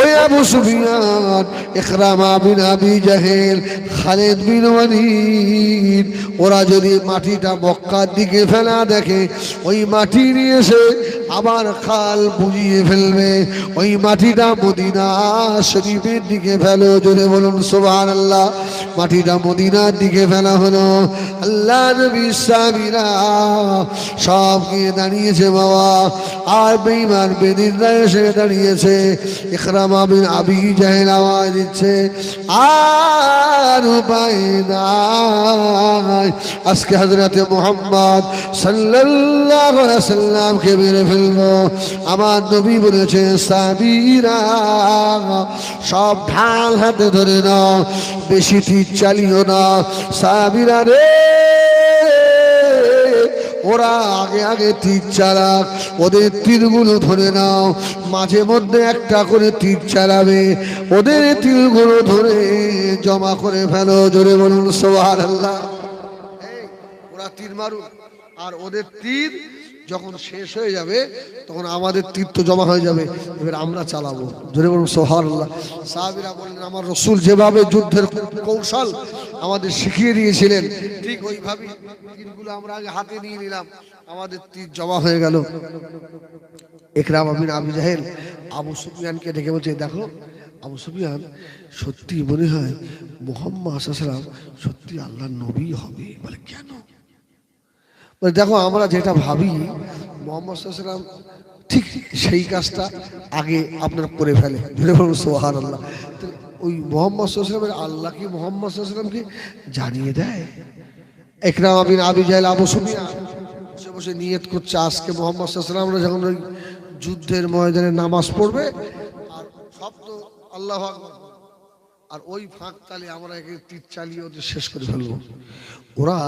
ওই আবু সুফিয়ান, ইকরামা বিন আবি জাহেল, খালিদ বিন ওয়ালিদ ওরা যদি মাটিটা মক্কার দিকে ফেলা দেখে ওই মাটি নিয়ে এসে আবার খাল বুঝিয়ে ফেলবে। ওই মাটিটা মদিনা শরীফের দিকে ফেলো। জোরে বলুন সুবহানাল্লাহ। মাটিটা মদিনার দিকে ফেলা হলো। আল্লাহ নবী সাহাবীরা সব গিয়ে দাঁড়িয়েছে বাবা, আর বেঈমান বেদিনরা এসে দাঁড়িয়েছে। ইকরামা বিন আবি জাহেল আওয়াজ দিচ্ছে আর উপায় নাই, আজকে হযরতে মুহাম্মদ সাল্লাল্লাহু আলাইহি ওয়াসাল্লামকে মেরে ফেলবো। আমার নবী বলেছে সাহাবীরা সব ঢাল হাতে ধরে নাও, বেশি তীর চালিও না। সাহাবীরা রে ওরা আগে আগে তীর চালাক, ওদের তীরগুলো ধরে নাও। মাঝে মধ্যে একটা করে তীর চালাবে, ওদের তীরগুলো ধরে জমা করে ফেলো। জোরে বলুন সুবহানাল্লাহ। ওরা তীর মারুক, আর ওদের তীর যখন শেষ হয়ে যাবে তখন আমাদের তীর তো জমা হয়ে যাবে, এবার আমরা চালাবো। জোরে বলুন সুবহানাল্লাহ। সাহাবীরা বললেন আমার রাসূল যেভাবে যুদ্ধের কৌশল আমাদের শিখিয়ে দিয়েছিলেন ঠিক ওইভাবে তীরগুলো আমরা আগে হাতে নিয়ে নিলাম, আমাদের তীর জমা হয়ে গেল। ইকরামা বিন আবি জাহেল আবু সুফিয়ানকে ডেকে বলছে দেখো আবু সুফিয়ান সত্যি মনে হয় মুহাম্মদ সাল্লাল্লাহু আলাইহি ওয়াসাল্লাম সত্যি আল্লাহর নবী হবে। বলে কেন? দেখো আমরা যেটা ভাবি মুহাম্মদ সাল্লাল্লাহু আলাইহি ওয়াসাল্লাম ঠিক সেই কাজটা আগে আপনার করে ফেলে। ধরে বলুন সুবহানাল্লাহ। ওই মুহাম্মদ সাল্লাল্লাহু আলাইহি ওয়াসাল্লামের আল্লাহ কি মুহাম্মদ সাল্লাল্লাহু আলাইহি ওয়াসাল্লামকে জানিয়ে দেয়। ইকরামা বিন আবি জাহেল আবু সুফিয়ান বসে বসে নিয়ত করছে আজকে মুহাম্মদ সাল্লাল্লাহু আলাইহি ওয়াসাল্লাম যখন ওই যুদ্ধের ময়দানে নামাজ পড়বে আর শব্দ আল্লাহু আকবার, আর ওই ফাঁক তালে আমরা একে তীর চালিয়ে ওদের শেষ করে ফেলবো। ওরা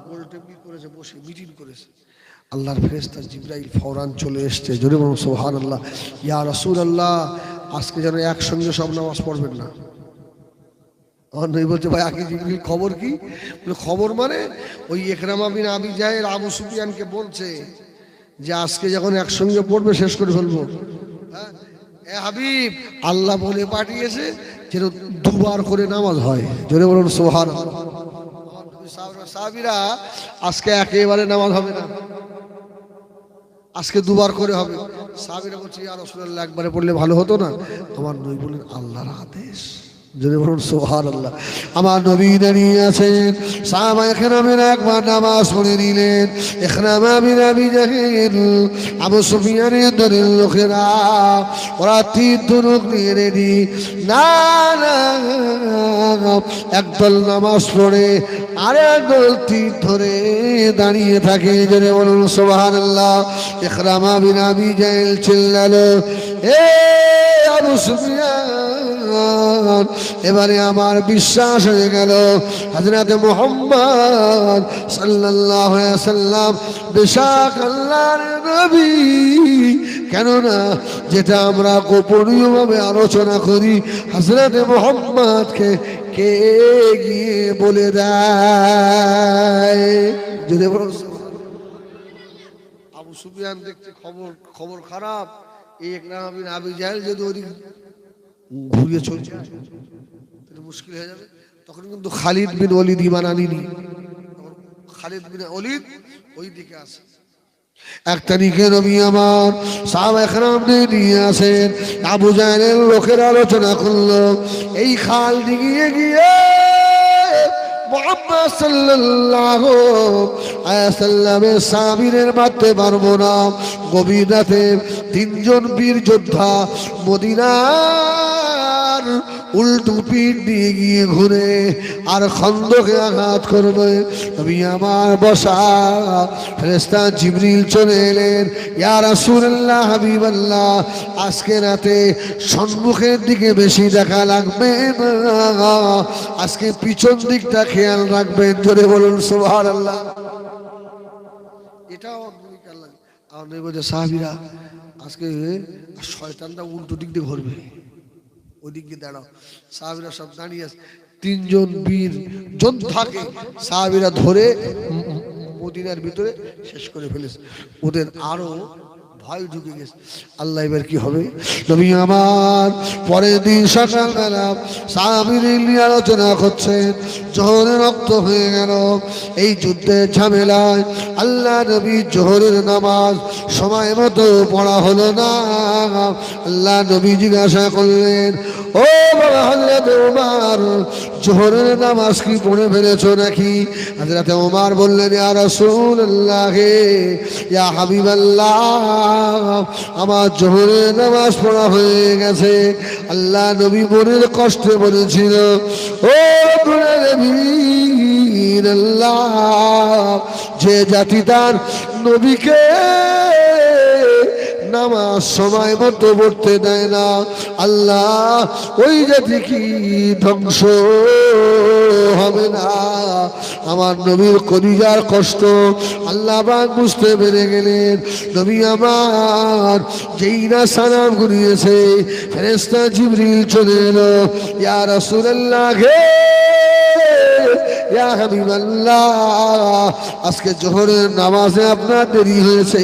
গোলটেবিল করেছে, বসে মিটিং করেছে। আল্লাহর ফেরেশতা জিবরাইল ফওরান চলে এসছে। জোরে বলুন সুবহানাল্লাহ। ইয়া রাসূলুল্লাহ আজকে যেন একসঙ্গে সব নামাজ পড়বেন না, আমার নবী বলছে ভাই আকি জিবরিল খবর কি? বলে খবর মানে ওই ইকরামা বিন আবি জাহেল আবু সুফিয়ানকে বলছে যে আজকে যখন একসঙ্গে পড়বে শেষ করে ফেলবো। হ্যাঁ এ হাবিব, আল্লাহ বলে পাঠিয়েছে যেন দুবার করে নামাজ হয়। জোরে বলুন সুবহানাল্লাহ। সাহাবীরা আজকে একেবারে নামাজ হবে না, আজকে দুবার করে হবে। সাহাবীরা বলছে ইয়া রাসূলুল্লাহ একবারে পড়লে ভালো হতো না। আমার নবী বললেন আল্লাহর আদেশ। যদি বলুন সুবহানাল্লাহ। আমার নবী দাঁড়িয়ে আছেন, সাহাবায়ে কেরামের একবার নামাজ পড়ে নিলেন। ইকরামা বিন আবি জাহেল আবু সুফিয়ানের দলের লোকেরা ওরা তীর ধনুক নিয়ে রেডি। না না, একদল নামাজ পড়ে আর একদল তীর ধরে দাঁড়িয়ে থাকে। যদি বলুন সুবহানাল্লাহ। ইকরামা বিন আবি জাহেল চিল্লালো, এ আবু সুফিয়ান, এবারে আমার বিশ্বাস হয়ে গেল হযরত মুহাম্মদ সাল্লাল্লাহু আলাইহি ওয়াসাল্লাম বেশক আল্লাহর নবী। কেননা যেটা আমরা গোপনীয়ভাবে আলোচনা করি হযরত মুহাম্মদকে কে গিয়ে বলে দেয়? যদি আবু সুফিয়ান দেখছে খবর খারাপ, এই ইকরামা বিন আবি জাহেল যদি ওই ঘুরিয়ে চলে যায় তাহলে মুশকিল হয়ে যাবে। তখন কিন্তু খালিদ বিন ওলীদ ঈমান আনেনি। খালিদ বিন ওলীদ ওই দিকে আসে। এক তারিখে নবী আমার সাহাবায়ে কেরামদের নিয়ে আসেন। আবু জাহেলের লোকের আলোচনা করলো, এই খাল ডিঙিয়ে গিয়ে মুহাম্মদ সাল্লাল্লাহু আলাইহি ওয়াসাল্লামের সাহাবীদের মারতে পারবো না। গভীর রাতে তিনজন বীর যোদ্ধা মদিনার উল্টো পিঠ দিয়ে গিয়ে ঘুরে আর খন্দকে আঘাত করবে। নবী আমার বসা, ফেরেশতা জিবরিল চলে এলেন, ইয়া রাসূলুল্লাহ হাবিবাল্লাহ, আজকে রাতে সম্মুখের দিকে বেশি দেখা লাগবে না, আজকে পিছন দিকটা খেয়াল রাখবেন। জোরে বলুন সুবহানাল্লাহ। এটাও ভূমিকা লাগে। আর নবী বলে সাহাবীরা আজকে শয়তানটা উল্টো দিক দিয়ে ঘুরবে, ওই দিক দিয়ে দাঁড়াও। সাহাবীরা সব দাঁড়িয়ে আছে। তিনজন বীর যোদ্ধাকে সাহাবীরা ধরে মদিনার ভিতরে শেষ করে ফেলেছে। ওদের আরো ভয় ঢুকে গেছে, আল্লাহ এবার কি হবে। নবী আমার পরের দিন সকালবেলা সাহাবীদের নিয়ে আলোচনা করছেন, জোহরের রক্ত হয়ে গেল। এই যুদ্ধের ঝামেলায় আল্লাহ নবী জোহরের নামাজ সময় মতো পড়া হলো না। আল্লাহ নবী জিজ্ঞাসা করলেন, ও বাবা হযরত ওমর, জোহরের নামাজ কি পড়ে ফেলেছো নাকি? হযরত ওমর বললেন, ইয়া রাসূলুল্লাহ, ইয়া হাবিবাল্লাহ, আমার জোহরের নামাজ পড়া হয়ে গেছে। আল্লাহ নবী মনের কষ্টে বলেছিল, ও বীর আল্লাহ, যে জাতি তার নবীকে নামাজ সময় মতো পড়তে দেয় না, আল্লাহ ওই জাতি কি ধ্বংস হবে না? আমার নবীর কলিজার কষ্ট আল্লাহ পাক বুঝতে পেরে গেলেন। নবী আমার যেই না সালাম ঘুরিয়েছে, ফেরেশতা জিবরিল চলে এলো, ইয়া রাসূলুল্লাহ, ইয়া হাবিবাল্লাহ, আজকে জোহরের নামাজে আপনার দেরি হয়েছে,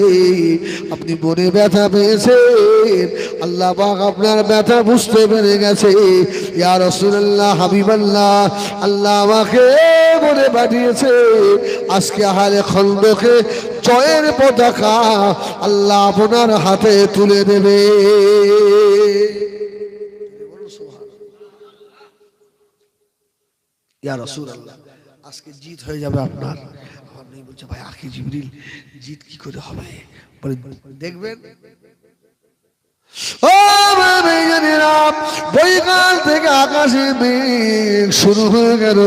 আপনি মনে ব্যথা পেয়েছেন, আল্লাহ পাক আপনার ব্যথা বুঝতে পেরে গেছে। ইয়া রাসূলুল্লাহ, হাবিবাল্লাহ, আল্লাহ আমাকে বলে পাঠিয়েছে আজকে আহলে খন্দকে জয়ের পতাকা আল্লাহ আপনার হাতে তুলে দেবে। ইয়া রাসূলুল্লাহ, আজকে জিত হয়ে যাবে আপনার। আমার নবী বলছে, ভাই আখি জিবরিল, জিত কি করে হবে? বলে দেখবেন। ও বৈকাল থেকে আকাশে মেঘ শুরু হয়ে গেল,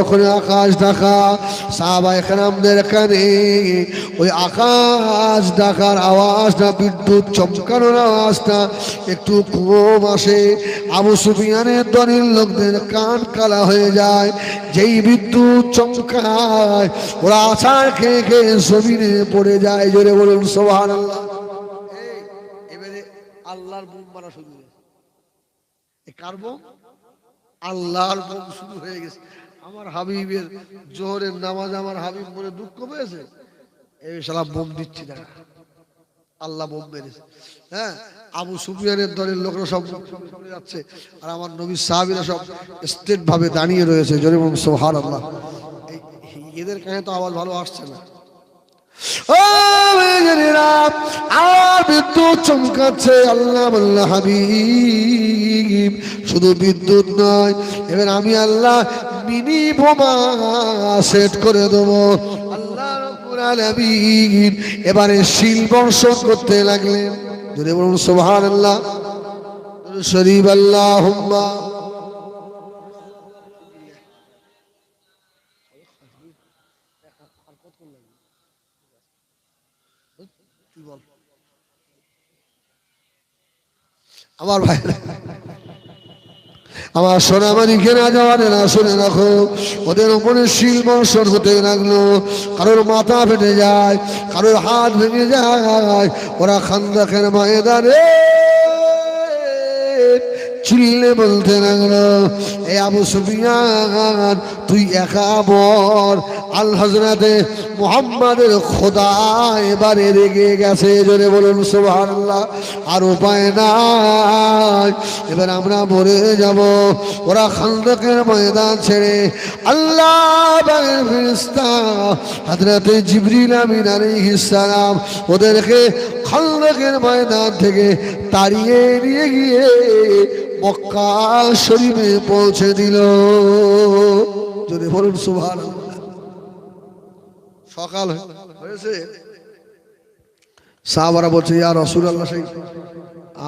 করে আকাশ ঢাকা। সাহাবায়ে কেরামদের কানে ওই আকাশ ঢাকার আওয়াজটা, বিদ্যুৎ চমকানোর আওয়াজটা একটু কম আসে। আবু সুফিয়ানের দলের লোকদের কান কালা হয়ে যায়। যেই বিদ্যুৎ চমকায় ওরা আছাড় খেয়ে খেয়ে জমিনে পড়ে যায়। জোরে বলুন সুবহানাল্লাহ। আল্লাহর বোম মারা শুরু হয়েছে। কার বোম? আল্লাহর বোম শুরু হয়ে গেছে। আমার হাবিবের জোহরের নামাজ আমার হাবিব মনে দুঃখ পেয়েছে, এই শালা বোম দিচ্ছি না, আল্লাহ বোম মেরেছে। হ্যাঁ, আবু সুফিয়ানের দলের লোকরা সব চলে যাচ্ছে, আর আমার নবীর সাহাবীরা সব স্টেট ভাবে দাঁড়িয়ে রয়েছে। জোরে বলুন সুবহানাল্লাহ। এদের কাছে তো আওয়াজ ভালো আসছে না। আর বিদ্যুৎ চমকাচ্ছে, আল্লাহ আল্লাহ হাবিব। শুধু বিদ্যুৎ নয়, এবার আমি আল্লাহ মিনি বোমা সেট করে দেবো। আল্লাহ রাব্বুল আলামিন এবারে শিল বর্ষণ করতে লাগলেন। যদি বলুন সুবহানাল্লাহ, শরীফ আল্লাহুম্মা। আমার ভাই, আমার সোনামানি কেনা যাওয়ার না, শুনে রাখো, ওদের উপরে শিল বর্ষণ হতে লাগলো। কারোর মাথা ফেটে যায়, কারোর হাত ভেঙে যায়। ওরা খান্দাকের ময়দানে চিল্লে বলতে লাগলো, এ আবু সুফিয়ান, তুই একা বল, আল হযরতে মুহাম্মাদের খোদা এবারে রেগে গেছে। জোরে বলুন সুবহানাল্লাহ। আর উপায় নাই, এবার আমরা মরে যাব। ওরা খান্দকের ময়দান ছেড়ে আল্লাহর ফেরেশতা হযরতে জিবরিল আমিন আলাইহিস সালাম ওদেরকে খান্দকের ময়দান থেকে তাড়িয়ে নিয়ে গিয়ে মক্কা শরীফে পৌঁছে দিল। যদি বলুন সুবহানাল্লাহ। সকাল হয়েছে, সাহাবারা বলছে, ইয়া রাসূলুল্লাহ, সেই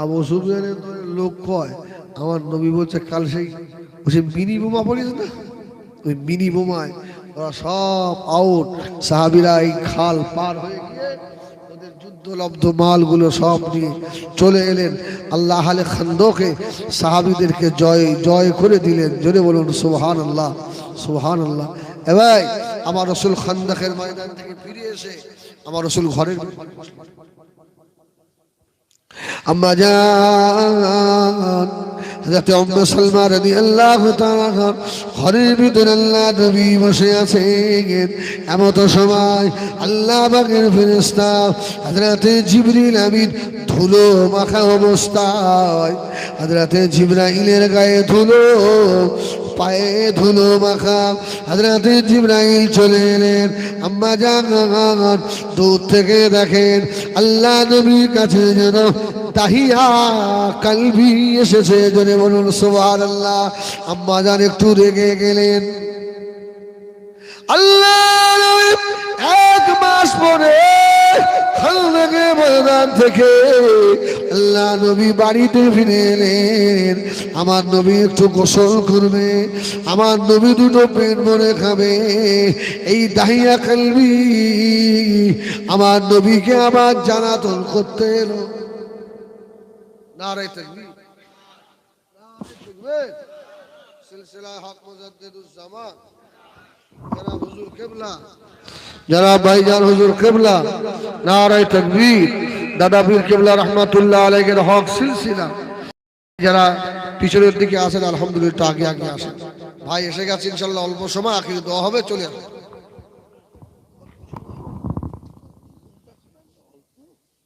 আবু সুফিয়ানের লোক কয় আমার নবী বলছে কাল সেই বলছে মিনি বোমা পড়িস না, ওই মিনি বোমায় ওরা সব আউট। সাহাবীরা এই খাল পার হয়ে গিয়ে ওদের যুদ্ধলব্ধ মালগুলো সব নিয়ে চলে এলেন আল্লাহ আহলে খান্দকে। সাহাবীদেরকে জয় জয় করে দিলেন। জোরে বলুন সুবহানাল্লাহ, সুবহানাল্লাহ। এবার আমার রাসূল খান্দকের ময়দান থেকে ফিরে এসে আমার রাসূল ঘরের আম্মা জান হযরত উম্মে সালমা রাদিয়াল্লাহু তাআলা ঘরের ভিতরে আল্লাহ নবী বসে আছেন। এমত সময় আল্লাহ পাকের ফেরেশতা হযরত জিবরিল আমিন ধুলো মাখা অবস্থায়, হযরত জিবরাইলের গায়ে ধুলো, পায়ে ধুলো মাখা, হযরত জিবরাইল চলে এলেন। আম্মা জান দূর থেকে দেখেন আল্লাহ নবীর কাছে যেন তাহিয়া কালবি এসেছে। জোরে বলুন সুবহানাল্লাহ। আম্মা জান একটু রেগে গেলেন। আল্লাহ নবী 1 মাস পরে খান্দকের ময়দান থেকে আল্লাহ নবী বাড়িতে ফিরে এলেন। আমার নবী একটু গোসল করবে, আমার নবী দুটো পেট ভরে খাবে। এই দাহিয়া কালবি আমার নবীকে আবার জানাতন করতে এলো। নারে তাকবীর, নারে তাকবীর। সিলসিলা হক মুজাদ্দিদুজ জামান জনাব হুজুর কিবলা, জনাব ভাইজান হুজুর কিবলা, নারে তাকবীর। দাদা পীর কিবলা রহমাতুল্লাহ আলাইহির হক সিলসিলা। যারা পিছনের দিকে আসেন আলহামদুলিল্লাহ, আগে আগে আসেন। ভাই এসে গেছে ইনশাআল্লাহ, অল্প সময় আখির দোয়া হবে, চলে আসেন।